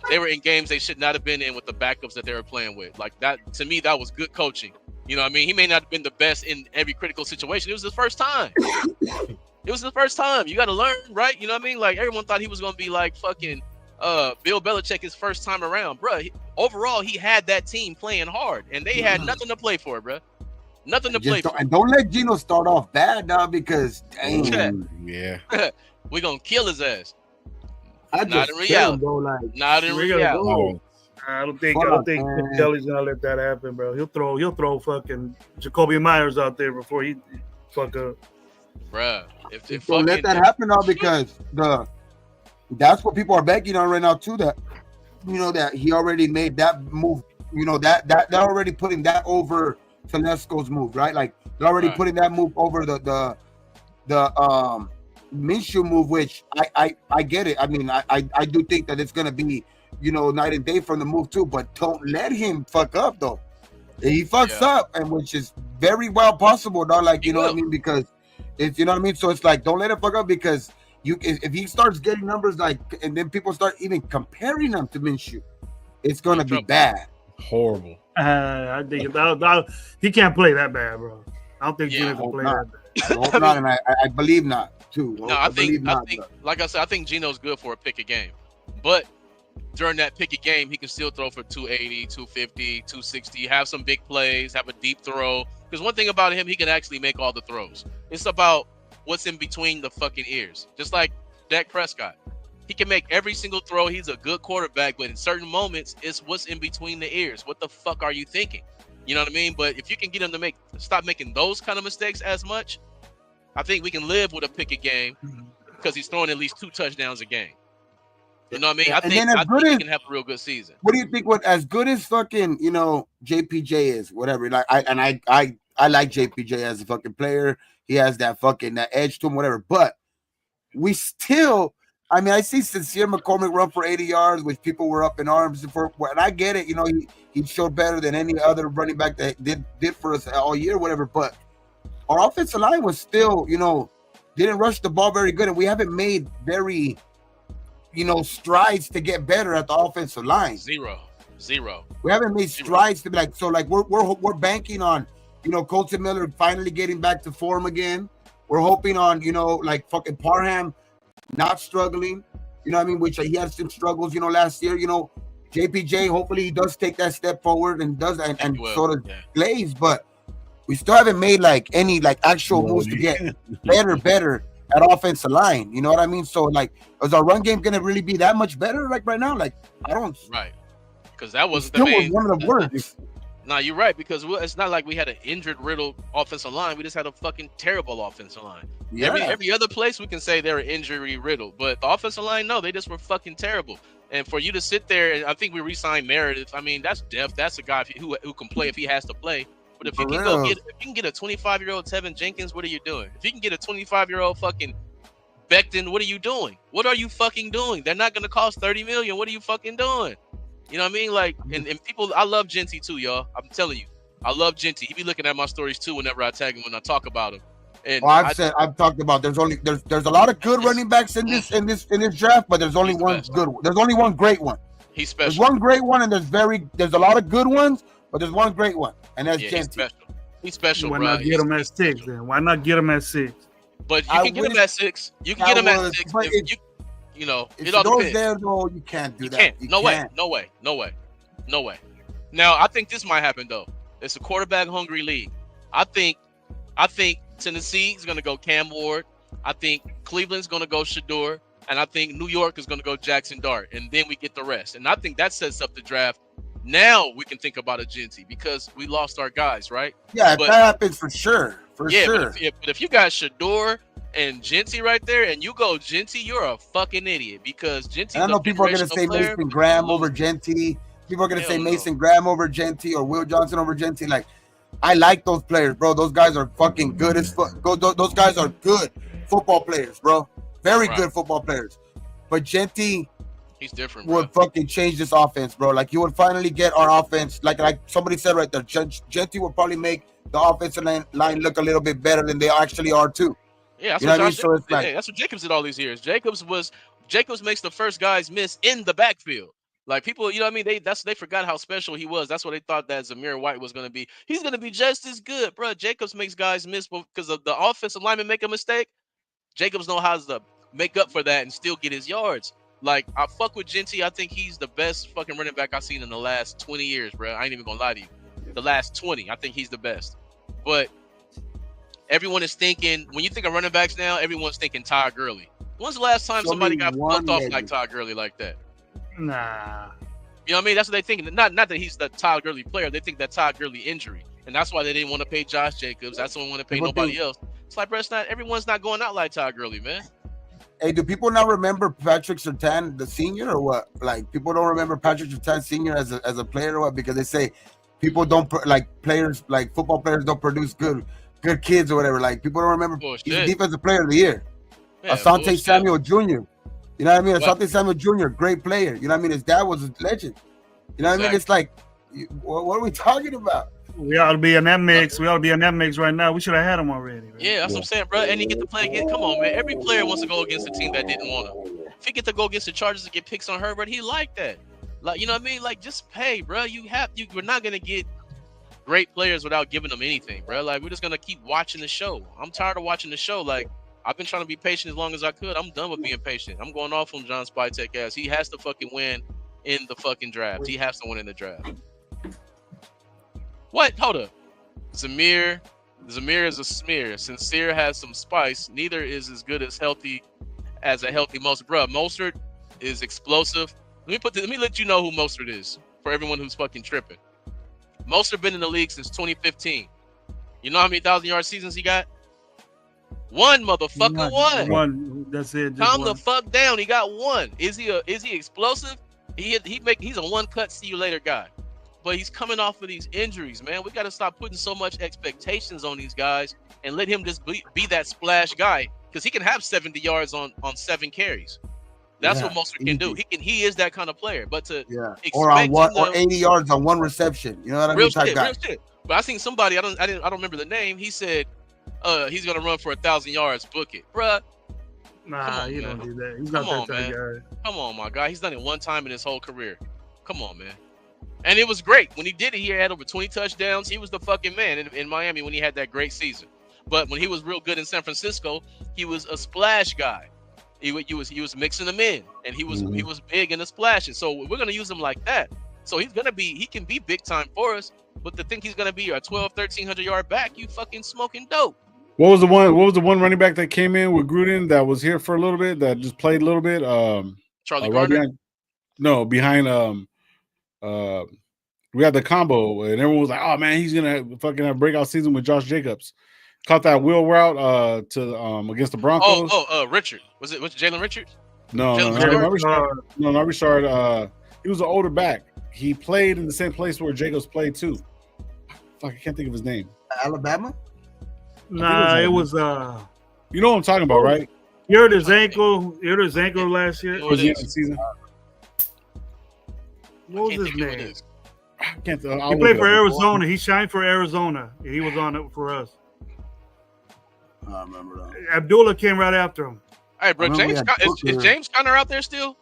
they were in games they should not have been in with the backups that they were playing with. Like, that, to me, that was good coaching. You know what I mean? He may not have been the best in every critical situation. It was his first time. It was his first time. You got to learn, right? You know what I mean? Like, everyone thought he was going to be like fucking Bill Belichick his first time around. Bruh, overall, he had that team playing hard, and they had nothing to play for, bruh. Nothing to play for. And don't let Geno start off bad, now, because we're going to kill his ass. Not in reality. Not in reality. I don't think Kelly's gonna let that happen, bro. He'll throw fucking Jacoby Myers out there before he fuck up. Bruh, if don't let that happen now, because that's what people are banking on right now too. That that he already made that move. That they're already putting that over Telesco's move, right? Like, they're already putting that move over the Minshew move, which I get it. I mean, I do think that it's gonna be night and day from the move too. But don't let him fuck up though. He fucks up, and which is very well possible, dog. Like you know what I mean? Because if you know what I mean, so it's like don't let him fuck up because if he starts getting numbers like, and then people start even comparing him to Minshew, it's gonna be bad. Horrible. I think he can't play that bad, bro. I don't think Geno can play that bad. I hope not, and I believe not too. No, I think like I said, I think Geno's good for a pick a game, but during that pick a game, he can still throw for 280, 250, 260, have some big plays, have a deep throw. Because one thing about him, he can actually make all the throws. It's about what's in between the fucking ears. Just like Dak Prescott. He can make every single throw. He's a good quarterback, but in certain moments, it's what's in between the ears. What the fuck are you thinking? You know what I mean? But if you can get him to stop making those kind of mistakes as much, I think we can live with a pick a game because he's throwing at least 2 touchdowns a game. You know what I mean? I think he can have a real good season. What do you think? What as good as fucking JPJ is, whatever. Like I like JPJ as a fucking player. He has that edge to him, whatever. But we still, I mean, I see Sincere McCormick run for 80 yards, which people were up in arms for. And I get it. He showed better than any other running back that did for us all year, whatever. But our offensive line was still, didn't rush the ball very good, and we haven't made very strides to get better at the offensive line. Zero. We haven't made strides to be like, so like we're banking on, Colton Miller finally getting back to form again. We're hoping on, like fucking Parham not struggling, you know what I mean? Which he had some struggles, last year, JPJ, hopefully he does take that step forward and does and sort of plays, but we still haven't made like any like actual moves to get better at offensive line, you know what I mean? So like, is our run game gonna really be that much better like right now? Like I don't. Right, because that wasn't the main. Was one of the worst. No, you're right, because it's not like we had an injured, riddled offensive line. We just had a fucking terrible offensive line. Yeah. Every other place we can say they're injury riddled, but the offensive line, no, they just were fucking terrible. And for you to sit there, and I think we re-signed Meredith. I mean, that's depth. That's a guy who can play if he has to play. But if you can get a 25-year-old Tevin Jenkins, what are you doing? If you can get a 25-year-old fucking Becton, what are you doing? What are you fucking doing? They're not gonna cost $30 million. What are you fucking doing? You know what I mean? Like, and people, I love Genty too, y'all. I'm telling you, I love Genty. He be looking at my stories too whenever I tag him when I talk about him. And I've talked about there's a lot of good running backs in this draft, but there's only one good one. There's only one great one. He's special. There's one great one, and there's a lot of good ones, but there's one great one, and that's Genty. He's special. Why not get him at 6 then? Why not get him at 6? But you can get him at 6. You can get him at 6. If it all depends. There, though, you can't do that. No way. Now, I think this might happen though. It's a quarterback-hungry league. I think Tennessee is going to go Cam Ward. I think Cleveland's going to go Shedeur, and I think New York is going to go Jackson Dart, and then we get the rest. And I think that sets up the draft. Now we can think about a Genty because we lost our guys, right? Yeah, that happens for sure. For sure. But if you got Shedeur and Genty right there, and you go Genty, you're a fucking idiot because Genty. I know people are going to say Mason Graham over Genty. People are going to say Mason Graham over Genty or Will Johnson over Genty. Like, I like those players, bro. Those guys are fucking good as fuck. Those guys are good football players, bro. Very good football players. But Genty, he's different. Would fucking change this offense, bro. Like, you would finally get our offense. Like somebody said right there, Genty would probably make the offensive line look a little bit better than they actually are too. Yeah, that's what I mean. So it's like, that's what Jacobs did all these years. Jacobs makes the first guys miss in the backfield. Like people, you know what I mean? They forgot how special he was. That's what they thought that Zamir White was going to be. He's going to be just as good, bro. Jacobs makes guys miss because of the offensive lineman make a mistake. Jacobs know how to make up for that and still get his yards. Like, I fuck with Genty. I think he's the best fucking running back I've seen in the last 20 years, bro. I ain't even gonna lie to you. The last 20, I think he's the best. But everyone is thinking, when you think of running backs now, everyone's thinking Todd Gurley. When's the last time somebody got flipped off like Todd Gurley like that? Nah. You know what I mean? That's what they think. Not that he's the Todd Gurley player. They think that Todd Gurley injury. And that's why they didn't want to pay Josh Jacobs. That's why they want to pay nobody else. It's like, bro, everyone's not going out like Todd Gurley, man. Hey, do people not remember Patrick Surtain, the senior, or what? Like, people don't remember Patrick Surtain senior as a player or what? Because they say people don't players, like football players don't produce good kids or whatever. Like, people don't remember. He's the defensive player of the year. Yeah, Asante Samuel Jr. You know what I mean? Asante Samuel Jr., great player. You know what I mean? His dad was a legend. You know what I mean? It's like, what are we talking about? We ought to be in that mix. We ought to be in that mix right now. We should have had him already. Right? Yeah, that's what I'm saying, bro. And he get to play again. Come on, man. Every player wants to go against a team that didn't want him. If he get to go against the Chargers and get picks on Herbert, he like that. Like, you know what I mean? Like, just pay, bro. We're not gonna get great players without giving them anything, bro. Like, we're just gonna keep watching the show. I'm tired of watching the show. Like, I've been trying to be patient as long as I could. I'm done with being patient. I'm going off on John Spytek ass. He has to fucking win in the fucking draft. He has to win in the draft. What? Hold up. Zamir is a smear. Sincere has some spice. Neither is as good as healthy as a healthy Mostert. Bruh, Mostert is explosive. Let me let you know who Mostert is for everyone who's fucking tripping. Mostert been in the league since 2015. You know how many 1,000-yard seasons he got? One, motherfucker. One. That's it. Calm the fuck down. He got one. Is he explosive? He's a one-cut see you later guy. But he's coming off of these injuries, man. We got to stop putting so much expectations on these guys and let him just be that splash guy, because he can have 70 yards on 7 carries. That's what Mostert can do. He is that kind of player. But to or 80 yards on 1 reception, you know what I mean? Real shit. But I seen somebody, I don't remember the name. He said he's gonna run for 1,000 yards. Book it, bruh. Nah, he don't do that. He's not that type guy. Come on, my guy. He's done it one time in his whole career. Come on, man. And it was great. When he did it, he had over 20 touchdowns. He was the fucking man in Miami when he had that great season. But when he was real good in San Francisco, he was a splash guy. He was mixing them in, and he was big in the splashes. So we're gonna use him like that. So he can be big time for us. But to think he's gonna be a 1,300 yard back, you fucking smoking dope. What was the one running back that came in with Gruden that was here for a little bit, that just played a little bit? Charlie Gardner? Behind we had the combo and everyone was like, oh man, he's gonna fucking have a breakout season with Josh Jacobs. Caught that wheel route against the Broncos. Richard. Was it Jalen Richards? No, not Richard. He was an older back. He played in the same place where Jacobs played too. Fuck, I can't think of his name. Alabama? Nah, it was you know what I'm talking about, right? He hurt his ankle last year. Towards the end of the season. What was his name? He played for Arizona. He shined for Arizona. He was on it for us. I remember that. Abdullah came right after him. All right, bro. Is James Conner out there still?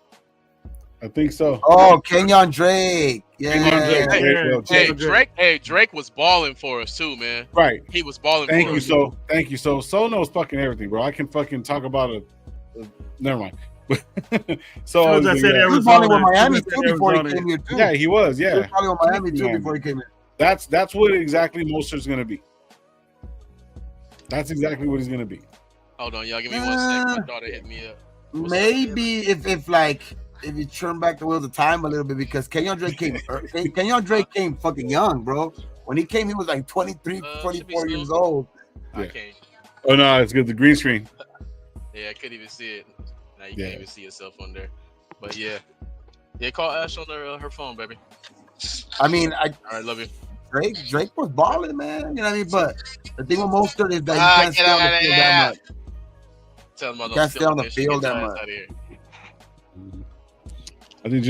I think so. Oh, Kenyon Drake. Yeah. Drake was balling for us too, man. Right. He was balling Thank for you, us. Thank you. So knows fucking everything, bro. I can fucking talk about it. Never mind. So as I said, he was balling with Miami too before he came here too. Yeah, he was. Yeah. He was balling with Miami too before he came here. That's what exactly Mostert's going to be. That's exactly what he's going to be. Hold on, y'all. Give me 1 second. My daughter hit me up. Maybe if you turn back the wheels of time a little bit, because Kenyon Drake came fucking young, bro. When he came, he was like 23, 24 years old. Yeah. Okay. Oh no, it's good. The green screen. Yeah, I couldn't even see it. Now you can't even see yourself on there. But yeah, call Ash on her phone, baby. I mean, all right, love you. Drake was balling, man. You know what I mean? But the thing with Mostert is that you can't stay on the field that much. Can't stay on the field that much. I think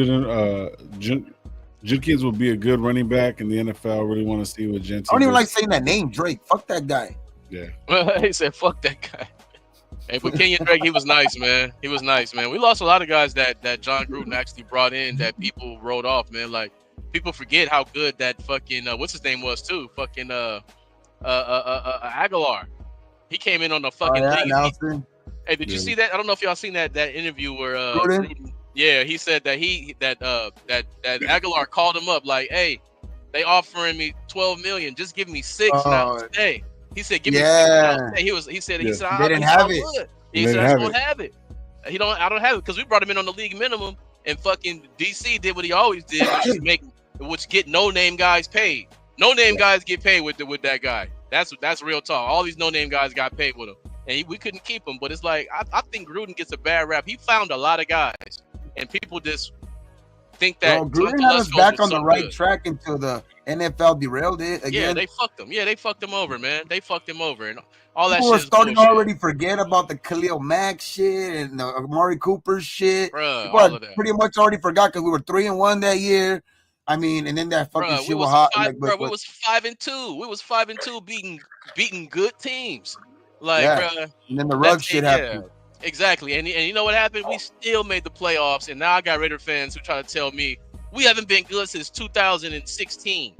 Jenkins will be a good running back in the NFL. I really want to see what Jenkins. I don't even like saying that name, Drake. Fuck that guy. Yeah. He said, "Fuck that guy." Hey, but Kenyon Drake, he was nice, man. He was nice, man. We lost a lot of guys that John Gruden actually brought in that people wrote off, man. Like, people forget how good that fucking what's his name was too. Fucking Aguilar. He came in on the fucking thing. Hey, did you see that? I don't know if y'all seen that interview where Gruden, he said that Aguilar called him up like, hey, they offering me $12 million. Just give me 6 now today. He said, give me 6 now today. He said, they didn't have it. He said, I don't have it. I don't have it because we brought him in on the league minimum, and fucking DC did what he always did, which get no-name guys paid. No-name guys get paid with that guy. That's real talk. All these no-name guys got paid with him, and we couldn't keep him. But it's like I think Gruden gets a bad rap. He found a lot of guys, and people just think that Gruden had us back on the right track until the NFL derailed it again. Yeah, they fucked him. Yeah, they fucked him over, man. They fucked him over, and all that People shit. Were starting to already forget about the Khalil Mack shit and the Amari Cooper shit. Bruh, People all of that. Pretty much already forgot because we were 3-1 that year. I mean, and then that fucking shit was hot. We was 5-2. We was 5-2, beating good teams. Like, bruh, and then the rug shit happened. Yeah, exactly. And you know what happened? We still made the playoffs, and now I got Raider fans who try to tell me we haven't been good since 2016.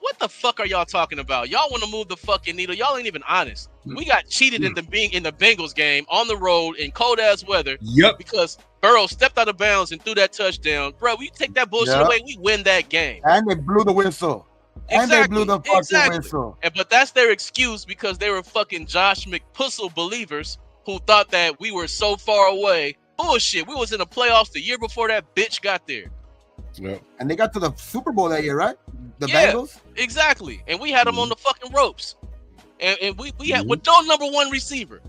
What the fuck are y'all talking about? Y'all want to move the fucking needle? Y'all ain't even honest. We got cheated in the Bengals game on the road in cold ass weather. Yep. Because Burrow stepped out of bounds and threw that touchdown. Bro, we take that bullshit away, we win that game. And they blew the whistle. And they blew the fucking whistle. But that's their excuse because they were fucking Josh McPussel believers who thought that we were so far away. Bullshit. We was in the playoffs the year before that bitch got there. Yep. And they got to the Super Bowl that year, right? The Bengals? Exactly. And we had them on the fucking ropes. And we had with no number one receiver.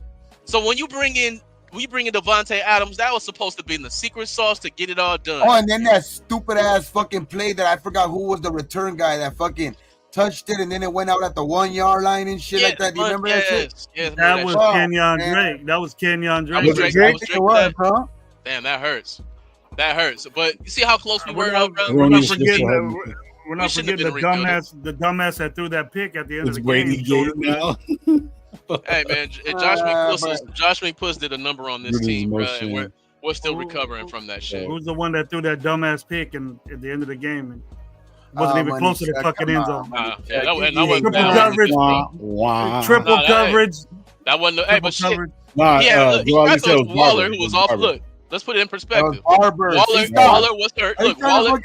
So when you bring in Devontae Adams, that was supposed to be in the secret sauce to get it all done. Oh, and then that stupid ass fucking play that I forgot who was the return guy that fucking touched it and then it went out at the 1 yard line and shit like that. Do you remember that shit? Yes, that was Kenyon Drake. That was Kenyon Drake. Was Drake. It was, huh? Damn, that hurts. That hurts. But you see how close we were, bro? We're not forgetting the dumbass that threw that pick at the end of the game. Now. Hey man, Josh McPuss did a number on this team, bro, and we're still recovering from that shit. Who's the one that threw that dumbass pick and at the end of the game and wasn't even close to the fucking end zone? Triple coverage. That wasn't. Hey, but shit. He got those Waller who was off. Look, let's put it in perspective. Waller was hurt. Look, Waller.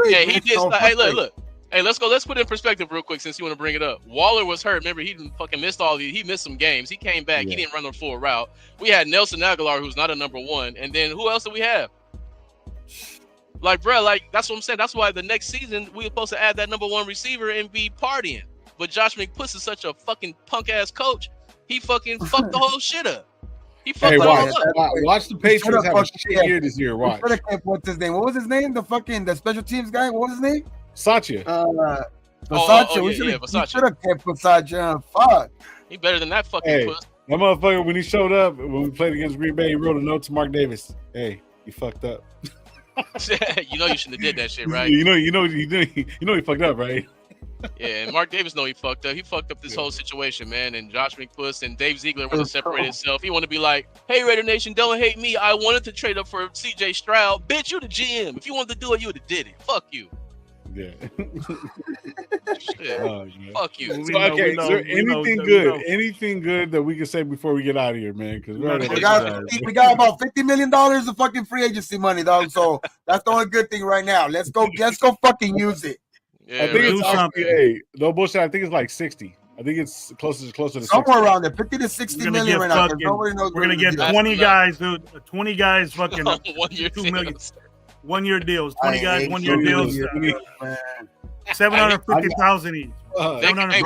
Yeah, he did. Hey, look. Hey, let's go. Let's put it in perspective real quick since you want to bring it up. Waller was hurt. Remember, he didn't fucking missed all these. He missed some games. He came back. He didn't run the full route. We had Nelson Aguilar, who's not a number one. And then who else do we have? Like, bro, like, that's what I'm saying. That's why the next season we were supposed to add that number one receiver and be partying. But Josh McPuss is such a fucking punk-ass coach. He fucking fucked the whole shit up. He fucked the whole up. Watch the Patriots have a shit year this year. Watch. What's his name? What was his name? The special teams guy? What was his name? Satya. Versace. We should have kept Versace. Fuck. He better than that fucking puss. That motherfucker, when he showed up, when we played against Green Bay, he wrote a note to Mark Davis. Hey, you fucked up. You know you shouldn't have did that shit, right? You know he fucked up, right? Yeah, and Mark Davis know he fucked up. He fucked up this whole situation, man. And Josh McPuss and Dave Ziegler want to separate himself. He want to be like, hey, Raider Nation, don't hate me. I wanted to trade up for C.J. Stroud. Bitch, you the GM. If you wanted to do it, you would have did it. Fuck you. Yeah. Fuck you. So, okay, is there anything good that we can say before we get out of here, man? Because we got about $50 million of fucking free agency money, dog. So that's the only good thing right now. Let's go fucking use it. Yeah, I think it's actually, no bullshit. I think it's like 60. I think it's closer to somewhere 60. around there, 50 to 60 million right now. We're gonna get 20 guys, dude. 20 guys, fucking 2 million. 1 year deals, 20 guys, 1 year deals, 750,000 each.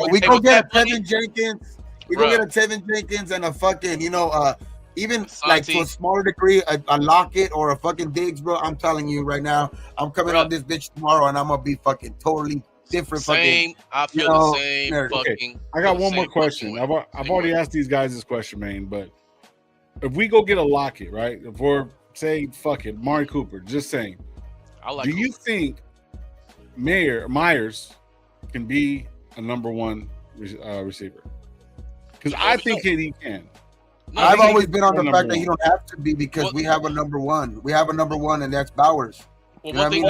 We go get a Tevin Jenkins. We go get a Tevin Jenkins and a fucking, even like to a smaller degree, a Lockett or a fucking Diggs, bro. I'm telling you right now, I'm coming on this bitch tomorrow and I'm gonna be fucking totally different. I feel the same. Fucking. I got one more question. I've already asked these guys this question, man. But if we go get a Lockett, right? If we're say fuck it, Amari Cooper. Just saying. Do you think Myers can be a number one receiver? Because I think he can. I've always been on the fact that he don't have to be because we have a number one. We have a number one, and that's Bowers. You know what I mean?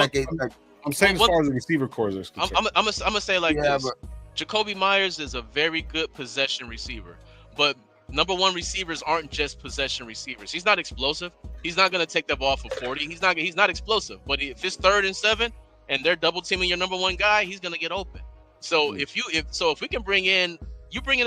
I'm saying as far as the receiver corps is concerned. I'm gonna say like this. Jacoby Myers is a very good possession receiver, but number one receivers aren't just possession receivers. He's not explosive. He's not going to take the ball for 40. He's not explosive. But if it's 3rd and 7 and they're double teaming your number one guy, he's going to get open. So if we can bring in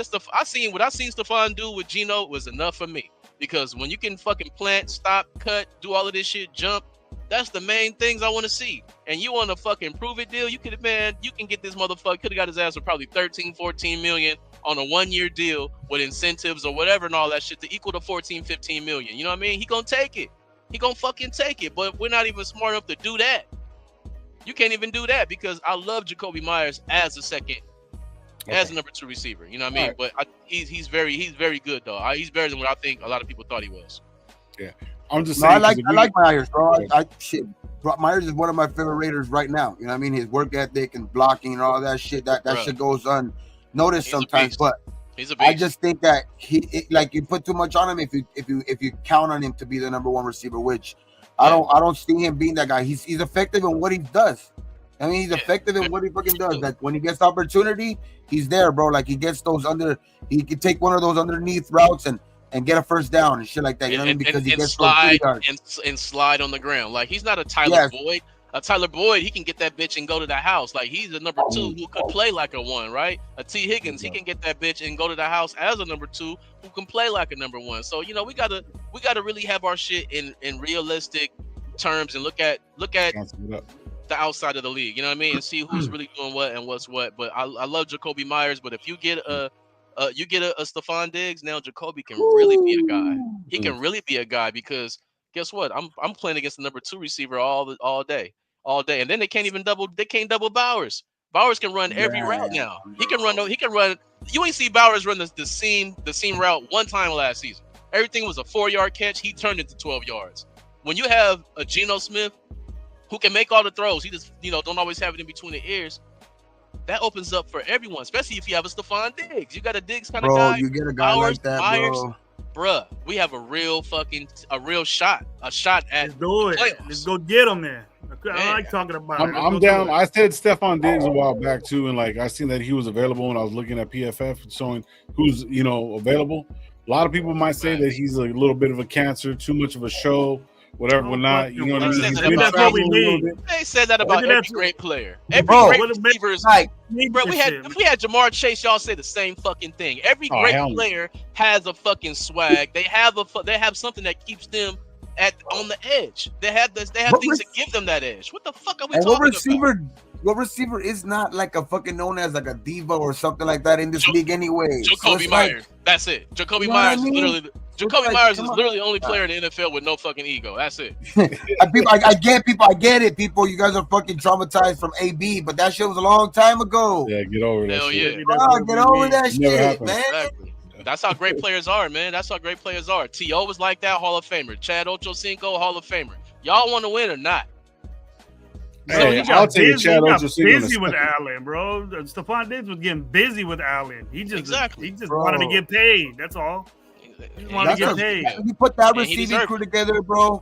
stuff, what I seen Stephon do with Geno was enough for me. Because when you can fucking plant, stop, cut, do all of this shit, jump, that's the main things I want to see. And you want a fucking prove it deal, you can get this motherfucker, could have got his ass for probably 13, 14 million on a 1 year deal with incentives or whatever and all that shit to equal to 14, 15 million. You know what I mean? He gonna take it. He gonna fucking take it. But we're not even smart enough to do that. You can't even do that because I love Jacoby Myers as a second, as a number 2 receiver. You know what I mean? Right. But he's very good though. He's better than what I think a lot of people thought he was. Yeah, I'm just saying. I like Myers, bro. Myers is one of my favorite Raiders right now. You know what I mean? His work ethic and blocking and all that shit. That shit goes unnoticed sometimes. But he's a beast. I just think that you put too much on him if you count on him to be the number 1 receiver, which I don't see him being that guy. He's effective in what he does. I mean, he's effective in what he fucking does. Like when he gets the opportunity, he's there, bro. Like he gets those he can take one of those underneath routes and get a first down and shit like that. You know what I mean? Because he gets slide and slide on the ground. Like he's not a Tyler Boyd. A Tyler Boyd, he can get that bitch and go to the house. Like he's a number 2 who could play like a 1, right? A T. Higgins, he can get that bitch and go to the house as a number 2 who can play like a number 1. So we gotta really have our shit in realistic terms and look at the outside of the league. You know what I mean? And see who's really doing what and what's what. But I love Jacoby Myers. But if you get a Stephon Diggs, now Jacoby can really be a guy. He can really be a guy because guess what? I'm playing against the number 2 receiver all day, and then they can't double Bowers. Bowers can run every route now. He can run. You ain't see Bowers run the seam route one time last season. Everything was a 4-yard catch. He turned it to 12 yards. When you have a Geno Smith who can make all the throws, he just don't always have it in between the ears. That opens up for everyone, especially if you have a Stephon Diggs. You got a Diggs kind of guy. You get a guy Bowers, like that, Myers, bro. Bruh, we have a real shot at. Let's do it. Let's go get him there. I like talking about it. I'm down. I said Stephon Diggs a while back too, and I seen that he was available when I was looking at PFF showing who's available. A lot of people might say that he's a little bit of a cancer, too much of a show. Whatever, not what I mean. That's what we need. They said that about every great player. Every great receiver is bro. If we had Jamar Chase, y'all say the same fucking thing. Every great player has a fucking swag. They have something that keeps them on the edge. They have things to give them that edge. What the fuck are we talking about? What receiver is not like a fucking known as like a diva or something like that in this league anyway? Jacoby Myers. That's it. Jacoby Myers is literally. Jacoby Myers is literally the only player in the NFL with no fucking ego. That's it. I get it, people. You guys are fucking traumatized from AB, but that shit was a long time ago. Yeah, get over that. Hell shit. Yeah. Get over that shit, man. Exactly. That's how great players are, man. That's how great players are. T.O. was like that, Hall of Famer. Chad Ochocinco, Hall of Famer. Y'all want to win or not? Hey, I'll take Chad Ochocinco. Busy with Allen, bro. Stephon Diggs was getting busy with Allen. He just wanted to get paid. That's all. Want to get paid. You put that receiving crew together, bro.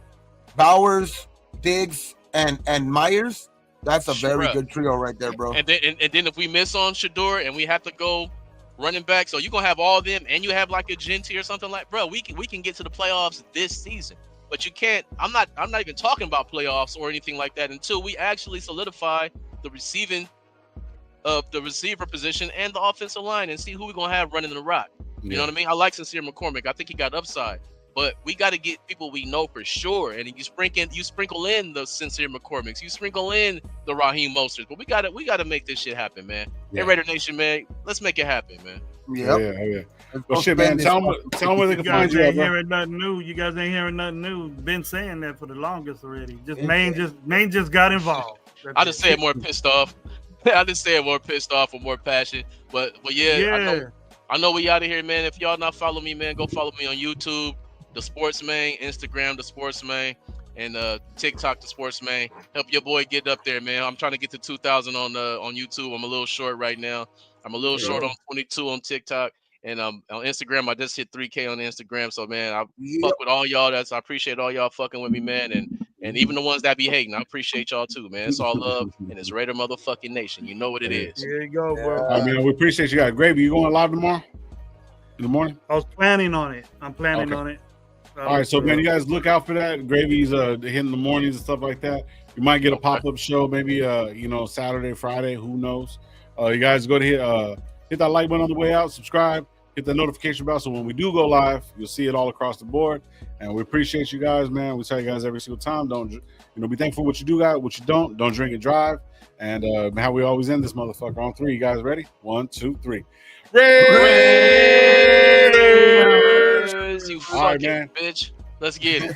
Bowers, Diggs, and Myers. That's a very good trio right there, bro. And then if we miss on Shedeur and we have to go running back, so you're gonna have all of them, and you have like a Genti or something like, bro. We can get to the playoffs this season, but you can't. I'm not even talking about playoffs or anything like that until we actually solidify the receiver position and the offensive line and see who we're gonna have running the rock. You know what I mean? I like Sincere McCormick. I think he got upside, but we got to get people we know for sure. And you sprinkle in the Sincere McCormicks, you sprinkle in the Raheem Mosterts. But we got to make this shit happen, man. Yeah. Hey, Raider Nation, man, let's make it happen, man. Yeah. Well, shit, man. Tell them where they can find you. Hearing nothing new. You guys ain't hearing nothing new. Been saying that for the longest already. Maine just got involved. I just say it more pissed off. I just say it more pissed off or more passion. But yeah. I know we out of here, man. If y'all not follow me, man, go follow me on YouTube, The Sportsman, Instagram, The Sportsman, and TikTok, The Sportsman. Help your boy get up there, man. I'm trying to get to 2,000 on YouTube. I'm a little short right now. I'm a little short on 22 on TikTok. And on Instagram, I just hit 3K on Instagram. So, man, I fuck with all y'all. I appreciate all y'all fucking with me, man. And even the ones that be hating, I appreciate y'all too, man. It's all love, and it's Raider motherfucking Nation. You know what it is. There you go, bro. I mean, we appreciate you guys. Gravy, you going live tomorrow? In the morning? I was planning on it. I'm planning on it. All right, so man, you guys look out for that. Gravy's hitting the mornings and stuff like that. You might get a pop-up show, maybe Saturday, Friday, who knows. You guys go to hit that like button on the way out, subscribe, hit the notification bell so when we do go live, you'll see it all across the board. And we appreciate you guys, man. We tell you guys every single time, be thankful for what you do, guys. What you don't drink and drive. And how we always end this motherfucker on 3. You guys ready? 1, 2, 3. Raiders! You fucking bitch. Let's get it.